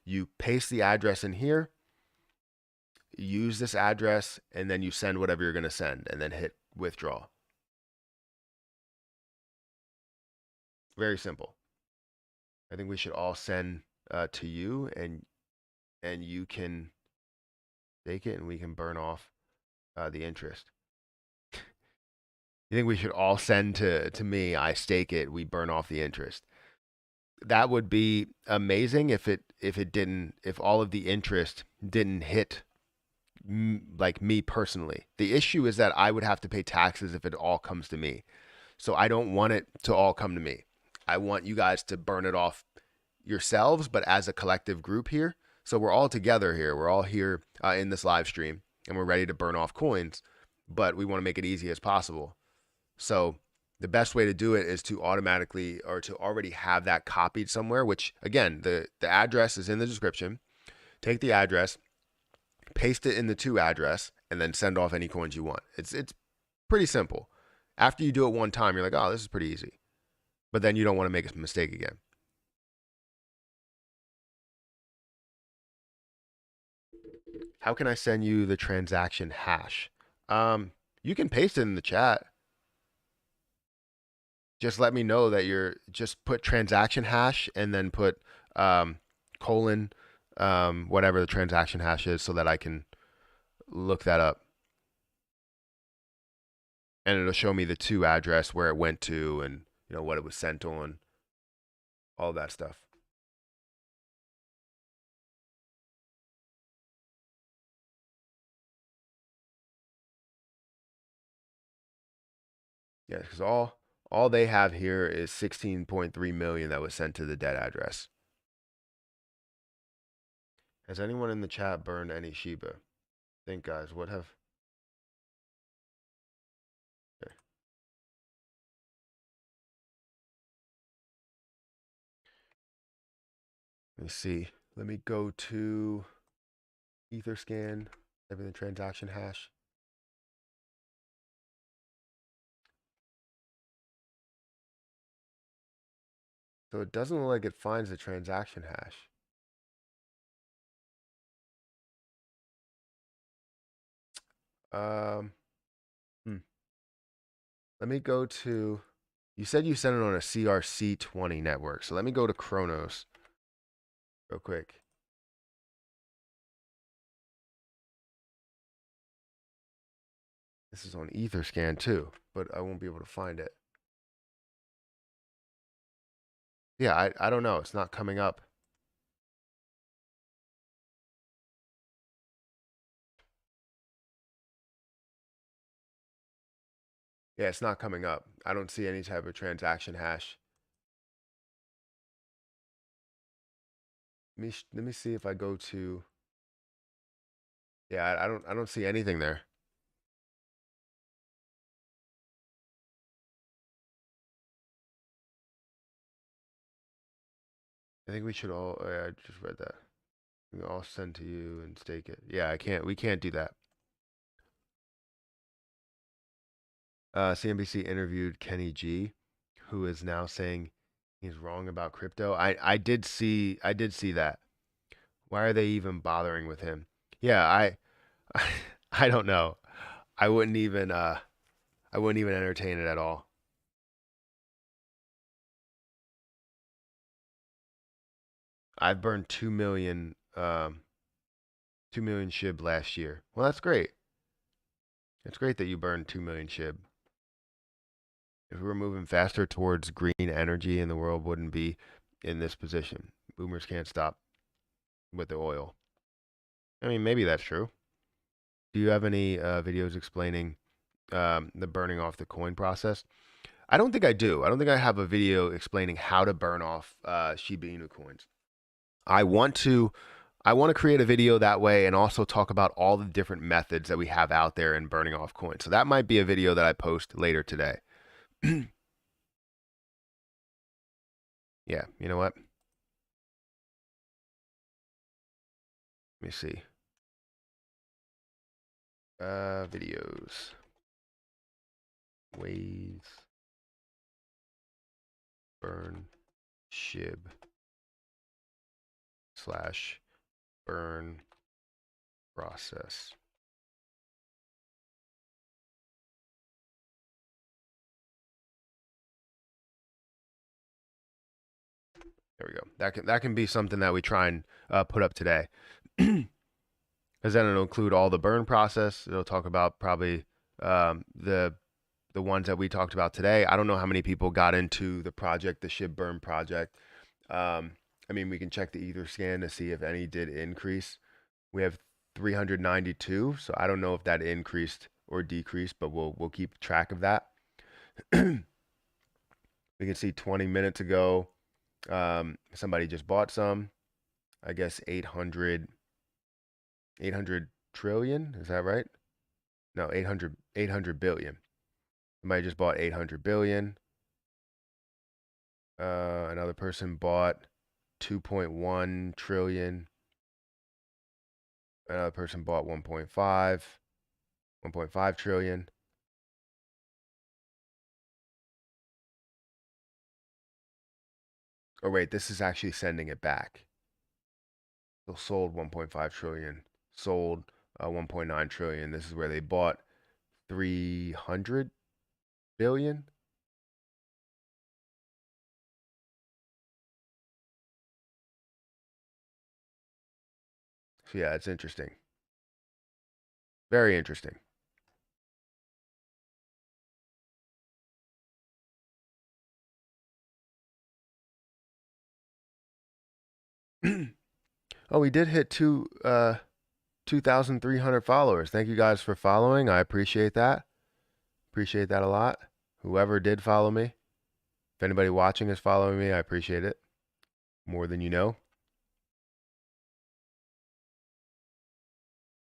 You paste the address in here, use this address, and then you send whatever you're going to send and then hit withdraw. Very simple. I think we should all send to you, and you can stake it and we can burn off the interest. You think we should all send to me, I stake it, we burn off the interest. That would be amazing if all of the interest didn't hit like me personally. The issue is that I would have to pay taxes if it all comes to me. So I don't want it to all come to me. I want you guys to burn it off yourselves, but as a collective group here. So we're all together here. We're all here in this live stream, and we're ready to burn off coins, but we want to make it easy as possible. So the best way to do it is to automatically or to already have that copied somewhere, which again, the address is in the description. Take the address, paste it in the to address, and then send off any coins you want. It's pretty simple. After you do it one time, you're like, oh, this is pretty easy. But then you don't want to make a mistake again. How can I send you the transaction hash? You can paste it in the chat. Just let me know that just put transaction hash and then put colon whatever the transaction hash is so that I can look that up. And it'll show me the to address where it went to and what it was sent on, all that stuff. Yeah, because all they have here is 16.3 million that was sent to the dead address. Has anyone in the chat burned any Shiba? Think, guys, what have... Okay. Let me see. Let me go to Etherscan, type in the transaction hash. So it doesn't look like it finds the transaction hash. Let me go to, you said you sent it on a CRC20 network. So let me go to Cronos real quick. This is on Etherscan too, but I won't be able to find it. Yeah, I don't know. It's not coming up. Yeah, it's not coming up. I don't see any type of transaction hash. Let me see if I go to. Yeah, I don't see anything there. I think we should all. Oh, yeah, I just read that. We all send to you and stake it. Yeah, I can't. We can't do that. CNBC interviewed Kenny G, who is now saying he's wrong about crypto. I did see that. Why are they even bothering with him? Yeah, I don't know. I wouldn't even I wouldn't even entertain it at all. I've burned 2 million SHIB last year. Well, that's great. It's great that you burned 2 million SHIB. If we were moving faster towards green energy and the world wouldn't be in this position. Boomers can't stop with the oil. I mean, maybe that's true. Do you have any videos explaining the burning off the coin process? I don't think I do. I don't think I have a video explaining how to burn off Shiba Inu coins. I want to create a video that way and also talk about all the different methods that we have out there in burning off coins. So that might be a video that I post later today. Yeah, you know what? Let me see. Videos. Ways burn SHIB / burn process. There we go. That can be something that we try and put up today. Because then it'll include all the burn process. It'll talk about probably the ones that we talked about today. I don't know how many people got into the project, the SHIB burn project. I mean, we can check the Etherscan to see if any did increase. We have 392, so I don't know if that increased or decreased, but we'll keep track of that. We can see 20 minutes ago, somebody just bought some. I guess 800 trillion. Is that right? No, 800 billion. Somebody just bought 800 billion. Another person bought 2.1 trillion. Another person bought 1.5 trillion. Or wait, this is actually sending it back. So sold 1.5 trillion, sold 1.9 trillion. This is where they bought 300 billion. So yeah, it's interesting. Very interesting. Oh, we did hit 2,300 followers. Thank you guys for following. I appreciate that. Appreciate that a lot. Whoever did follow me. If anybody watching is following me, I appreciate it more than you know.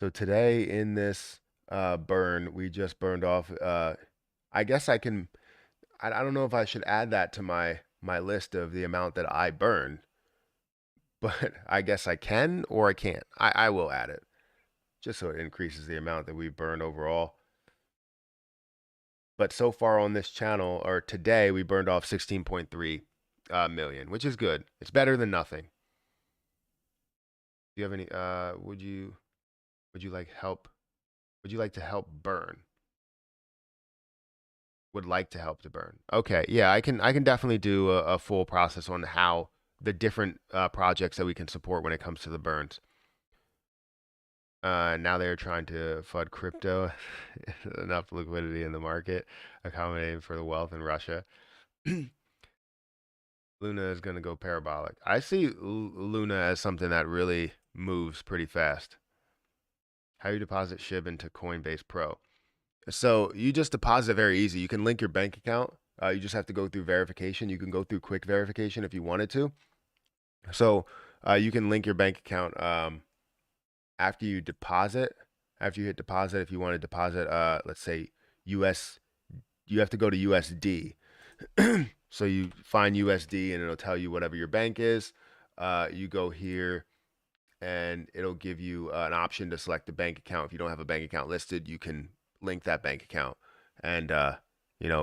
So today in this burn, we just burned off. I guess I can. I don't know if I should add that to my list of the amount that I burned, but I guess I can or I can't. I will add it just so it increases the amount that we burned overall. But so far on this channel, or today, we burned off 16.3 million, which is good. It's better than nothing. Do you have any? Would you like help? Would you like to help burn? Would like to help to burn. Okay, yeah, I can definitely do a full process on how the different projects that we can support when it comes to the burns. Now they're trying to FUD crypto, enough liquidity in the market, accommodating for the wealth in Russia. Luna is going to go parabolic. I see Luna as something that really moves pretty fast. How you deposit SHIB into Coinbase Pro? So you just deposit very easy. You can link your bank account. You just have to go through verification. You can go through quick verification if you wanted to. So you can link your bank account after you deposit. After you hit deposit, if you want to deposit, let's say US, you have to go to USD. So you find USD and it'll tell you whatever your bank is. You go here and it'll give you an option to select a bank account. If you don't have a bank account listed, you can link that bank account and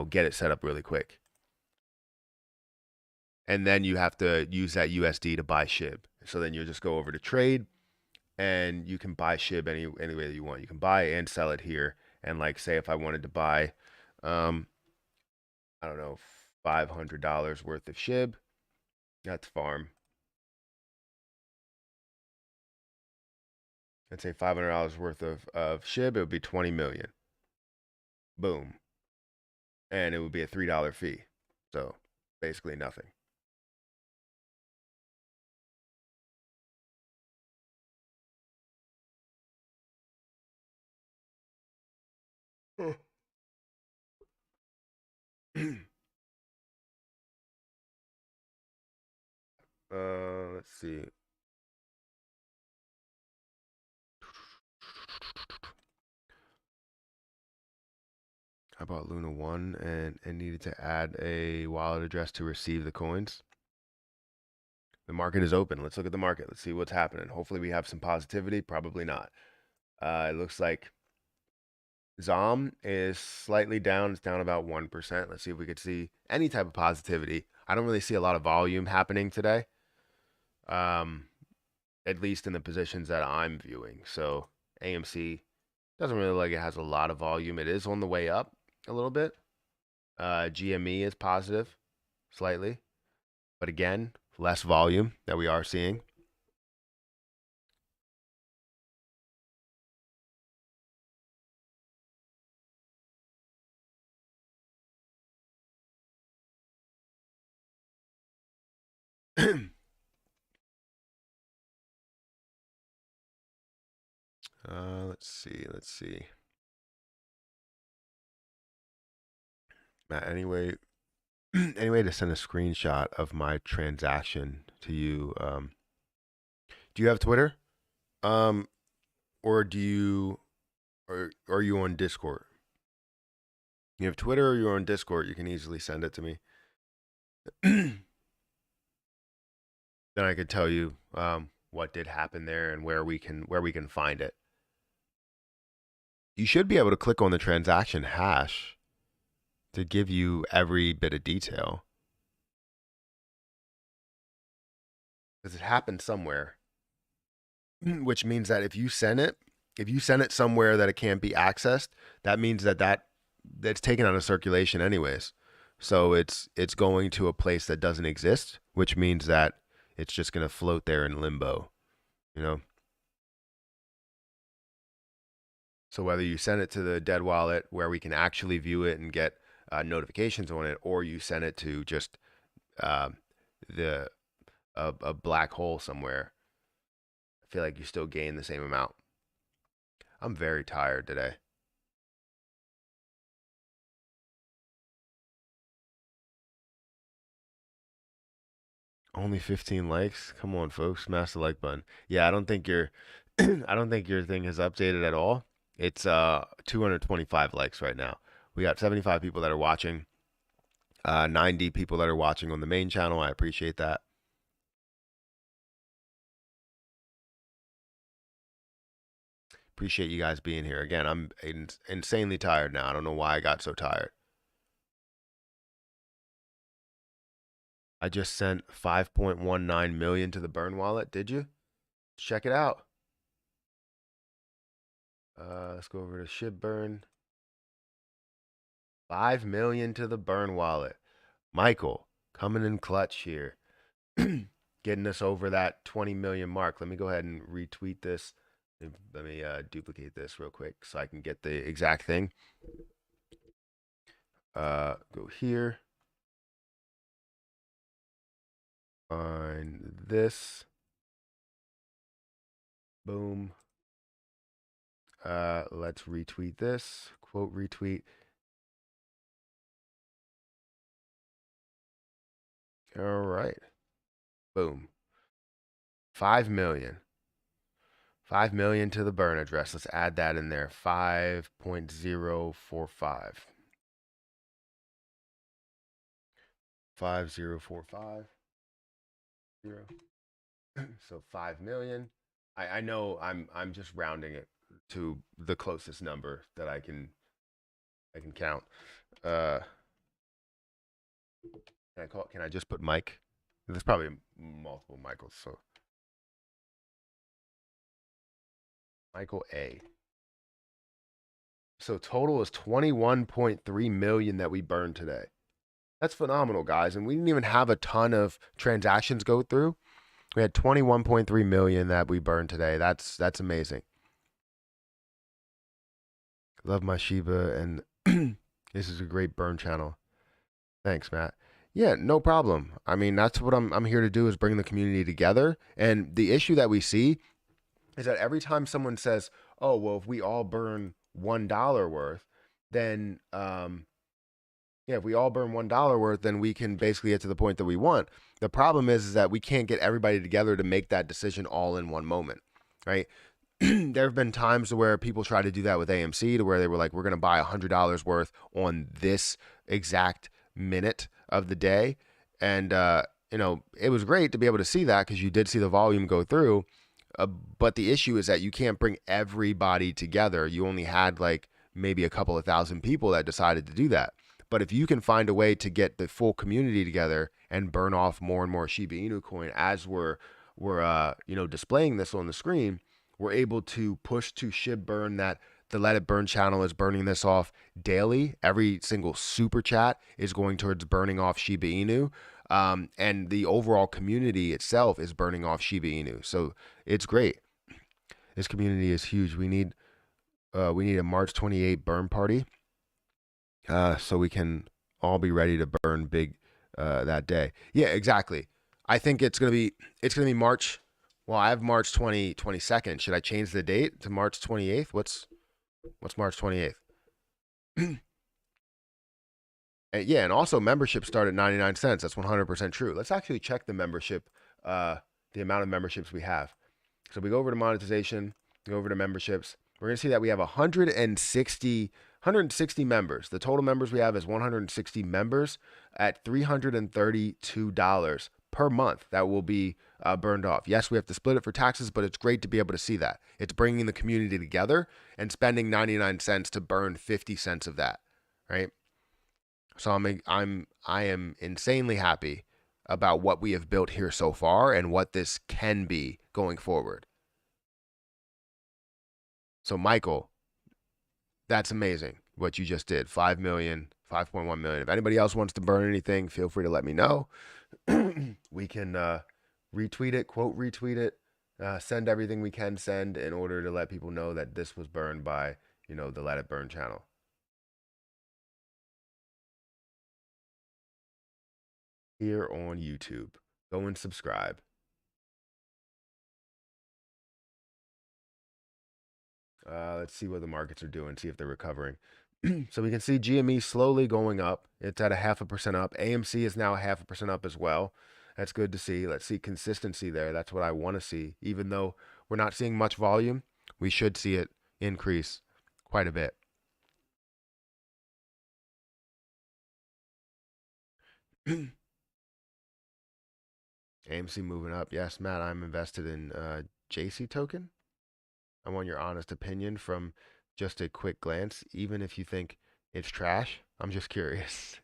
get it set up really quick. And then you have to use that USD to buy SHIB. So then you just go over to trade and you can buy SHIB any way that you want. You can buy and sell it here. And like say if I wanted to buy I don't know, $500 worth of SHIB, that's farm. Let's say $500 worth of SHIB, it would be 20 million. Boom. And it would be a $3 fee. So basically nothing. Let's see. How about Luna 1 and it needed to add a wallet address to receive the coins? The market is open. Let's look at the market. Let's see what's happening. Hopefully we have some positivity. Probably not. It looks like ZOM is slightly down. It's down about 1%. Let's see if we could see any type of positivity. I don't really see a lot of volume happening today, at least in the positions that I'm viewing. So AMC doesn't really look like it has a lot of volume. It is on the way up a little bit. GME is positive slightly, but again, less volume that we are seeing. Let's see. Matt, anyway, any way to send a screenshot of my transaction to you? Do you have Twitter? Or do you, or are you on Discord? You have Twitter or you're on Discord, you can easily send it to me. Then I could tell you what did happen there and where we can find it. You should be able to click on the transaction hash to give you every bit of detail. Because it happened somewhere. Which means that if you send it somewhere that it can't be accessed, that means that's taken out of circulation anyways. So it's going to a place that doesn't exist, which means that it's just going to float there in limbo, you know? So whether you send it to the dead wallet where we can actually view it and get notifications on it, or you send it to just the a black hole somewhere, I feel like you still gain the same amount. I'm very tired today. Only 15 likes? Come on, folks, smash the like button. Yeah, I don't think your I don't think your thing has updated at all. It's 225 likes right now. We got 75 people that are watching. 90 people that are watching on the main channel. I appreciate that. Appreciate you guys being here. Again, I'm insanely tired now. I don't know why I got so tired. I just sent 5.19 million to the burn wallet. Did you? Check it out. Let's go over to SHIB burn. 5 million to the burn wallet. Michael coming in clutch here. Getting us over that 20 million mark. Let me go ahead and retweet this. Let me duplicate this real quick so I can get the exact thing. Go here. Find this. Boom. Let's retweet this. Quote retweet. All right. Boom. 5 million. 5 million to the burn address. Let's add that in there. 5.045. 5045. So 5 million. I know I'm just rounding it to the closest number that I can count. Can I just put Mike? There's probably multiple Michaels, so Michael A. So total is 21.3 million that we burned today. That's phenomenal, guys. And we didn't even have a ton of transactions go through. We had 21.3 million that we burned today. That's amazing. Love my Shiba, and this is a great burn channel. Thanks, Matt. Yeah, no problem. I mean, that's what I'm here to do, is bring the community together. And the issue that we see is that every time someone says, "Oh, well, if we all burn $1 worth, then if we all burn $1 worth, then we can basically get to the point that we want." The problem is that we can't get everybody together to make that decision all in one moment, right? There have been times where people try to do that with AMC, to where they were like, we're going to buy $100 worth on this exact minute of the day. And, it was great to be able to see that, because you did see the volume go through. But the issue is that you can't bring everybody together. You only had like maybe a couple of thousand people that decided to do that. But if you can find a way to get the full community together and burn off more and more Shiba Inu coin as we're displaying this on the screen, we're able to push to SHIB burn that the Let It Burn channel is burning this off daily. Every single super chat is going towards burning off Shiba Inu. And the overall community itself is burning off Shiba Inu. So it's great. This community is huge. We need a March 28 burn party, so we can all be ready to burn big that day. Yeah, exactly. I think it's gonna be March. Well, I have March 22nd. Should I change the date to March 28th? What's March 28th? Yeah, and also membership start at 99 cents. That's 100% true. Let's actually check the membership, the amount of memberships we have. So we go over to monetization, go over to memberships. We're going to see that we have 160 members. The total members we have is 160 members at $332 per month that will be burned off. Yes, we have to split it for taxes, but it's great to be able to see that. It's bringing the community together and spending 99 cents to burn 50 cents of that, right? So I am insanely happy about what we have built here so far and what this can be going forward. So Michael, that's amazing what you just did. 5 million, 5.1 million. If anybody else wants to burn anything, feel free to let me know. We can retweet it, quote retweet it, send everything we can send in order to let people know that this was burned by, the Let It Burn channel. Here on YouTube. Go and subscribe. Let's see what the markets are doing, see if they're recovering. So we can see GME slowly going up. It's at 0.5% up. AMC is now 0.5% up as well. That's good to see. Let's see consistency there. That's what I want to see. Even though we're not seeing much volume, we should see it increase quite a bit. AMC moving up. Yes, Matt, I'm invested in JC token. I want your honest opinion from just a quick glance, even if you think it's trash. I'm just curious.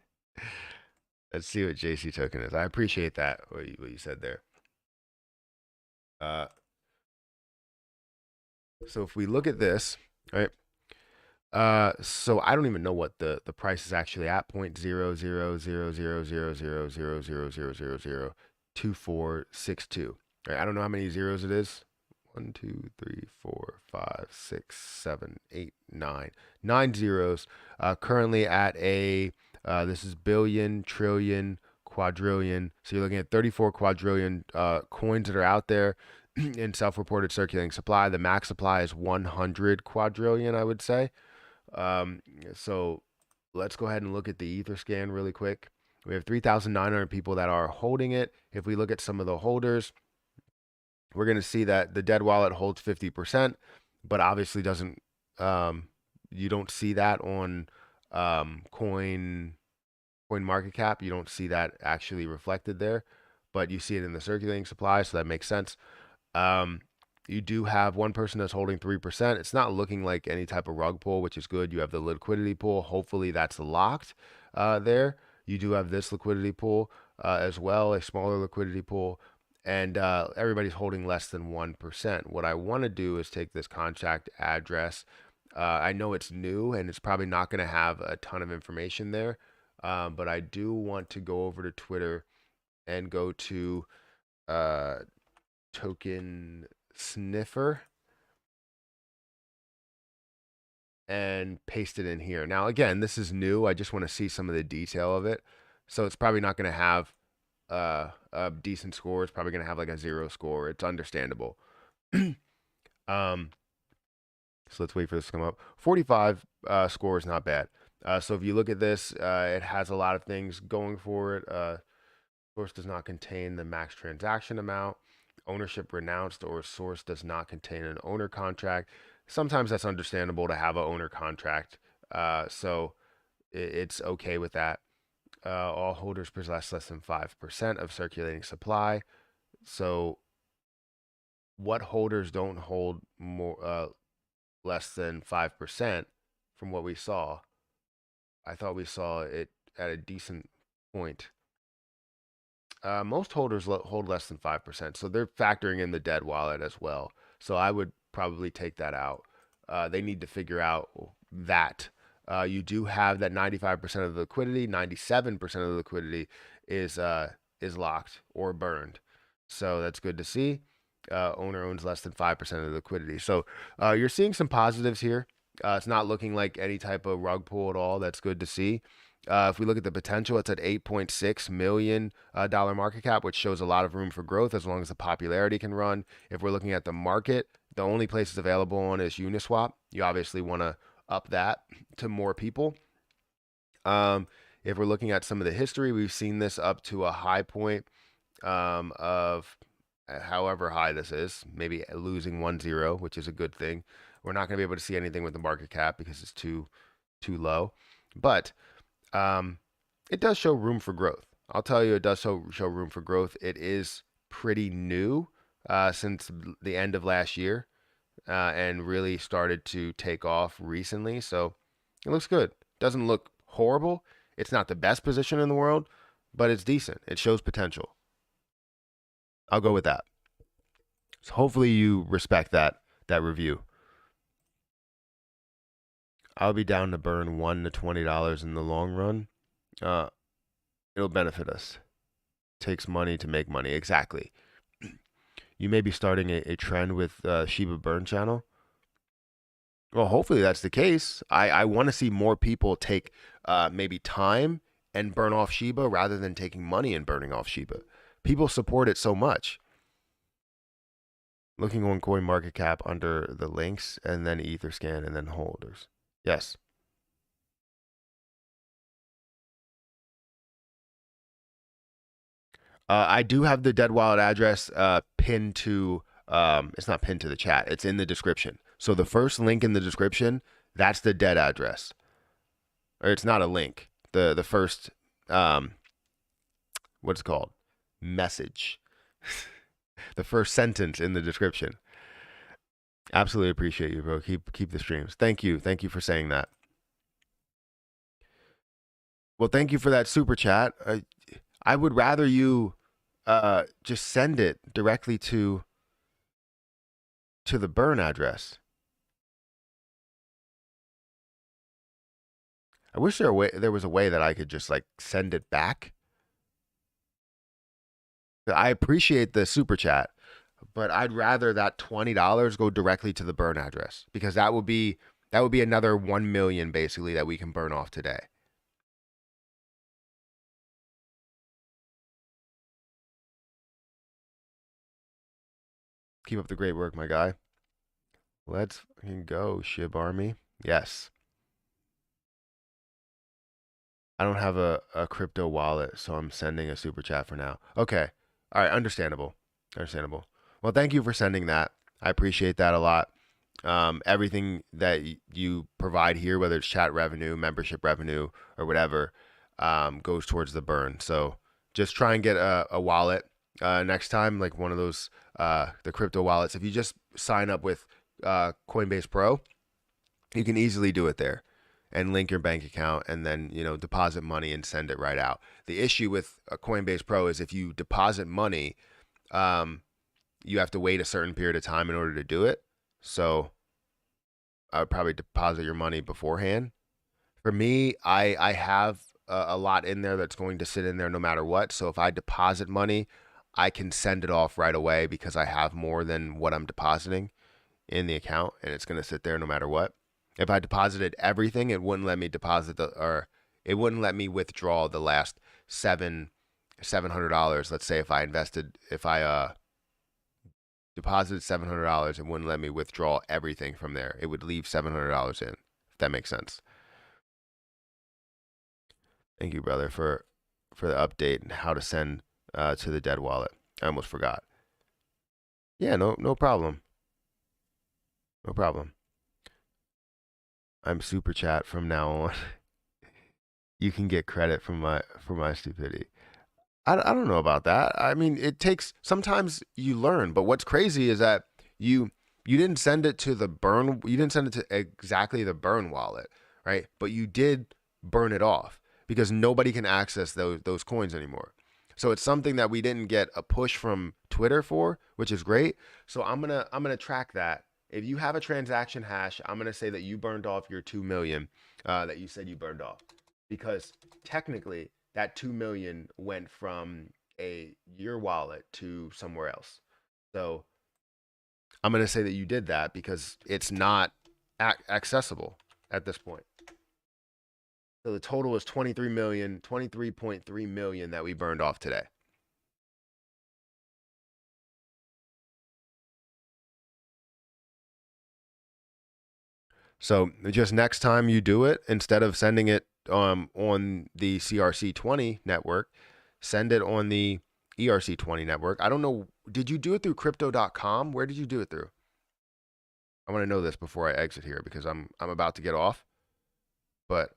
Let's see what JC token is. I appreciate that, what you said there. So if we look at this, right? So I don't even know what the price is actually at. 0.0000000002462. Right? I don't know how many zeros it is. 1, 2, 3, 4, 5, 6, 7, 8, 9. 9 zeros. Currently at this is billion, trillion, quadrillion. So you're looking at 34 quadrillion coins that are out there. in self-reported circulating supply. The max supply is 100 quadrillion, I would say. So let's go ahead and look at the Etherscan really quick. We have 3,900 people that are holding it. If we look at some of the holders, we're going to see that the dead wallet holds 50%, but obviously doesn't, you don't see that on coin market cap. You don't see that actually reflected there, but you see it in the circulating supply, so that makes sense. You do have one person that's holding 3%. It's not looking like any type of rug pull, which is good. You have the liquidity pool. Hopefully that's locked there. You do have this liquidity pool as well, a smaller liquidity pool, and everybody's holding less than 1%. What I want to do is take this contract address. I know it's new and it's probably not going to have a ton of information there, but I do want to go over to Twitter and go to token sniffer and paste it in here. Now, again, this is new. I just want to see some of the detail of it. So it's probably not going to have a decent score. It's probably going to have like a 0 score. It's understandable. So let's wait for this to come up. 45 score is not bad. So if you look at this, it has a lot of things going for it. Source does not contain the max transaction amount. Ownership renounced, or source does not contain an owner contract. Sometimes that's understandable to have an owner contract. So it's okay with that. All holders possess less than 5% of circulating supply. So what holders don't hold more less than 5% from what we saw? I thought we saw it at a decent point. Most holders hold less than 5%, so they're factoring in the dead wallet as well. So I would probably take that out. They need to figure out that. You do have that 95% of the liquidity, 97% of the liquidity is locked or burned. So that's good to see. Owner owns less than 5% of the liquidity. So you're seeing some positives here. It's not looking like any type of rug pull at all. That's good to see. If we look at the potential, it's at $8.6 million market cap, which shows a lot of room for growth as long as the popularity can run. If we're looking at the market, the only place it's available on is Uniswap. You obviously want to up that to more people. If we're looking at some of the history, we've seen this up to a high point of however high this is, maybe losing 1-0, which is a good thing. We're not going to be able to see anything with the market cap because it's too low. But it does show room for growth. I'll tell you, it does show room for growth. It is pretty new since the end of last year and really started to take off recently. So it looks good. Doesn't look horrible. It's not the best position in the world, but it's decent. It shows potential. I'll go with that. So hopefully you respect that review. I'll be down to burn $1 to $20 in the long run. It'll benefit us. Takes money to make money. Exactly. You may be starting a trend with Shiba burn channel. Well, hopefully that's the case. I want to see more people take maybe time and burn off Shiba rather than taking money and burning off Shiba. People support it so much. Looking on coin market cap under the links and then Etherscan and then holders. Yes. I do have the dead wallet address pinned to, it's not pinned to the chat. It's in the description. So the first link in the description, that's the dead address. Or it's not a link. The first, what's it called? Message. The first sentence in the description. Absolutely appreciate you, bro. Keep the streams. Thank you. Thank you for saying that. Well, thank you for that super chat. I would rather you just send it directly to the burn address. I wish there was a way that I could just like send it back. I appreciate the super chat, but I'd rather that $20 go directly to the burn address because that would be another 1 million basically that we can burn off today. Keep up the great work, my guy. Let's go, SHIB Army. Yes. I don't have a crypto wallet, so I'm sending a super chat for now. Okay. All right. Understandable. Understandable. Well, thank you for sending that. I appreciate that a lot. Everything that you provide here, whether it's chat revenue, membership revenue, or whatever, goes towards the burn. So just try and get a wallet next time, like one of those the crypto wallets. If you just sign up with Coinbase Pro, you can easily do it there and link your bank account and then, deposit money and send it right out. The issue with a Coinbase Pro is if you deposit money, you have to wait a certain period of time in order to do it. So I would probably deposit your money beforehand. For me, I have a lot in there that's going to sit in there no matter what. So if I deposit money, I can send it off right away because I have more than what I'm depositing in the account, and it's going to sit there no matter what. If I deposited everything, it wouldn't let me it wouldn't let me withdraw the last $700. Let's say if I deposited $700, it wouldn't let me withdraw everything from there. It would leave $700 in, if that makes sense. Thank you, brother, for the update and how to send to the dead wallet. I almost forgot. Yeah, no problem. No problem. I'm super chat from now on. You can get credit for my stupidity. I don't know about that. I mean, it takes sometimes you learn, but what's crazy is that you didn't send it to the burn. You didn't send it to exactly the burn wallet, right? But you did burn it off because nobody can access those coins anymore. So it's something that we didn't get a push from Twitter for, which is great. So I'm gonna track that. If you have a transaction hash, I'm gonna say that you burned off your 2 million that you said you burned off, because technically that 2 million went from your wallet to somewhere else. So I'm going to say that you did that because it's not accessible at this point. So the total is 23.3 million that we burned off today. So just next time you do it, instead of sending it on the CRC20 network, send it on the ERC20 network. I don't know. Did you do it through crypto.com? Where did you do it through? I want to know this before I exit here because I'm about to get off. But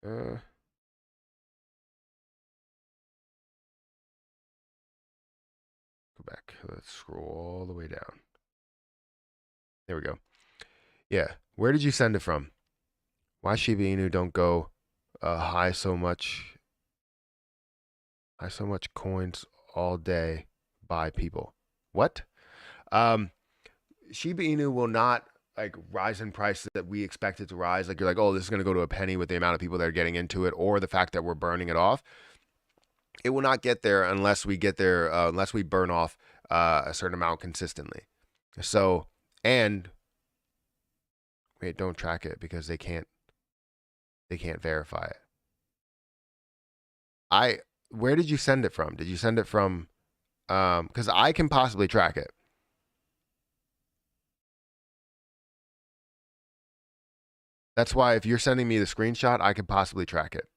go back. Let's scroll all the way down. There we go. Yeah. Where did you send it from? Why Shiba Inu don't go high so much coins all day by people? What? Shiba Inu will not like rise in price that we expect it to rise. Like you're like, oh, this is going to go to a penny with the amount of people that are getting into it, or the fact that we're burning it off. It will not get there unless we unless we burn off a certain amount consistently. So, and wait, don't track it because they can't verify it. Where did you send it from? Did you send it from because I can possibly track it. That's why if you're sending me the screenshot, I could possibly track it.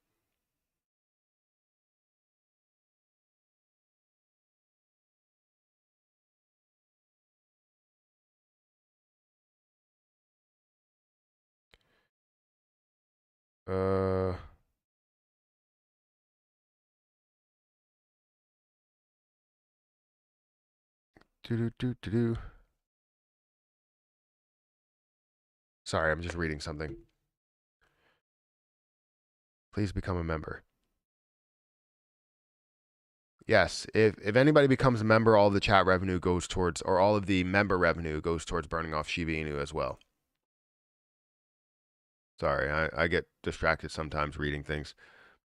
Uh, do. Sorry, I'm just reading something. Please become a member. Yes, if anybody becomes a member, all of the chat revenue goes towards, or all of the member revenue goes towards burning off Shiba Inu as well. Sorry, I get distracted sometimes reading things.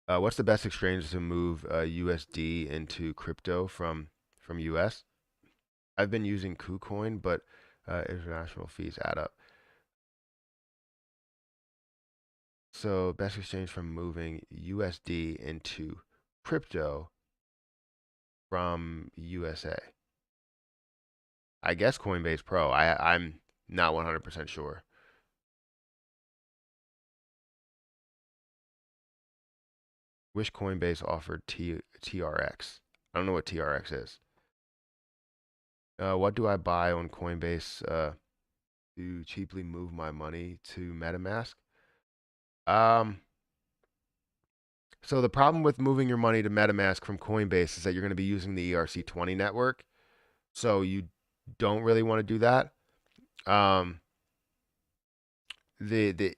What's the best exchange to move USD into crypto from US? I've been using KuCoin, but international fees add up. So best exchange from moving USD into crypto from USA. I guess Coinbase Pro. I'm not 100% sure. Wish Coinbase offered TRX. I don't know what TRX is. What do I buy on Coinbase to cheaply move my money to MetaMask? Um, so the problem with moving your money to MetaMask from Coinbase is that you're going to be using the ERC20 network. So you don't really want to do that. Um, the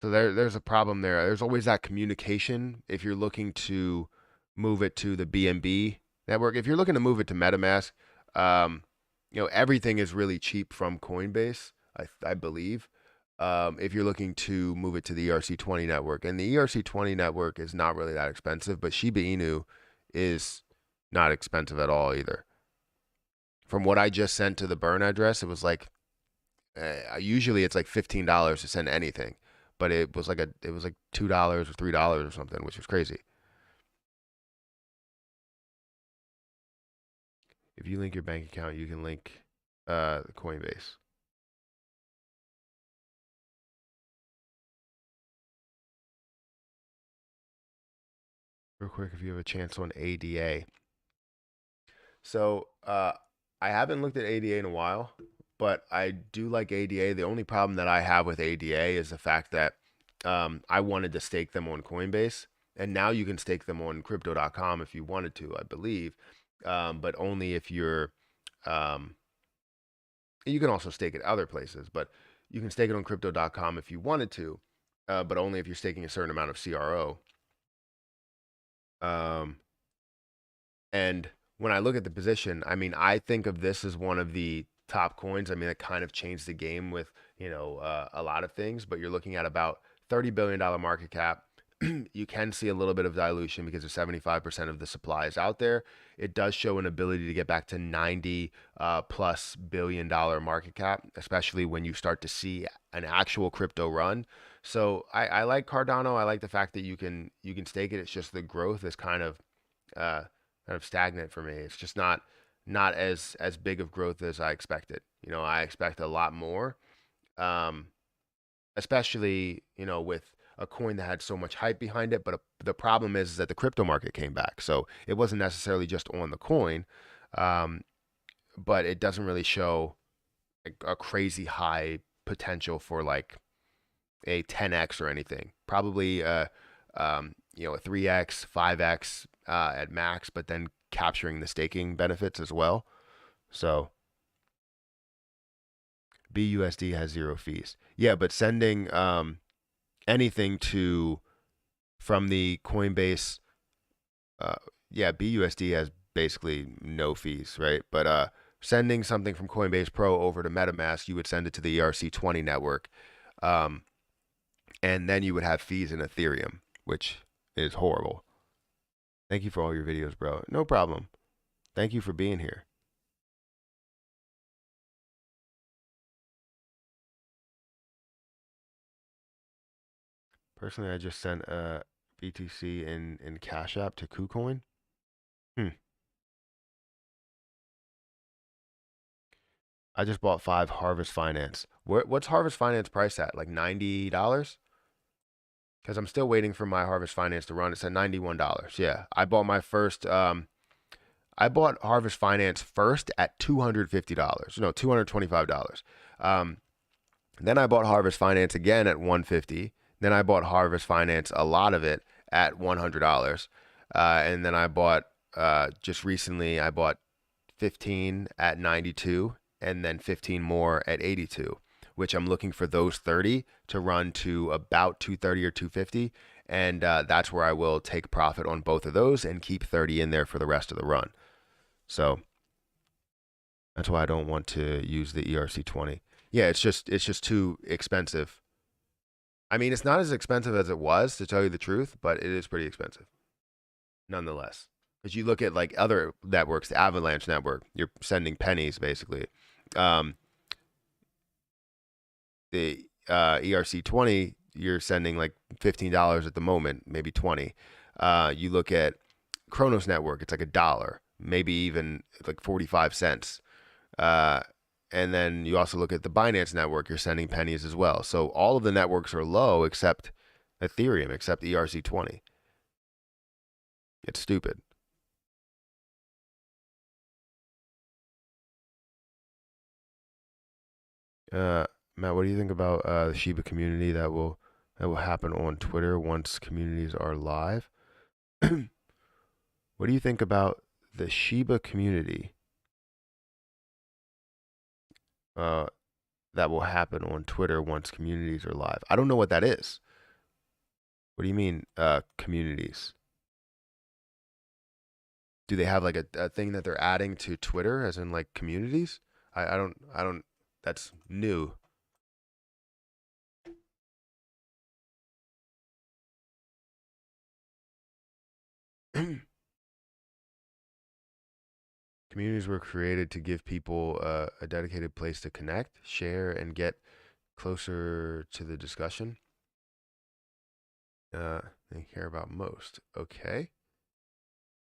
So there's a problem there. There's always that communication if you're looking to move it to the BNB network. If you're looking to move it to MetaMask, um, everything is really cheap from Coinbase, I believe. If you're looking to move it to the ERC20 network, and the ERC20 network is not really that expensive, but Shiba Inu is not expensive at all either. From what I just sent to the burn address, it was like usually it's like $15 to send anything, but it was like $2 or $3 or something, which was crazy. If you link your bank account, you can link the Coinbase. Real quick, if you have a chance on ADA. So I haven't looked at ADA in a while, but I do like ADA. The only problem that I have with ADA is the fact that I wanted to stake them on Coinbase, and now you can stake them on crypto.com if you wanted to, I believe, but only if you're. You can also stake it other places, but you can stake it on crypto.com if you wanted to, but only if you're staking a certain amount of CRO. And when I look at the position, I mean, I think of this as one of the top coins. I mean, it kind of changed the game with, a lot of things, but you're looking at about $30 billion market cap. You can see a little bit of dilution because of 75% of the supply is out there. It does show an ability to get back to 90 plus $billion market cap, especially when you start to see an actual crypto run. So I like Cardano. I like the fact that you can stake it. It's just the growth is kind of stagnant for me. It's just not as big of growth as I expected. I expect a lot more, especially with a coin that had so much hype behind it. But the problem is that the crypto market came back, so it wasn't necessarily just on the coin, but it doesn't really show a crazy high potential for like a 10x or anything. Probably a 3x, 5x at max, but then capturing the staking benefits as well. So BUSD has 0 fees. Yeah, but sending anything from the Coinbase, BUSD has basically no fees, right? But sending something from Coinbase Pro over to MetaMask, you would send it to the ERC20 network, and then you would have fees in Ethereum, which is horrible. Thank you for all your videos, bro. No problem. Thank you for being here. Personally, I just sent a BTC in Cash App to KuCoin. I just bought 5 Harvest Finance. What's Harvest Finance price at? Like $90? Because I'm still waiting for my Harvest Finance to run. It's at $91. Yeah, I bought my first. I bought Harvest Finance first at $250. No, $225. Then I bought Harvest Finance again at $150. Then I bought Harvest Finance, a lot of it, at $100. And then I bought just recently. I bought 15 at 92, and then 15 more at 82, which I'm looking for those 30 to run to about 230 or 250. And that's where I will take profit on both of those and keep 30 in there for the rest of the run. So that's why I don't want to use the ERC20. Yeah, it's just too expensive. I mean, it's not as expensive as it was, to tell you the truth, but it is pretty expensive nonetheless. Because you look at like other networks, the Avalanche network, you're sending pennies basically. The ERC20, you're sending like $15 at the moment, maybe 20. You look at Cronos network, it's like $1, maybe even like 45 cents. And then you also look at the Binance network, you're sending pennies as well. So all of the networks are low except Ethereum, except ERC20. It's stupid. Matt, what do you think about the Shiba community that will happen on Twitter once communities are live? What do you think about the Shiba community that will happen on Twitter once communities are live? I don't know what that is. What do you mean, communities? Do they have like a thing that they're adding to Twitter, as in like communities? I don't. That's new. Communities were created to give people a dedicated place to connect, share, and get closer to the discussion they care about most. Okay.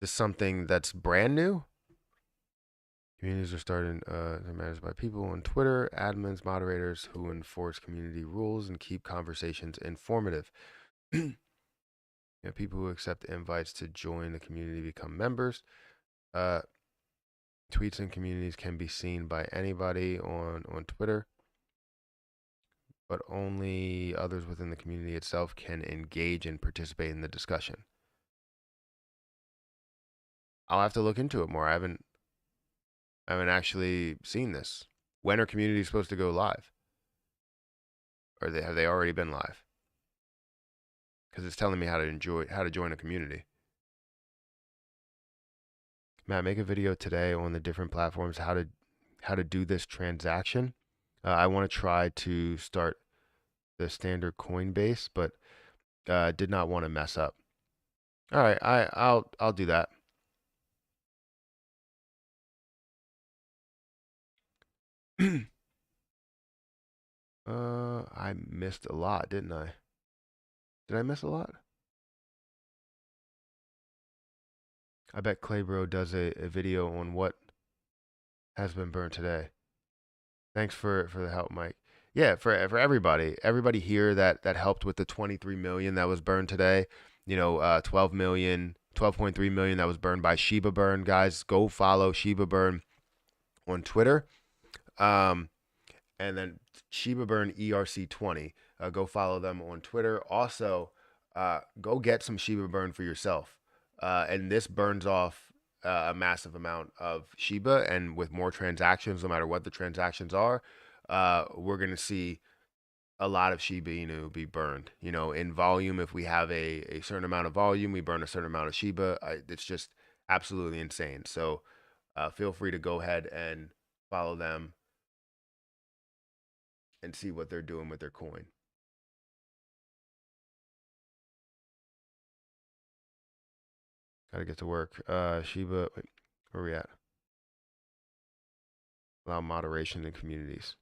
This is something that's brand new? Communities are starting to managed by people on Twitter, admins, moderators who enforce community rules and keep conversations informative. People who accept invites to join the community become members. Tweets and communities can be seen by anybody on Twitter, but only others within the community itself can engage and participate in the discussion. I'll have to look into it more. I haven't actually seen this. When are communities supposed to go live? Or have they already been live? Because it's telling me how to join a community. Matt, make a video today on the different platforms how to do this transaction. I want to try to start the standard Coinbase, but did not want to mess up. All right, I'll do that. I missed a lot, didn't I? Did I miss a lot? I bet Claybro does a video on what has been burned today. Thanks for the help, Mike. Yeah, for everybody here that helped with the 23 million that was burned today. 12 million, 12.3 million that was burned by Shiba Burn. Guys, go follow Shiba Burn on Twitter. And then Shiba Burn ERC20. Go follow them on Twitter. Also, go get some Shiba Burn for yourself. And this burns off a massive amount of Shiba, and with more transactions, no matter what the transactions are, we're going to see a lot of Shiba Inu be burned. In volume, if we have a certain amount of volume, we burn a certain amount of Shiba. It's just absolutely insane. So feel free to go ahead and follow them and see what they're doing with their coin. Gotta get to work. Shiba, wait, where are we at? Allow moderation in communities.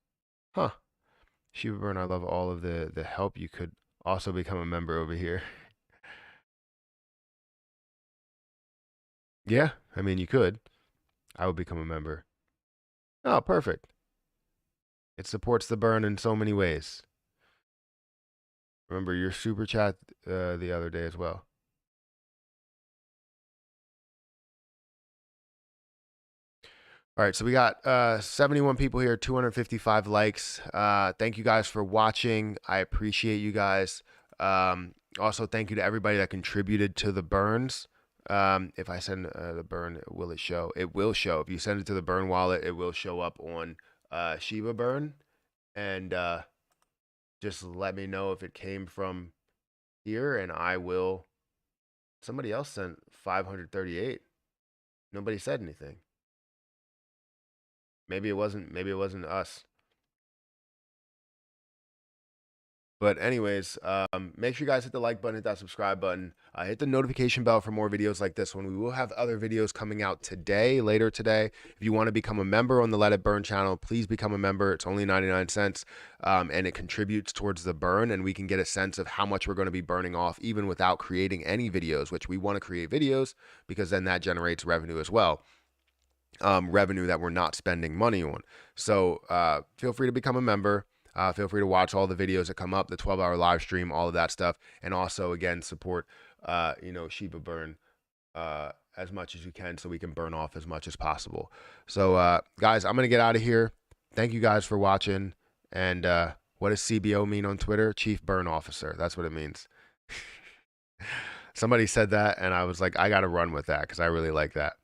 Huh. Shiba Burn, I love all of the help. You could also become a member over here. Yeah, I mean, you could. I would become a member. Oh, perfect. It supports the burn in so many ways. Remember your super chat the other day as well. All right, so we got 71 people here, 255 likes. Thank you guys for watching. I appreciate you guys. Also, thank you to everybody that contributed to the burns. If I send the burn, will it show? It will show. If you send it to the burn wallet, it will show up on Shiba Burn. And just let me know if it came from here, and I will. Somebody else sent 538. Nobody said anything. Maybe it wasn't us. But anyways, make sure you guys hit the like button, hit that subscribe button, hit the notification bell for more videos like this one. We will have other videos coming out today, later today. If you want to become a member on the Let It Burn channel, please become a member. It's only 99 cents, and it contributes towards the burn, and we can get a sense of how much we're going to be burning off even without creating any videos, which we want to create videos because then that generates revenue as well. Revenue that we're not spending money on. So feel free to become a member. Feel free to watch all the videos that come up, the 12-hour live stream, all of that stuff. And also, again, support, Shiba Burn as much as you can so we can burn off as much as possible. So, guys, I'm going to get out of here. Thank you guys for watching. And what does CBO mean on Twitter? Chief Burn Officer. That's what it means. Somebody said that, and I was like, I got to run with that because I really like that.